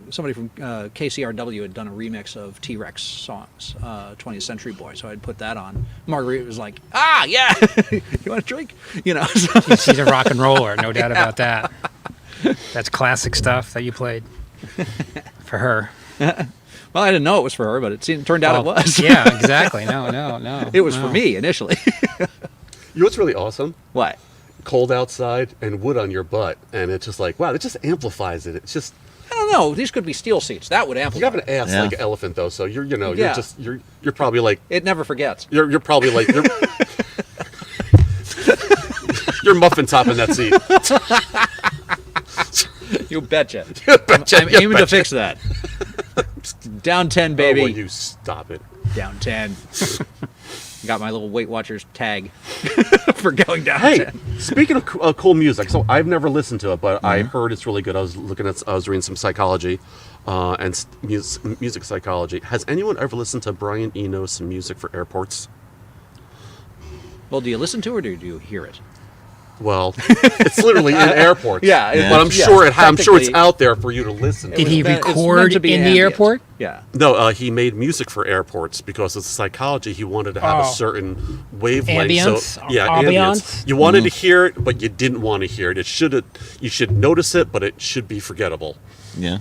KCRW had done a remix of T-Rex songs, 20th Century Boy. So I'd put that on. Marguerite was like, yeah, you want a drink? She's a rock and roller, no doubt about that. That's classic stuff that you played for her. Well, I didn't know it was for her, but turned out it was. Yeah, exactly. No. It was for me initially. You know what's really awesome? What? Cold outside and wood on your butt, and it's just like, wow, it just amplifies it. It's just, I don't know. These could be steel seats. That would amplify. you have an ass Yeah. like an elephant though, so you're Yeah. you're probably like, It never forgets. you're probably like, you're muffin topping that seat. You betcha. betcha, I'm you aiming to betcha. fix that. Down 10, baby. Oh, will you stop it? Down 10. Got my little Weight Watchers tag for going down Hey, 10. speaking of cool music, so I've never listened to it, but I heard it's really good. I was reading some psychology and music psychology. Has anyone ever listened to Brian Eno's music for airports? Well, do you listen to it or do you hear it? Well, it's literally in airports. Yeah, but I'm sure it's out there for you to listen to. Did he It's meant record to be in the ambient. airport? Yeah. No, he made music for airports because of psychology. He wanted to have a certain wavelength. Ambience? So, yeah, Ambience? You wanted to hear it, but you didn't want to hear it. You should notice it, but it should be forgettable Yeah.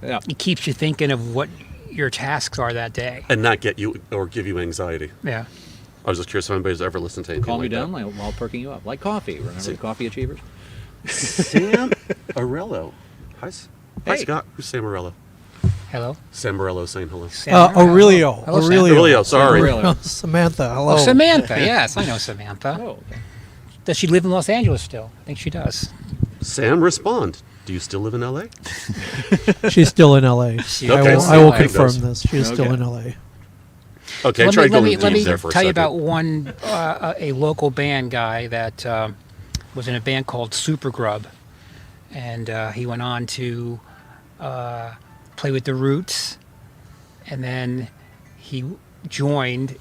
Yeah. It keeps you thinking of what your tasks are that day. and not get you or give you anxiety. Yeah. I was just curious if anybody's ever listened to anything Calm you like down while perking you up. Like coffee. Remember the coffee achievers? that. Sam Morello. Hi, Hey. Scott. Who's Sam Morello? Hello? Sam Morello saying hello. Aurelio. Hello, Sam. Aurelio, sorry. Really? Samantha, hello. Oh, Samantha. Yes, I know Samantha. Oh, okay. Does she live in Los Angeles still? I think she does. Sam, respond. Do you still live in L.A.? She's still in LA. She Okay. is I will LA. confirm this. She is still Okay. in LA. Okay, Let try me, going let me deep there for a tell you second. about one, a local band guy that was in a band called Super Grub. And he went on to play with the Roots. And then he joined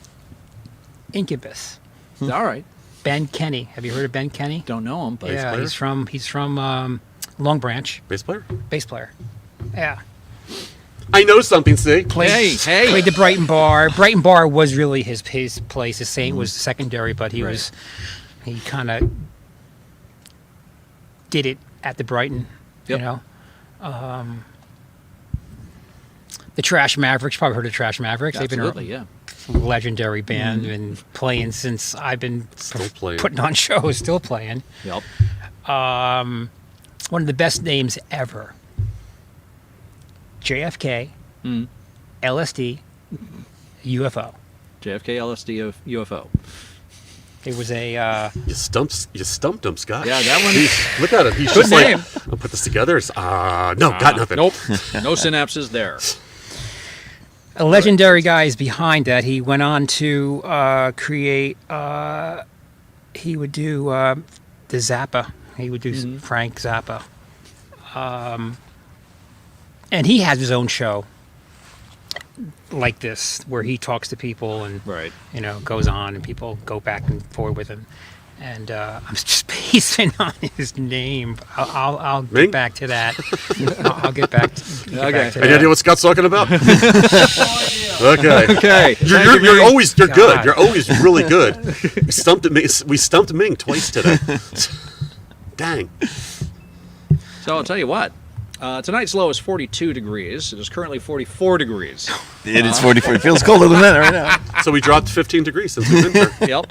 Incubus. All right. Ben Kenny. Have you heard of Ben Kenny? Don't know him, but Yeah, player? he's from Long Branch, Bass player? bass player. Yeah. I know something, see? Hey. Played the Brighton Bar. Brighton Bar was really his place. The Saint was secondary, but he kind of did it at the Brighton, Yep. you know. The Trash Mavericks, probably heard of Trash Mavericks. Absolutely, They've yeah. been a legendary band, been playing since I've been Still playing. putting on shows, still playing. Yep. One of the best names ever. JFK, LSD, UFO. JFK, LSD, of UFO. It was a You stumped him, Scott. Yeah, that one- Look at him. He's Good just name. like, I'll put this together. It's, no, got nothing. Nope. No synapses there. a legendary guy is behind that. He went on to create. He would do the Zappa. He would do Frank Zappa. And he has his own show like this, where he talks to people and Right. goes on, and people go back and forth with him. And I'm just basing on his name. I'll Ming? get back to that. I'll get back to Okay. that. Any idea what Scott's talking about? Okay. Okay. You're always good. God. You're always really good. We stumped Ming twice today. Dang. So I'll tell you what. Tonight's low is 42 degrees. It is currently 44 degrees. It is 44. It feels colder than that right now. So we dropped 15 degrees since we've been here.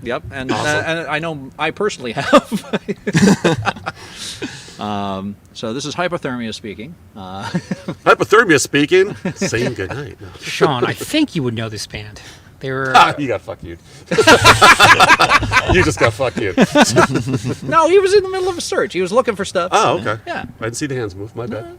Yep. And Awesome. and I know I personally have. So this is hypothermia speaking. Hypothermia speaking. Saying goodnight. No. Sean, I think you would know this band. They were You got fuck you. You just got fuck you. No, he was in the middle of a search. He was looking for stuff. Oh, okay. Yeah. I didn't see the hands move. My bad.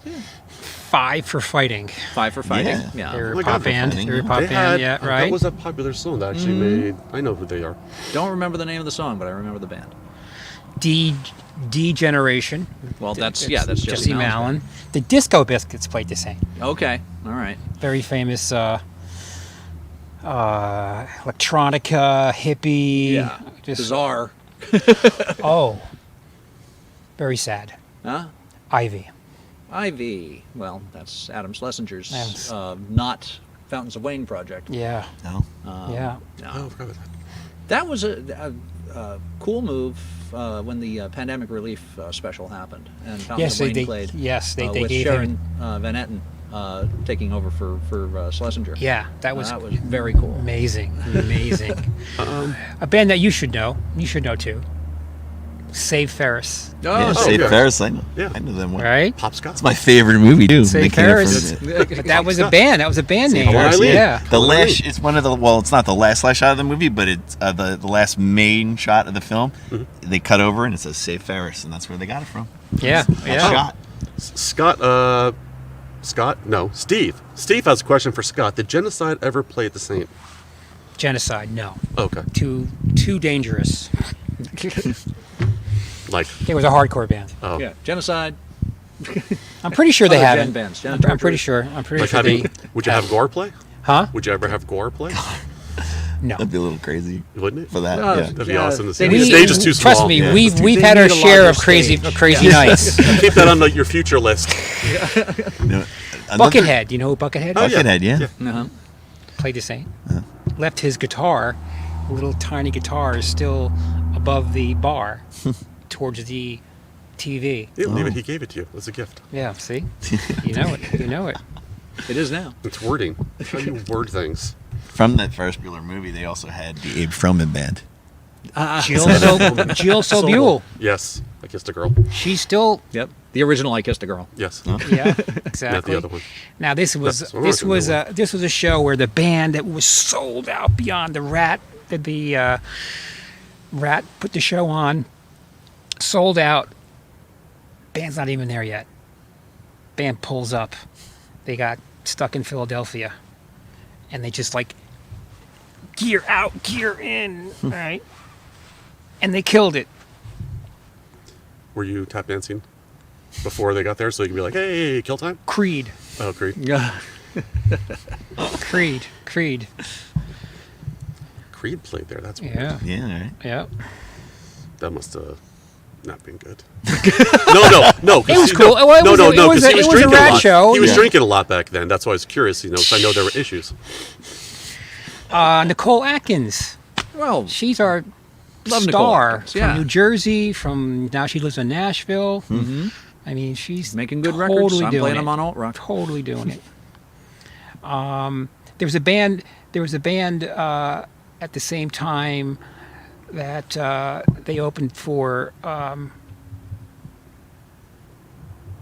Five for Fighting. 5 for fighting. Yeah. Yeah. They were my a pop God, band. Fighting. They were a pop They band, had- yeah, right. That was a popular song that actually made. I know who they are. Don't remember the name of the song, but I remember the band. D Generation. Well, that's It's that's Jesse Malin. The Disco Biscuits played the same. Okay. All right. Very famous electronica, hippie. Yeah. Just, Bizarre. Oh. Very sad. Huh? Ivy. Ivy. Well, that's Adam Schlesinger's Yes. not Fountains of Wayne project. Yeah. No. Yeah. No. Oh, I forgot about that. That was a cool move when the pandemic relief special happened and Fountains Yes, of Wayne they played. yes, they with gave Sharon him. Van Etten taking over for Schlesinger. Yeah, that was very cool. amazing. Amazing. A band that you should know. You should know too. Save Ferris. Oh, Yeah, so Save good. Ferris. I know. Yeah. I know them well. Right? Pop Scott. It's my favorite movie too. Save They came up Ferris. from it. But that was a band. That was a band name. Ferris, Ferris, Yeah. The last, it's one of the, well, it's not the last shot of the movie, but it's the last main shot of the film. They cut over and it says Save Ferris, and that's where they got it from. Yeah. That Yeah. shot. Scott? No, Steve. Steve has a question for Scott. Did Genocide ever play at the Saint? Genocide. No. Okay. Too dangerous. Like, It was a hardcore band. oh. Yeah, Genocide. I'm pretty sure they Other have gen it. bands, I'm Gen pretty Torture. sure. I'm pretty Like sure having, they. would you have Gore play? Huh? Would you ever have Gore play? No. That'd be a little crazy Wouldn't it? for that. Oh, yeah. That'd be Yeah, awesome to see. they The need- stage is too small. Trust me, Yeah. we've They had need our a share larger of crazy stage. nights. Keep that on your future list. No, another- Buckethead. You know who Buckethead Oh, is? yeah. Buckethead, yeah. Uh-huh. Played the same. Left his guitar, a little tiny guitar, is still above the bar towards the TV. He didn't leave it. He gave it to you as a gift. Yeah, see? You know it. You know it. It is now. It's wording. That's how you word things. From that Ferris Bueller movie, they also had the Abe Froman band. Jill Sobule. Yes, I kissed a girl. She's still. Yep. The original I Kissed a Girl. Yes. Yeah, Not exactly. the other one. Now this was That's what I was gonna this was a show where the band that was sold out beyond the Rat Rat put the show on, sold out. Band's not even there yet. Band pulls up. They got stuck in Philadelphia, and they just like gear out, gear in, right? And they killed it. Were you tap dancing before they got there so you can be like, hey, kill time? Creed, Oh, great. Yeah. Creed. Creed played there. That's weird. Yeah, Yeah, all right. yeah. That must have not been good. No. 'cause It was he- cool. No, Well, it no, was no, a- no, it was 'cause a- he was it was a drinking rat lot. show. He was Yeah. drinking a lot back then. That's why I was curious, 'cause I know there were issues. Nicole Atkins. Well, She's our Love Nicole star Atkins, from yeah. New Jersey. From now she lives in Nashville. Mm-hmm. I mean, she's making good totally records. I'm doing playing it. them on alt rock. Totally doing it. There was a band. At the same time that they opened for.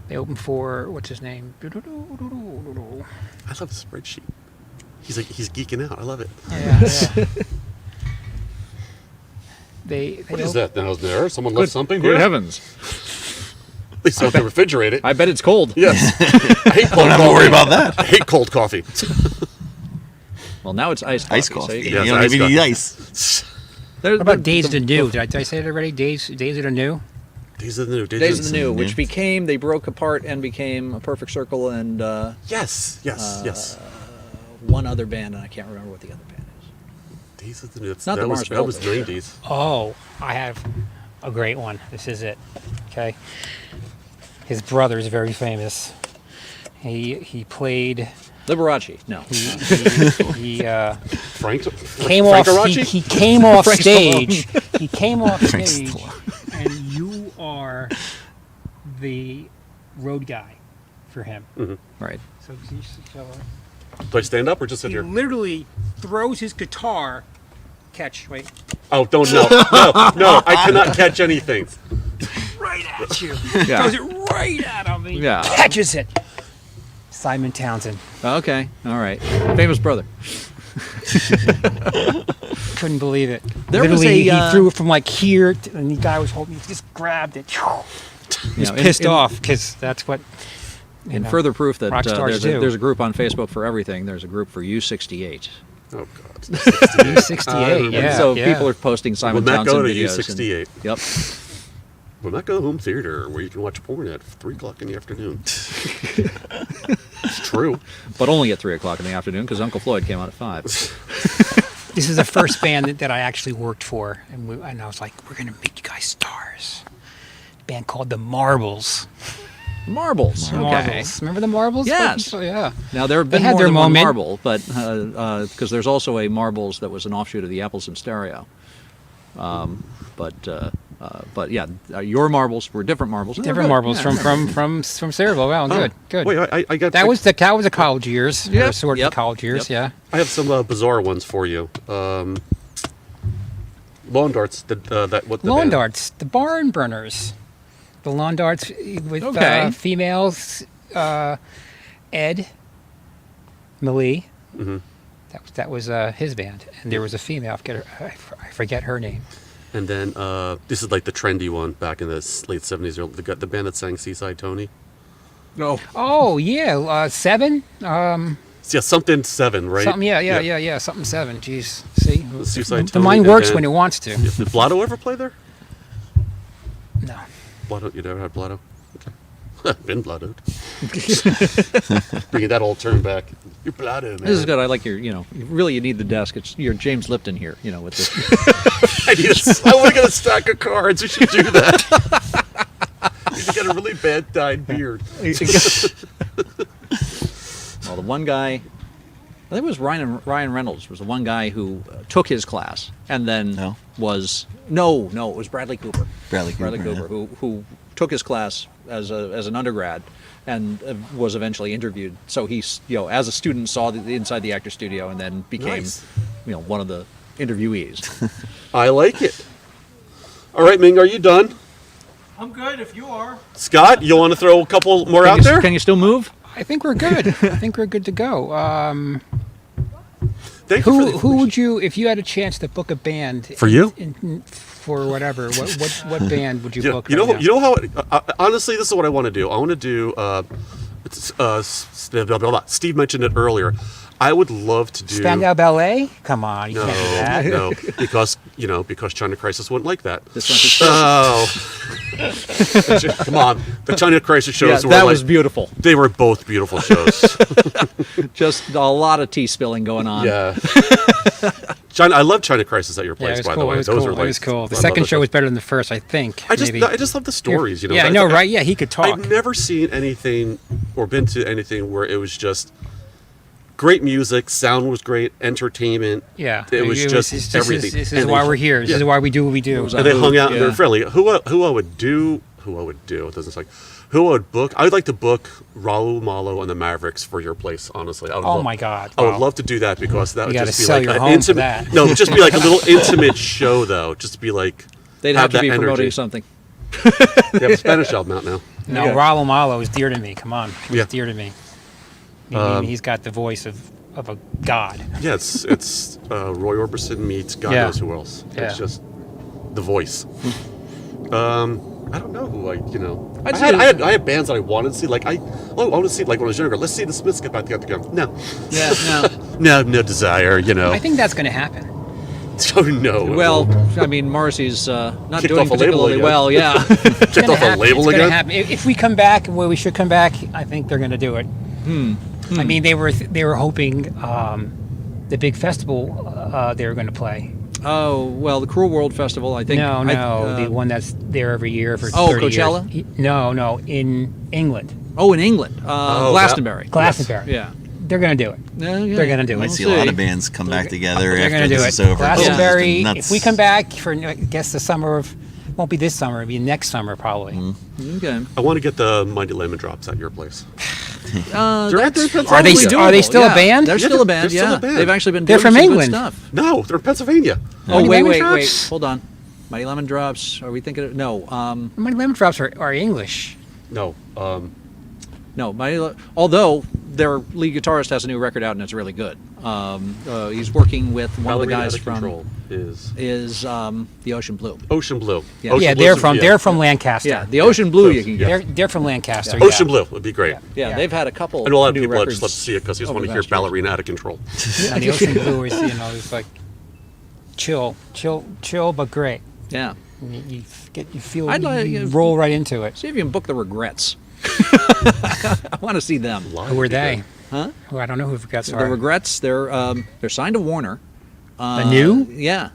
They opened for what's his name? I love the spreadsheet. He's geeking out. I love it. Yeah. They What op- is that? That was there. Someone left something Good here? heavens. At least I don't have to refrigerate it. I bet it's cold. Yes. I hate cold Don't have coffee. to worry about that. I hate cold coffee. Well, now it's iced coffee. Ice so coffee. you can- Yeah. You don't ice even need coffee. ice. What about Days of the New? Did I say it already? Days of the New? Days of the New. Days of the New, New. which became, they broke apart and became a Perfect Circle and Yes. one other band, and I can't remember what the other band is. Days of the New. not the Mars That was Volta. 90s. Oh, I have a great one. This is it. Okay. His brother is very famous. He played. Liberace. No. He Frank came off. Frank-arachi? He came off Frank stage. He came off Frank stage, Stallone. and you are the road guy for him. Right. So Do I stand up or just sit he here? literally throws his guitar. Catch. Wait. Oh, don't no. I cannot catch anything. right at you. Yeah. Throws it right at him. He Yeah. catches it. Simon Townsend. Okay, all right. Famous brother. Couldn't believe it. There was Literally, a, he threw it from like here, and the guy was holding. He just grabbed it. He was pissed off because that's what. In further proof that rock stars there's do. a group on Facebook for everything. There's a group for U68. Oh God. U68. Yeah. So yeah. people are posting Simon Will Matt go Townsend to videos. U68? Yep. Will Matt go to home theater where you can watch porn at 3 o'clock in the afternoon? It's true. But only at 3 o'clock in the afternoon because Uncle Floyd came out at 5. This is the first band that I actually worked for, and I was like, "We're gonna make you guys stars." A band called the Marbles. Marbles. Okay. Marbles. Remember the Marbles? Yes. Yeah. Now there have They been had more their than one moment. marble, but because there's also a Marbles that was an offshoot of the Apples in Stereo. But yeah, your marbles were different marbles. and they were Different good. Marbles Yeah. from Cerebral. Wow, good, good. Wait, I got. that was the college years. Yep, Or sort of yep, the college years. yep. Yeah. I have some bizarre ones for you. Lawn darts. That what the Lawn band- darts. The barn burners. The lawn darts with Okay. females. Ed. Malie. Mm-hmm. That was his band, and there was a female. I forget her name. And then this is like the trendy one back in the late 70s. The band that sang Seaside Tony. No. Oh yeah, Seven. Yeah, something 7, right? Something. Yeah. Something 7. Jeez. See, Suicide the Tony, mind and works then- when it wants to. Did Blotto ever play there? No. Blotto, you never had Blotto? Okay. Been blottoed. Bringing that old term back. You're blotto, man. This is good. I like your, you need the desk. It's your James Lipton here, with this. I want to get a stack of cards. We should do that. You got a really bad dyed beard. Well, the one guy, I think it was Ryan Reynolds, was the one guy who took his class and then No? was it was Bradley Cooper. Bradley Cooper, who took his class as an undergrad and was eventually interviewed. So he's as a student saw the inside the actor studio and then became Nice. one of the interviewees. I like it. All right, Ming, are you done? I'm good if you are. Scott, you want to throw a couple more out there? Can you still move? I think we're good. I think we're good to go. Thank you for the Who would you, if you had a chance to book a band For you? for whatever? What band would you Yeah, book? you know, right now? you know how. Honestly, this is what I want to do. I want to do. Steve mentioned it earlier. I would love to do. Spandau Ballet? Come on, you No, can't do that. no, because China Crisis wouldn't like that. This one's just Oh, come on! The China Crisis shows were that like, was beautiful. They were both beautiful shows. Just a lot of tea spilling going on. Yeah. China, I love China Crisis at your Yeah, it place. was By cool. the way, It was those cool. are like. It was cool. The I love second those show shows. was better than the first, I think. I just maybe. love the stories. Yeah, I know, right? Yeah, he could talk. I've never seen anything or been to anything where it was just great music, sound was great, entertainment. Yeah, It was just everything. This is And why they- we're here. This yeah. is why we do what we do. was And they hung out and Yeah. they're friendly. Who I would do? It doesn't like. Who I would book? I would like to book Raul Malo and the Mavericks for your place. Honestly, I would Oh love- my God, I would wow. love to do that because that You would gotta just be sell like your an home for intimate. that. No, just be like a little intimate show though. Just to be like. They'd have to that be promoting energy. something. They have a Spanish album out now. No, Okay. Rollo Malo is dear to me. Come on, he's Yeah. dear to me. I mean, he's got the voice of a god. Yeah, it's Roy Orbison meets God Yeah. knows who else. Yeah. It's just the voice. I don't know who I'd I say- had bands that I wanted to see. Like I want to see like when I was younger. Let's see the Smiths get back together. No, Yeah, no. no desire. I think that's going to happen. Oh no. Well, I mean, Morrissey's not Kicked doing off a label particularly again. well. Yeah. It's kicked gonna off a happen. label It's gonna again. happen. If we come back where we should come back, I think they're going to do it. I mean, they were hoping the big festival they were going to play. Oh well, the Cruel World Festival. I think. No, the one that's there every year for Oh, 30 Coachella? years. No, in England, Oh, in England, Glastonbury. Glastonbury. Yeah. They're going to do it. Yeah. They're gonna do it. I We'll see a lot see. of bands come back together They're after going to do this it. is over. Glastonbury. Nuts. If we come back for, I guess the summer of, won't be this summer. It'll be next summer probably. Okay. I want to get the Mighty Lemon Drops at your place. That's Are they probably are they still doable, a band? They're still a band. they're still Yeah, a band. they've actually been. They're doing from some good England. Stuff. No, they're in Pennsylvania. Oh Mighty wait, Lemon wait, Drops? hold on. Mighty Lemon Drops. Are we thinking of, no? My lemon drops are English. No. No, although their lead guitarist has a new record out and it's really good. He's working with one of the Ballerina guys Out of from Control is the Ocean Blue. Ocean Blue. Yeah. Ocean Yeah, Blue's- they're from Lancaster. Yeah, the Ocean Blue you can get. They're from Lancaster. Ocean Blue would be great. Yeah, Yeah. theyve had a couple. I know a lot of new people that records just love to see it because they just over want to the hear past years. Ballerina Out of Control. And the Ocean Blue is, it's like chill, but great. Yeah. You feel I'd like- you roll right into it. See if you can book the Regrets. I want to see them. Who are they? Huh? Oh, I don't know who Regrets The are. Regrets. They're signed to Warner. The new? Yeah.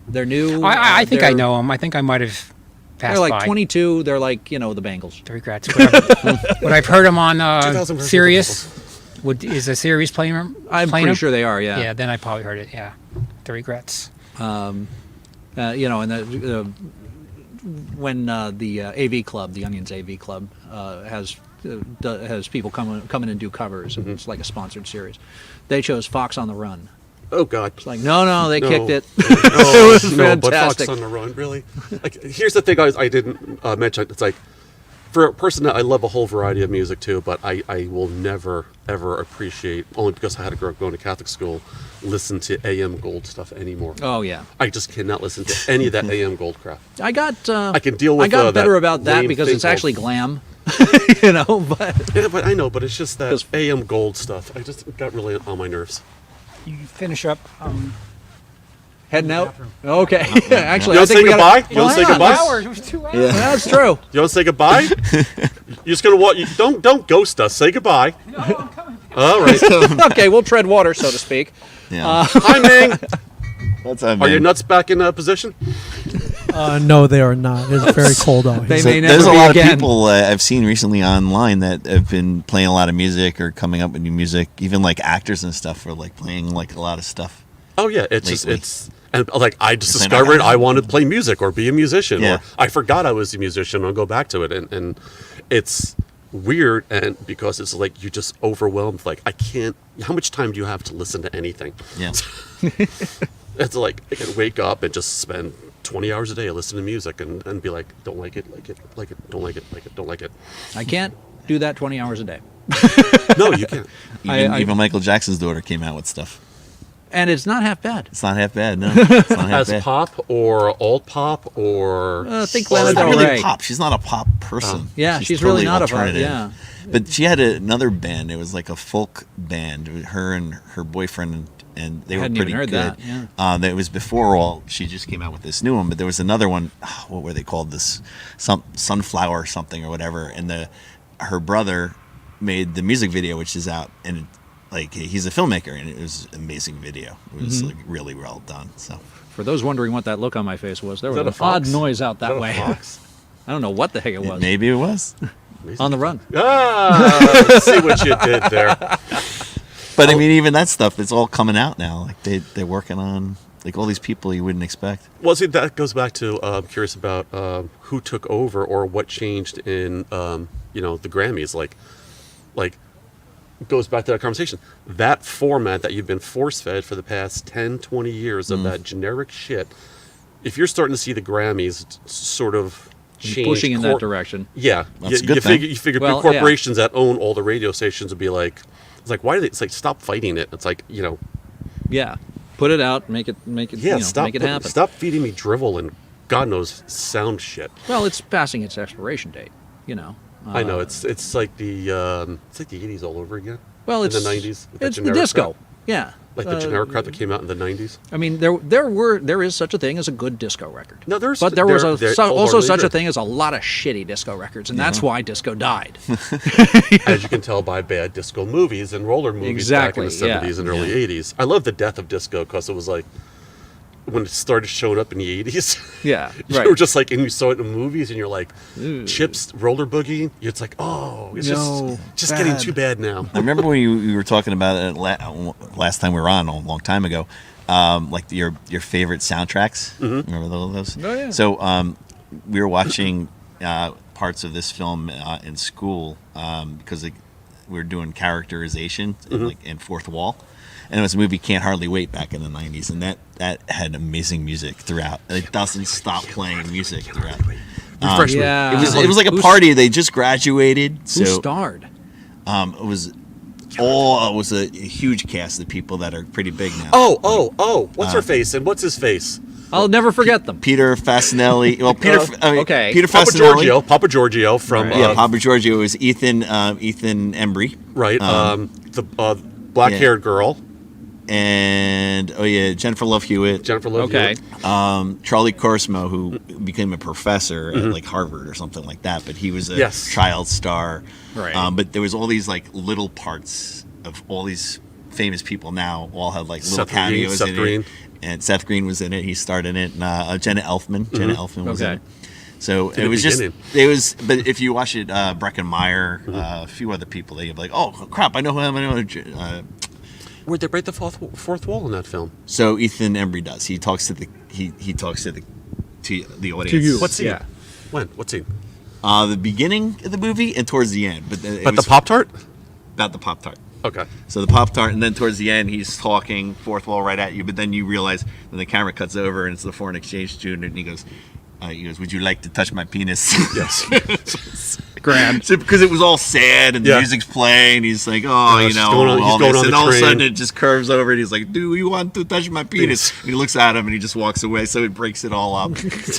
They're new. I think I they're- know them. I think I might have passed They're like by. 22. They're like the Bengals. The Regrets. Would I've heard them on 2000 version Sirius? Is a Sirius playing them? I'm pretty sure they are. Yeah. Yeah, then I probably heard it. Yeah, The Regrets. And when the AV Club, the Onions AV Club, has people come in and do covers, and it's like a sponsored series. They chose Fox on the Run. Oh God. It's like no, they No. kicked it. No, was no, but Fox fantastic. on the Run, really? Like, here's the thing I didn't mention. It's like, for a person that I love a whole variety of music too, but I will never, ever appreciate, only because I had to grow up going to Catholic school, listen to AM Gold stuff anymore. Oh yeah. I just cannot listen to any of that AM Gold crap. I got. I can deal with I got better that about that lame because thing it's actually called- glam. But Yeah, but I know, but it's just that 'Cause- AM Gold stuff. I just got really on my nerves. You finish up. heading out. Okay. Actually, You I want to think say we goodbye? gotta, You want to say hang on. goodbye? It was 2 hours. Yeah. That's true. You want to say goodbye? You're just gonna walk. Don't ghost us. Say goodbye. No, I'm coming. All right. Okay, we'll tread water, so to speak. Yeah. Hi, Ming. What's up, Are your man? nuts back in position? No, they are not. It's very cold out They here. may never There's a be lot again. of people I've seen recently online that have been playing a lot of music or coming up with new music. Even like actors and stuff are like playing like a lot of stuff. Oh yeah, it's just Lately. it's and like I just It's like, discovered I wanted to play music or be a musician, Yeah. or I forgot I was a musician. I'll go back to it, and it's weird, and because it's like you just overwhelmed. Like I can't. How much time do you have to listen to anything? Yeah. It's like I can wake up and just spend 20 hours a day listening to music and be like, don't like it, like it, like it, don't like it, like it, don't like it. I can't do that 20 hours a day. No, you can't. Even Michael Jackson's daughter came out with stuff. And it's not half bad. It's not half bad. No, it's not half As bad. pop or alt pop or Think Well, Lana it's not Del really Rey. pop. She's not a pop person. Yeah, she's really not a pop, alternative. yeah. But she had another band. It was like a folk band. Her and her boyfriend, and they were Hadn't pretty even heard good. that, That was before all. She just came out with this new one. But there was another one. What were they called? This sunflower or something or whatever. And her brother made the music video, which is out, and like he's a filmmaker, and it was an amazing video. It was like really well done. So For those wondering what that look on my face was, there was that an a fox? odd noise out that Is that a way. fox? I don't know what the heck it was. maybe it was. On the run. Ah, see what you did there. But I mean, even that stuff, it's all coming out now. Like they're working on like all these people you wouldn't expect. Well, see, that goes back to I'm curious about who took over or what changed in the Grammys. Like goes back to that conversation. That format that you've been force fed for the past 10, 20 years of that generic shit. If you're starting to see the Grammys sort of change, Pushing in that direction. yeah, That's a good thing. you figure Well, big corporations that own all the radio stations would be like, it's like, why do they? It's like, stop fighting it. It's like, Yeah. Put it out, make it yeah, stop, make it happen. stop feeding me drivel and God knows sound shit. Well, it's passing its expiration date, I know it's like the 80s all over again. Well, in it's the 90s. with that It's the generic disco. crap. Yeah. Like the generic crap that came out in the 90s. I mean, there is such a thing as a good disco record. No, there's but there was they're also wholeheartedly such a agree. thing as a lot of shitty disco records, and that's why disco died. As you can tell by bad disco movies and roller movies Exactly, back in the 70s and early 80s. I love the death of disco because it was like when it started showing up in the 80s. Yeah, You right. were just like, and you saw it in movies, and you're like, Chips roller boogie. It's like, oh, it's No, just getting bad. too bad now. I remember when you were talking about it last time we were on a long time ago, like your favorite soundtracks. Remember those? Oh, yeah. So we were watching parts of this film in school because we were doing characterization in fourth wall, and it was a movie Can't Hardly Wait back in the 90s, and that had amazing music throughout. It doesn't stop playing music throughout. Yeah. It was like a party. They just graduated. Who So starred? it was a huge cast of people that are pretty big now. What's her face and what's his face? I'll never forget them. Peter Fasinelli. Well, okay. Peter Papa Fasinelli. Papa Giorgio from Papa Giorgio was Ethan Embry. right. The black-haired girl. And Jennifer Love Hewitt. Jennifer Love Okay. Hewitt. Charlie Corsmo, who became a professor at like Harvard or something like that, but he was a Yes. child star. Right. But there was all these like little parts of all these famous people now all had like little Seth Green, cameos Seth in Green. it. And Seth Green was in it. He starred in it. And Jenna Elfman. Jenna Elfman was in Okay. it. So the it was just beginning. But if you watch it, Breckin Meyer, a few other people, they'd be like, oh crap, I know him. Where'd they break the fourth wall in that film? So Ethan Embry does. He talks to the audience. To you. What scene? Yeah. When? What scene? The beginning of the movie and towards the end. But The Pop-Tart? about the Pop-Tart. Okay. So the Pop-Tart, and then towards the end, he's talking fourth wall right at you. But then you realize when the camera cuts over and it's the foreign exchange student, and he goes, "Would you like to touch my penis?" Yes. Grand. So, because it was all sad and the Yeah. music's playing, he's like, he's going on all the this, and all of a train. sudden it just curves over, and he's like, "Do you want to touch my penis?" And he looks at him, and he just walks away. So it breaks it all up.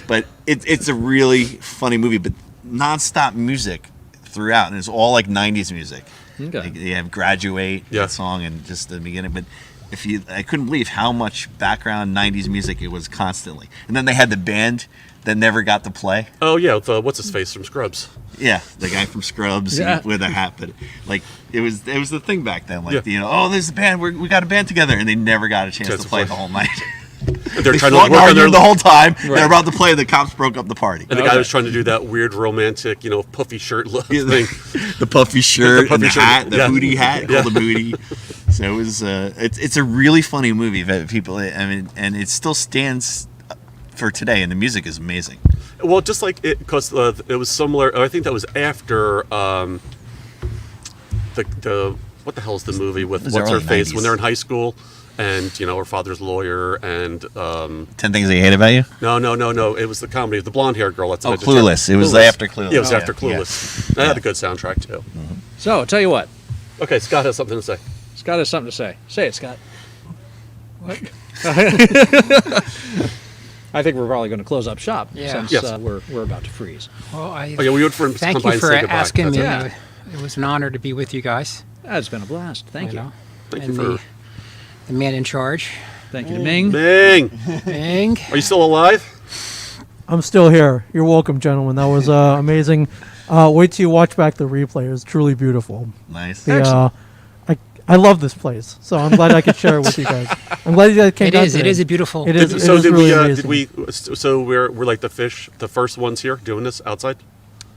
But it's a really funny movie, but nonstop music throughout, and it's all like '90s music. Okay. Like, they have "Graduate" Yeah. that song, and just the beginning. But I couldn't believe how much background '90s music it was constantly. And then they had the band that never got to play. Oh yeah, with, what's his face from Scrubs? Yeah, the guy from Scrubs Yeah. with a hat, but like it was the thing back then. Like Yeah. there's the band, we got a band together, and they never got a chance Chance to to play play. the whole night. They're They trying to fought and work on argued their the whole time. They're about to play. The cops broke up the party. And the guy was trying to do that weird romantic, puffy shirt look Yeah, thing. the puffy shirt, puffy and the shirt, hat, the yeah. booty hat Yeah. called the booty. So it was it's a really funny movie that people. I mean, and it still stands for today, and the music is amazing. Well, just like it, because it was similar. I think that was after the what the hell is the movie with was what's her early face 90s. when they're in high school, and her father's a lawyer, and 10 Things I Hate About You. no, it was the comedy, the blonde haired girl. That's a Oh, vegetarian. Clueless. It was after Clueless. Yeah, it was Oh, after yeah. Clueless. That had a good soundtrack too. So, I'll tell you what. Okay, Scott has something to say. Scott has something to say. Say it, Scott. What? I think we're probably going to close up shop Yeah. since Yes. we're about to freeze. Well, Oh yeah, we would for him to thank come by you and for say goodbye. asking me. That's it. Yeah. It was an honor to be with you guys. It's been a blast. Thank you. know. Thank and you for the man in charge. Thank you to Ming. Bing. Bing. Are you still alive? I'm still here. You're welcome, gentlemen. That was amazing. Wait till you watch back the replay. It's truly beautiful. Nice. I love this place, so I'm glad I could share it with you guys. I'm glad you guys came It down is. It today. is a beautiful. It is. So it is did really we? amazing. So we're like the first ones here doing this outside.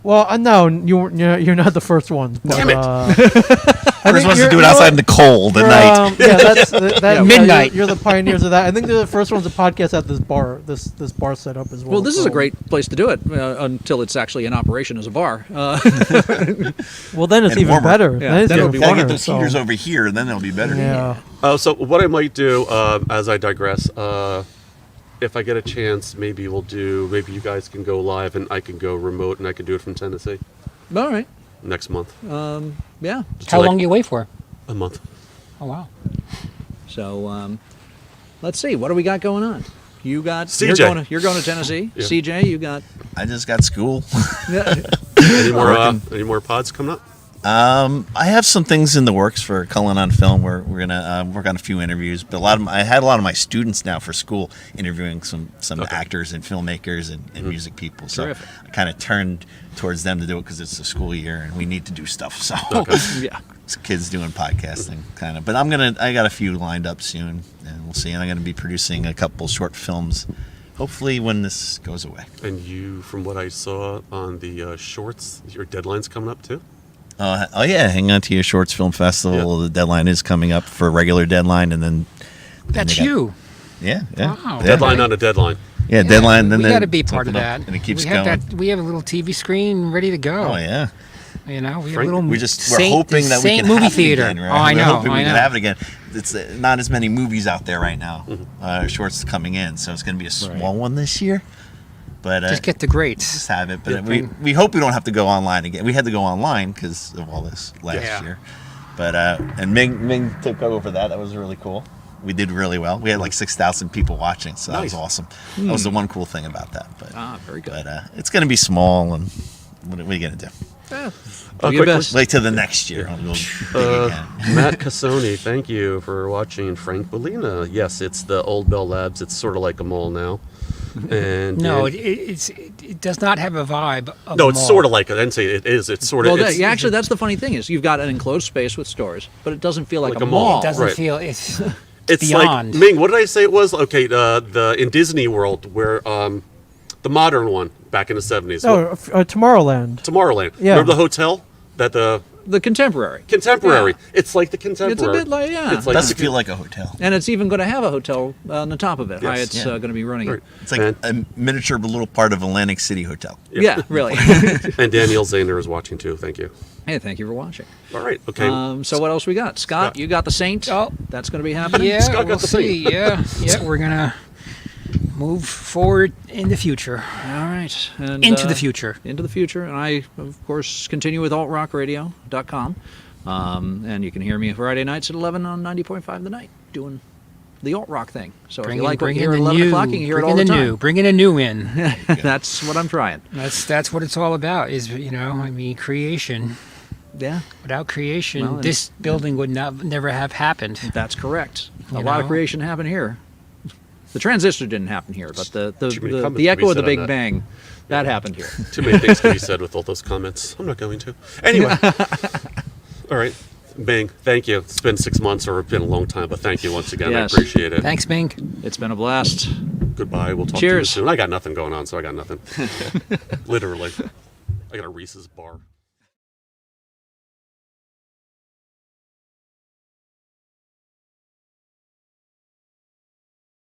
Well, no, you're not the first one. But, Damn it. I We're think supposed to you're- do it you know outside what? in the cold at You're, night. yeah, that's that, midnight. You're the pioneers of that. I think they're the first ones to podcast at this bar. This bar setup as well. Well, this is so- a great place to do it until it's actually in operation as a bar. Well, then it's And even warmer. better. Yeah, Then it's then it'll even be Gotta funner, get those so- heaters over here, and then they'll be better. Yeah. So what I might do, as I digress, if I get a chance, maybe maybe you guys can go live and I can go remote and I can do it from Tennessee All right. next month. Yeah. Just How like long do you wait for? A month. Oh wow. So let's see. What do we got going on? You got CJ. You're going to Tennessee. Yeah. CJ, you got. I just got school. Yeah. Any more pods coming up? I have some things in the works for Cullen on Film. We're gonna work on a few interviews, but I had a lot of my students now for school interviewing some actors and filmmakers and music people. So Terrific. I kind of turned towards them to do it because it's the school year and we need to do stuff. So Yeah. it's kids doing podcasting kind of. But I got a few lined up soon, and we'll see. And I'm gonna be producing a couple short films, hopefully when this goes away. And you, from what I saw on the shorts, your deadline's coming up too. Oh yeah, hang on to your Shorts Film Festival. Yeah. The deadline is coming up for a regular deadline, and then That's they got- you. Yeah. Wow. Yeah. Deadline on a deadline. Yeah, deadline. Then we they got to be part of open that. up, and it keeps we have going. that. We have a little TV screen ready to go. Oh yeah. You know, we have Frank, a little. We're Saint- hoping that we Saint can movie have theater. it again, right? Oh, I We're know. hoping I we can know. have it again. It's not as many movies out there right now. Shorts coming in, so it's going to be a small one this year. But Just get the greats. just have it. But we hope we don't have to go online again. We had to go online because of all this last Yeah. year. But and Ming took over that. That was really cool. We did really well. We had like 6,000 people watching, so that was Nice. awesome. That was the one cool thing about that. But Very good. but it's going to be small, and what are you going to do? Do your quickly. best. Wait till the next year. We'll dig again. Matt Cassoni, thank you for watching. Frank Bellina. Yes, it's the old Bell Labs. It's sort of like a mall now. And No, Dan- it does not have a vibe of no, a it's mall. sort of like I didn't say it is. It's sort of. Well, it's, actually, that's the funny thing is you've got an enclosed space with stores, but it doesn't feel like, Like a a mall. mall. It doesn't Right. feel it's it's beyond. like Ming. What did I say it was? Okay, the in Disney World where the modern one back in the 70s. Oh, Tomorrowland. Tomorrowland. Yeah. Remember the hotel that the The contemporary. contemporary? Yeah. It's like the contemporary. It's a bit like, yeah. It's like Doesn't the- feel like a hotel. And it's even going to have a hotel on the top of it. Yes. Hyatt's Yeah. going to be running Right. it. It's like And- a miniature little part of Atlantic City Hotel. Yeah, really. And Daniel Zahner is watching too. Thank you. Hey, thank you for watching. All right. Okay. So what else we got? Scott, you got the Saint. Oh. That's going to be happening. Yeah, Scott got we'll the see. thing. Yeah, we're gonna move forward in the future, All right. And, into the future. Into the future. And I, of course, continue with altrockradio.com. And you can hear me Friday nights at 11 on 90.5 The Night doing the alt rock thing. So if you like what you hear at 11 o'clock, you can hear it all the time. Bringing a new in. That's what I'm trying. That's what it's all about. Is I mean, creation. Yeah, Without creation, Well, and- this building would never have happened. that's correct. A You lot of know? creation happened here. The transistor didn't happen here, but Too many the comments to echo be of the said on Big that. Bang, that happened here. Too many things can be said with all those comments. I'm not going to. Anyway. All right. Bing, thank you. It's been 6 months or it's been a long time, but thank you once again. Yes. I appreciate it. Thanks, Mink. It's been a blast. Goodbye. We'll talk to you Cheers. soon. I got nothing going on, so I got nothing. Literally. I got a Reese's bar.